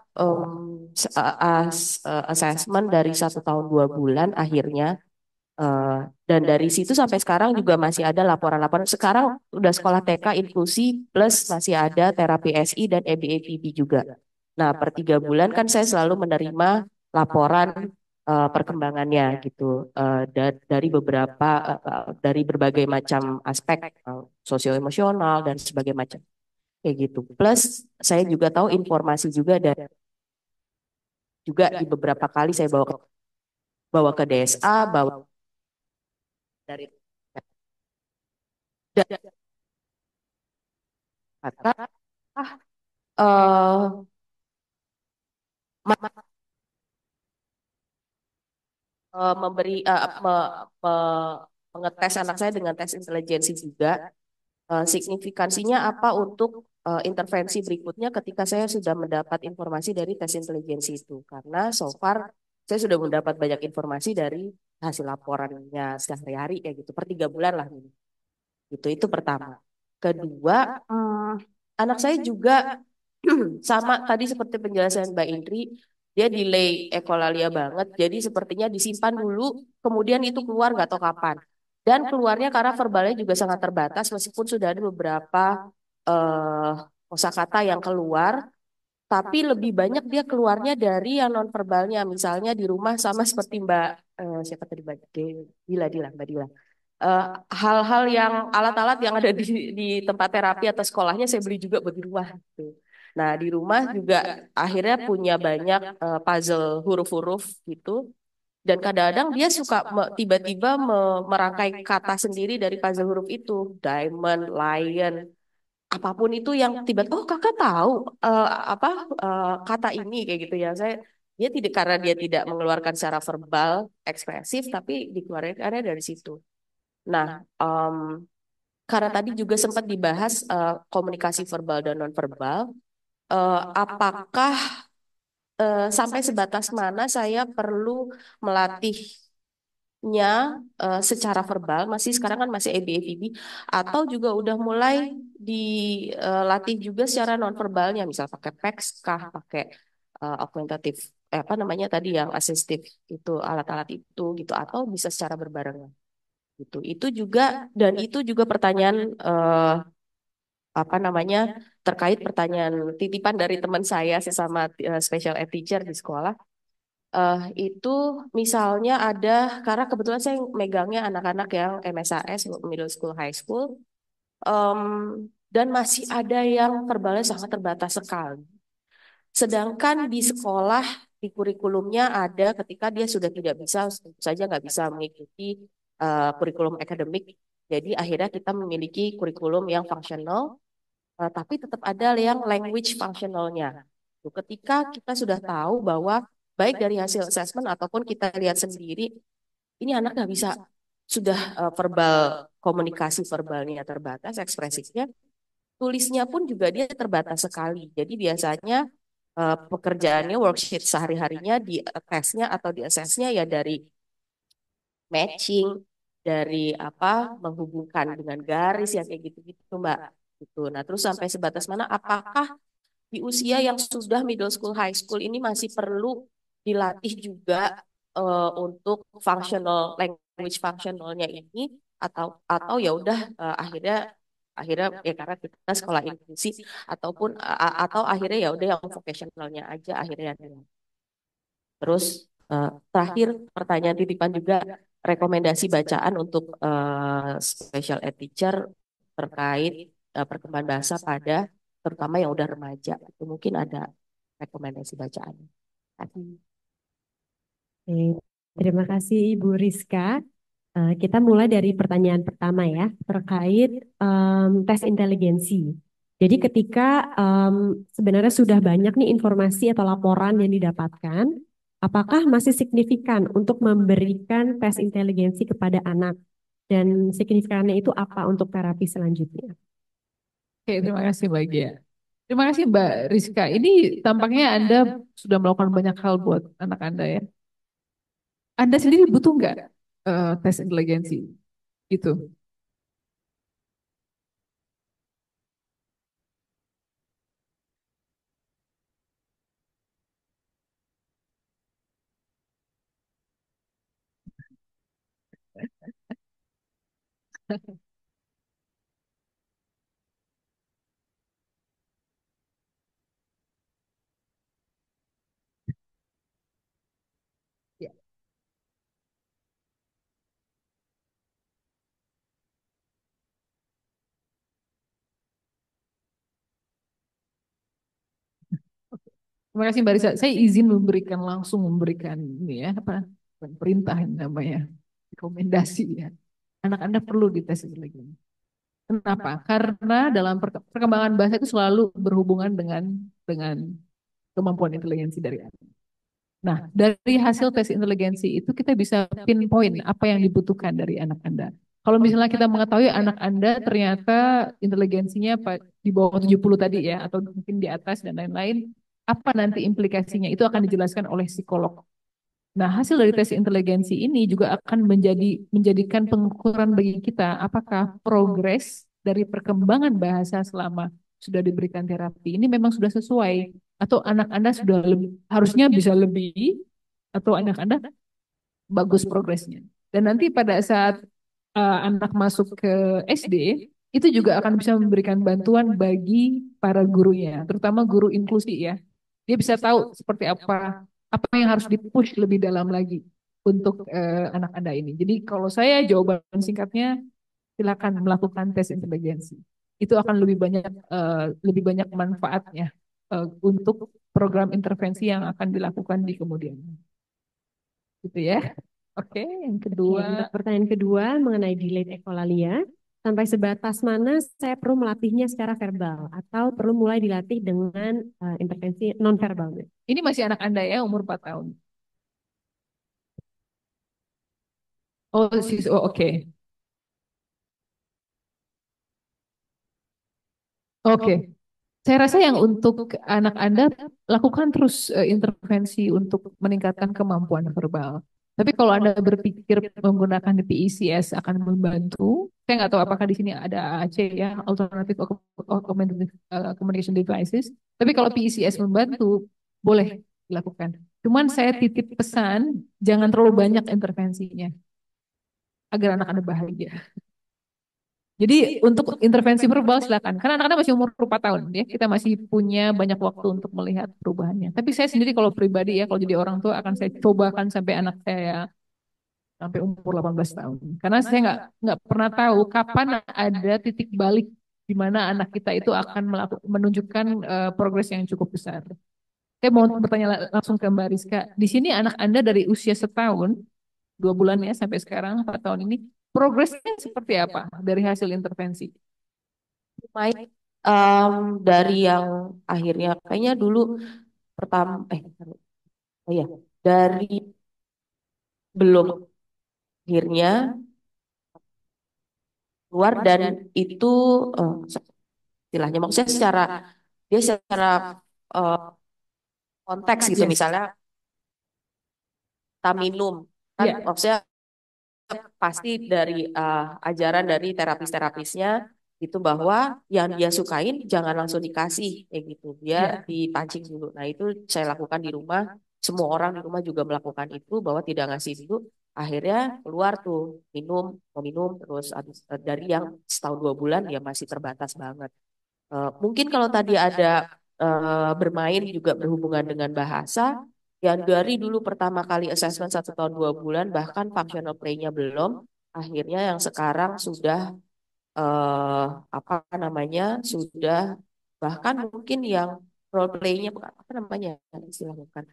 assessment dari 1 tahun 2 bulan akhirnya. Dan dari situ sampai sekarang juga masih ada laporan-laporan. Sekarang udah sekolah TK inklusi plus masih ada terapi SI dan EBAPB juga. Nah, per 3 bulan kan saya selalu menerima laporan perkembangannya gitu dari beberapa dari berbagai macam aspek sosio-emosional dan sebagainya macam kayak gitu. Plus saya juga tahu informasi juga dan juga di beberapa kali saya bawa ke DSA, bawa dari kata memberi mengetes anak saya dengan tes intelijensi juga. Signifikansinya apa untuk intervensi berikutnya ketika saya sudah mendapat informasi dari tes intelijensi itu. Karena so far saya sudah mendapat banyak informasi dari hasil laporannya sehari-hari kayak gitu per 3 bulan lah ini. Itu pertama. Kedua, anak saya juga sama tadi seperti penjelasan Mbak Indri, dia delay ekolalia banget. Jadi sepertinya disimpan dulu, kemudian itu keluar nggak tahu kapan. Dan keluarnya karena verbalnya juga sangat terbatas, meskipun sudah ada beberapa kosakata yang keluar, tapi lebih banyak dia keluarnya dari yang non verbalnya. Misalnya di rumah sama seperti Mbak siapa tadi Mbak Mbak Dila. Hal-hal yang alat-alat yang ada di tempat terapi atau sekolahnya saya beli juga buat di rumah. Gitu. Nah di rumah juga akhirnya punya banyak puzzle huruf-huruf gitu. Dan kadang-kadang dia suka tiba-tiba merangkai kata sendiri dari puzzle huruf itu. Diamond, lion, apapun itu yang tiba-tiba oh kakak tahu apa kata ini kayak gitu ya. Dia tidak karena dia tidak mengeluarkan secara verbal ekspresif tapi dikeluarkannya dari situ. Nah, karena tadi juga sempat dibahas komunikasi verbal dan nonverbal, apakah sampai sebatas mana saya perlu melatihnya secara verbal, masih sekarang kan masih ABA-FIB, atau juga udah mulai dilatih juga secara nonverbalnya, misal pakai PECS kah, pakai augmentative, apa namanya tadi yang asistif itu alat-alat itu gitu, atau bisa secara berbarengan gitu. Itu juga dan itu juga pertanyaan apa namanya terkait pertanyaan titipan dari teman saya sesama special ed teacher di sekolah. Itu misalnya ada karena kebetulan saya megangnya anak-anak yang MSAS middle school high school em, dan masih ada yang verbalnya sangat terbatas sekali. Sedangkan di sekolah di kurikulumnya ada ketika dia sudah tidak bisa tentu saja nggak bisa mengikuti kurikulum akademik. Jadi akhirnya kita memiliki kurikulum yang fungsional tapi tetap ada yang language functionalnya. Tuh, ketika kita sudah tahu bahwa baik dari hasil assessment ataupun kita lihat sendiri, ini anak nggak bisa sudah verbal komunikasi verbalnya terbatas, ekspresifnya, tulisnya pun juga dia terbatas sekali. Jadi biasanya pekerjaannya worksheet sehari-harinya di tesnya atau di assessnya ya dari matching, dari apa menghubungkan dengan garis yang kayak gitu-gitu Mbak. Gitu. Nah, terus sampai sebatas mana apakah di usia yang sudah middle school, high school ini masih perlu dilatih juga untuk functional language functionalnya ini atau ya udah akhirnya akhirnya ya karena kita sekolah inklusi ataupun atau akhirnya ya udah yang vocationalnya aja akhirnya. Terus terakhir pertanyaan titipan juga rekomendasi bacaan untuk special ed teacher terkait perkembangan bahasa pada terutama yang udah remaja. Itu mungkin ada rekomendasi bacaan. Oke, terima kasih Ibu Rizka. Kita mulai dari pertanyaan pertama ya, terkait tes inteligensi. Jadi ketika sebenarnya sudah banyak nih informasi atau laporan yang didapatkan, apakah masih signifikan untuk memberikan tes inteligensi kepada anak? Dan signifikannya itu apa untuk terapi selanjutnya? Oke, terima kasih Mbak Gia. Terima kasih Mbak Rizka. Ini tampaknya Anda sudah melakukan banyak hal buat anak Anda ya. Anda sendiri butuh nggak tes inteligensi? Gitu. Ya. Terima kasih Mbak Risa. Saya izin langsung memberikan ini ya apa bukan perintah ini namanya rekomendasi ya. Anak Anda perlu dites inteligensi. Kenapa? Karena dalam perkembangan bahasa itu selalu berhubungan dengan kemampuan inteligensi dari anak. Nah, dari hasil tes inteligensi itu kita bisa pinpoint apa yang dibutuhkan dari anak Anda. Kalau misalnya kita mengetahui anak Anda ternyata inteligensinya di bawah 70 tadi ya, atau mungkin di atas dan lain-lain, apa nanti implikasinya? Itu akan dijelaskan oleh psikolog. Nah, hasil dari tes inteligensi ini juga akan menjadikan pengukuran bagi kita apakah progres dari perkembangan bahasa selama sudah diberikan terapi ini memang sudah sesuai atau anak Anda sudah lebih harusnya bisa lebih atau anak Anda bagus progresnya. Dan nanti pada saat anak masuk ke SD itu juga akan bisa memberikan bantuan bagi para gurunya, terutama guru inklusi ya. Dia bisa tahu seperti apa yang harus dipush lebih dalam lagi untuk anak Anda ini. Jadi kalau saya jawaban singkatnya silakan melakukan tes inteligensi. Itu akan lebih banyak manfaatnya untuk program intervensi yang akan dilakukan di kemudian. Gitu ya. Oke, yang Oke, kedua. untuk pertanyaan kedua mengenai delayed echolalia. Sampai sebatas mana saya perlu melatihnya secara verbal atau perlu mulai dilatih dengan intervensi non-verbal. Ini masih anak Anda ya, umur 4 tahun. Oh, oke. Oke. Saya rasa yang untuk anak Anda lakukan terus intervensi untuk meningkatkan kemampuan verbal. Tapi kalau Anda berpikir menggunakan PECS akan membantu, saya nggak tahu apakah di sini ada AAC ya, Alternative Communication Devices. Tapi kalau PECS membantu, boleh dilakukan. Cuman saya titip pesan, jangan terlalu banyak intervensinya, agar anak Anda bahagia. Jadi untuk intervensi verbal silakan. Karena anak-anak masih umur 4 tahun ya, kita masih punya banyak waktu untuk melihat perubahannya. Tapi saya sendiri kalau pribadi ya, kalau jadi orang tua akan saya cobakan sampai anak saya sampai umur 18 tahun. Karena saya nggak pernah tahu kapan ada titik balik di mana anak kita itu akan menunjukkan progres yang cukup besar. Saya mau bertanya langsung ke Mbak Rizka. Di sini anak Anda dari usia setahun, 2 bulan ya sampai sekarang 4 tahun ini, progresnya seperti apa dari hasil intervensi? Baik, dari yang akhirnya kayaknya dulu pertama, oh ya, dari belum akhirnya keluar dan itu istilahnya maksudnya secara dia secara eh, konteks gitu Yes. misalnya kita minum kan Ya, maksudnya pasti dari ajaran dari terapis-terapisnya itu bahwa yang dia sukain jangan langsung dikasih kayak gitu biar ya. dipancing dulu. Nah itu saya lakukan di rumah, semua orang di rumah juga melakukan itu bahwa tidak ngasih dulu. Akhirnya keluar tuh minum, mau minum terus habis dari yang setahun 2 bulan ya masih terbatas banget. Mungkin kalau tadi ada bermain juga berhubungan dengan bahasa, yang dari dulu pertama kali assessment 1 tahun 2 bulan, bahkan functional play-nya belum, akhirnya yang sekarang sudah apa namanya, sudah bahkan mungkin yang role play-nya apa namanya istilahnya kan,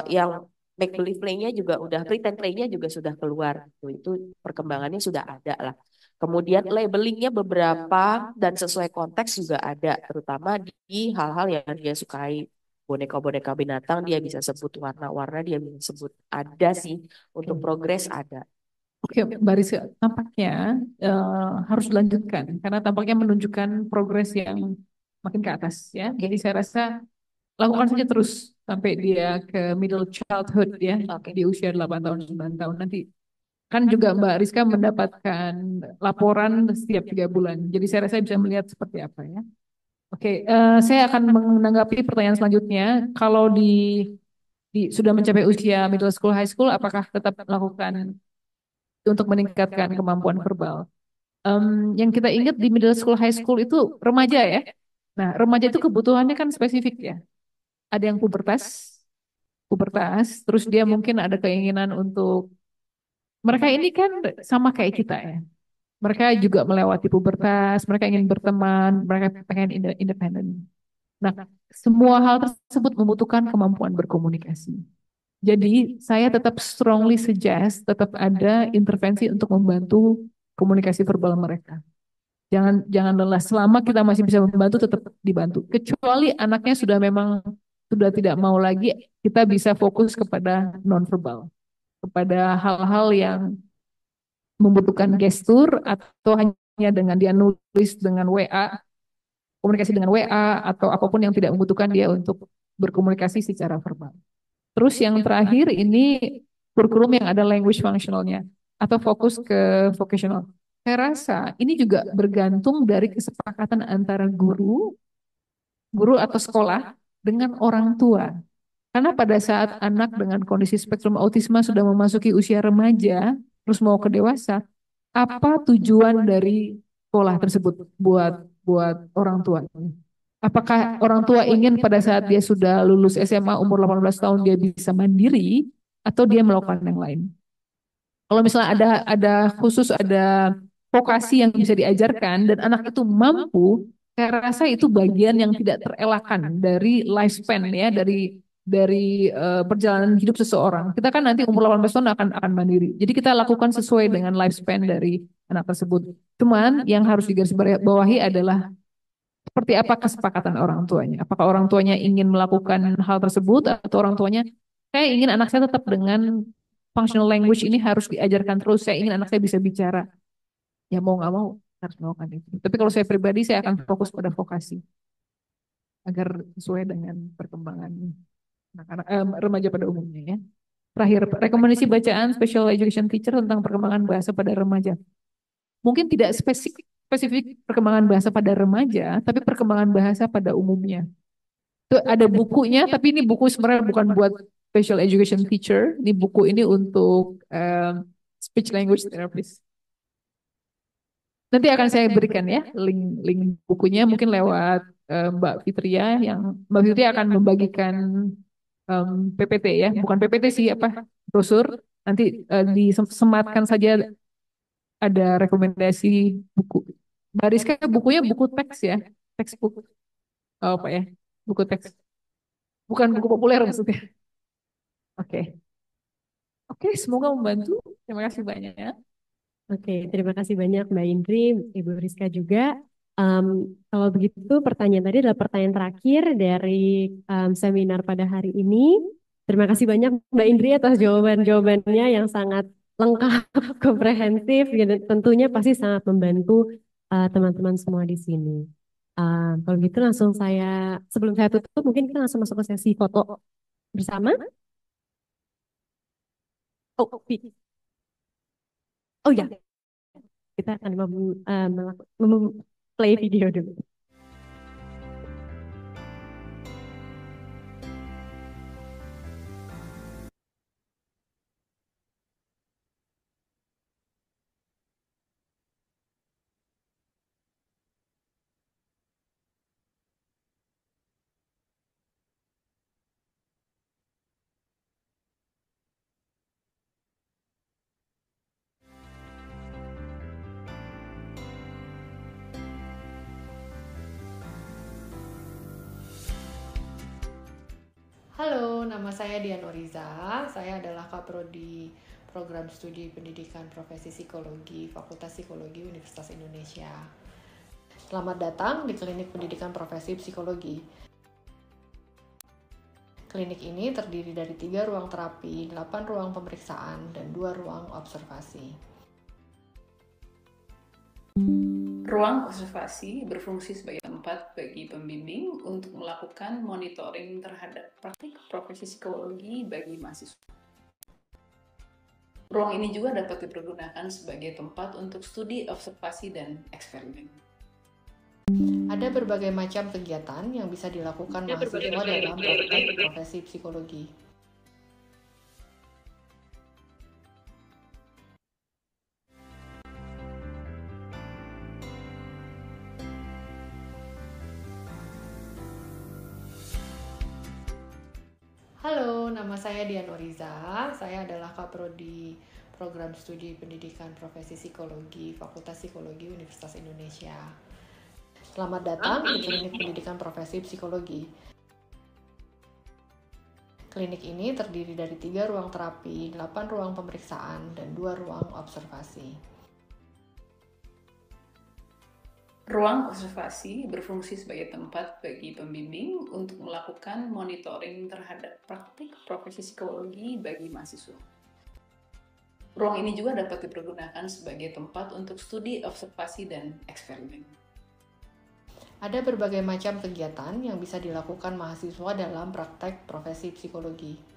yang make believe play-nya juga udah pretend play-nya juga sudah keluar, itu perkembangannya sudah ada lah. Kemudian labelingnya beberapa dan sesuai konteks juga ada, terutama di hal-hal yang dia sukai. Boneka-boneka binatang dia bisa sebut, warna-warna dia bisa sebut. Ada sih, untuk progres ada. Oke, Mbak Rizka, tampaknya harus dilanjutkan karena tampaknya menunjukkan progres yang makin ke atas ya. Jadi saya rasa lakukan saja terus sampai dia ke middle childhood ya, di usia 8 tahun 9 tahun nanti. Kan juga Mbak Rizka mendapatkan laporan setiap 3 bulan. Jadi saya rasa bisa melihat seperti apa ya. Oke, saya akan menanggapi pertanyaan selanjutnya. Kalau sudah mencapai usia middle school, high school, apakah tetap melakukan untuk meningkatkan kemampuan verbal? Yang kita ingat di middle school, high school itu remaja ya. Nah, remaja itu kebutuhannya kan spesifik ya. Ada yang pubertas, terus dia mungkin ada keinginan untuk, mereka ini kan sama kayak kita ya. Mereka juga melewati pubertas, mereka ingin berteman, mereka pengen independen. Nah, semua hal tersebut membutuhkan kemampuan berkomunikasi. Jadi, saya tetap strongly suggest tetap ada intervensi untuk membantu komunikasi verbal mereka. Jangan jangan lelah. Selama kita masih bisa membantu, tetap dibantu. Kecuali anaknya sudah memang sudah tidak mau lagi, kita bisa fokus kepada nonverbal, kepada hal-hal yang membutuhkan gestur atau hanya dengan dia nulis dengan WA, komunikasi dengan WA atau apapun yang tidak membutuhkan dia untuk berkomunikasi secara verbal. Terus yang terakhir ini kurikulum yang ada language functionalnya atau fokus ke vocational. Saya rasa ini juga bergantung dari kesepakatan antara guru atau sekolah dengan orang tua. Karena pada saat anak dengan kondisi spektrum autisme sudah memasuki usia remaja, terus mau ke dewasa, apa tujuan dari sekolah tersebut buat buat orang tua? Apakah orang tua ingin pada saat dia sudah lulus SMA umur 18 tahun dia bisa mandiri atau dia melakukan yang lain? Kalau misalnya ada vokasi yang bisa diajarkan dan anak itu mampu, saya rasa itu bagian yang tidak terelakkan dari lifespan ya, dari perjalanan hidup seseorang. Kita kan nanti umur 18 tahun akan mandiri. Jadi kita lakukan sesuai dengan lifespan dari anak tersebut. Cuman yang harus digarisbawahi adalah seperti apa kesepakatan orang tuanya. Apakah orang tuanya ingin melakukan hal tersebut atau orang tuanya, saya ingin anak saya tetap dengan functional language ini harus diajarkan terus. Saya ingin anak saya bisa bicara. Ya mau nggak mau harus melakukan itu. Tapi kalau saya pribadi saya akan fokus pada vokasi agar sesuai dengan perkembangan anak-anak remaja pada umumnya ya. Terakhir, rekomendasi bacaan special education teacher tentang perkembangan bahasa pada remaja. Mungkin tidak spesifik perkembangan bahasa pada remaja, tapi perkembangan bahasa pada umumnya. Itu ada bukunya, tapi ini buku sebenarnya bukan buat special education teacher. Ini buku ini untuk speech language therapist. Nanti akan saya berikan ya link bukunya mungkin lewat Mbak Fitria yang Mbak Fitria akan membagikan PPT ya, bukan PPT sih apa brosur. Nanti disematkan saja ada rekomendasi buku. Mbak Rizka bukunya buku teks ya, textbook. Oh, apa ya? Buku teks. Bukan buku populer maksudnya. Oke. Oke, semoga membantu. Terima kasih banyak. Oke, terima kasih banyak Mbak Indri, Ibu Rizka juga. Kalau begitu pertanyaan tadi adalah pertanyaan terakhir dari seminar pada hari ini. Terima kasih banyak Mbak Indri atas jawaban-jawabannya yang sangat lengkap, komprehensif, gitu. Tentunya pasti sangat membantu teman-teman semua di sini. Kalau gitu langsung sebelum saya tutup, mungkin kita langsung masuk ke sesi foto bersama. Oh, oh ya, kita akan play video dulu. Halo, nama saya Dian Oriza. Saya adalah Kaprodi Program Studi Pendidikan Profesi Psikologi Fakultas Psikologi Universitas Indonesia. Selamat datang di Klinik Pendidikan Profesi Psikologi. Klinik ini terdiri dari 3 ruang terapi, 8 ruang pemeriksaan, dan 2 ruang observasi. Ruang observasi berfungsi sebagai tempat bagi pembimbing untuk melakukan monitoring terhadap praktik profesi psikologi bagi mahasiswa. Ruang ini juga dapat dipergunakan sebagai tempat untuk studi observasi dan eksperimen. Ada berbagai macam kegiatan yang bisa dilakukan mahasiswa dalam praktik profesi psikologi. Halo, nama saya Dian Oriza. Saya adalah Kaprodi Program Studi Pendidikan Profesi Psikologi Fakultas Psikologi Universitas Indonesia. Selamat datang di Klinik Pendidikan Profesi Psikologi. Klinik ini terdiri dari 3 ruang terapi, 8 ruang pemeriksaan, dan 2 ruang observasi. Ruang observasi berfungsi sebagai tempat bagi pembimbing untuk melakukan monitoring terhadap praktik profesi psikologi bagi mahasiswa. Ruang ini juga dapat dipergunakan sebagai tempat untuk studi observasi dan eksperimen. Ada berbagai macam kegiatan yang bisa dilakukan mahasiswa dalam praktek profesi psikologi.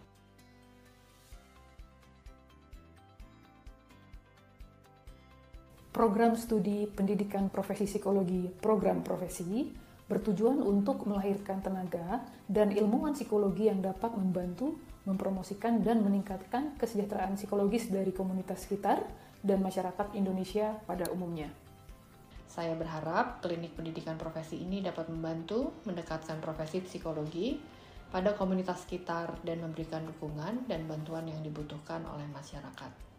Program Studi Pendidikan Profesi Psikologi Program Profesi bertujuan untuk melahirkan tenaga dan ilmuwan psikologi yang dapat membantu, mempromosikan, dan meningkatkan kesejahteraan psikologis dari komunitas sekitar dan masyarakat Indonesia pada umumnya. Saya berharap klinik pendidikan profesi ini dapat membantu mendekatkan profesi psikologi pada komunitas sekitar dan memberikan dukungan dan bantuan yang dibutuhkan oleh masyarakat.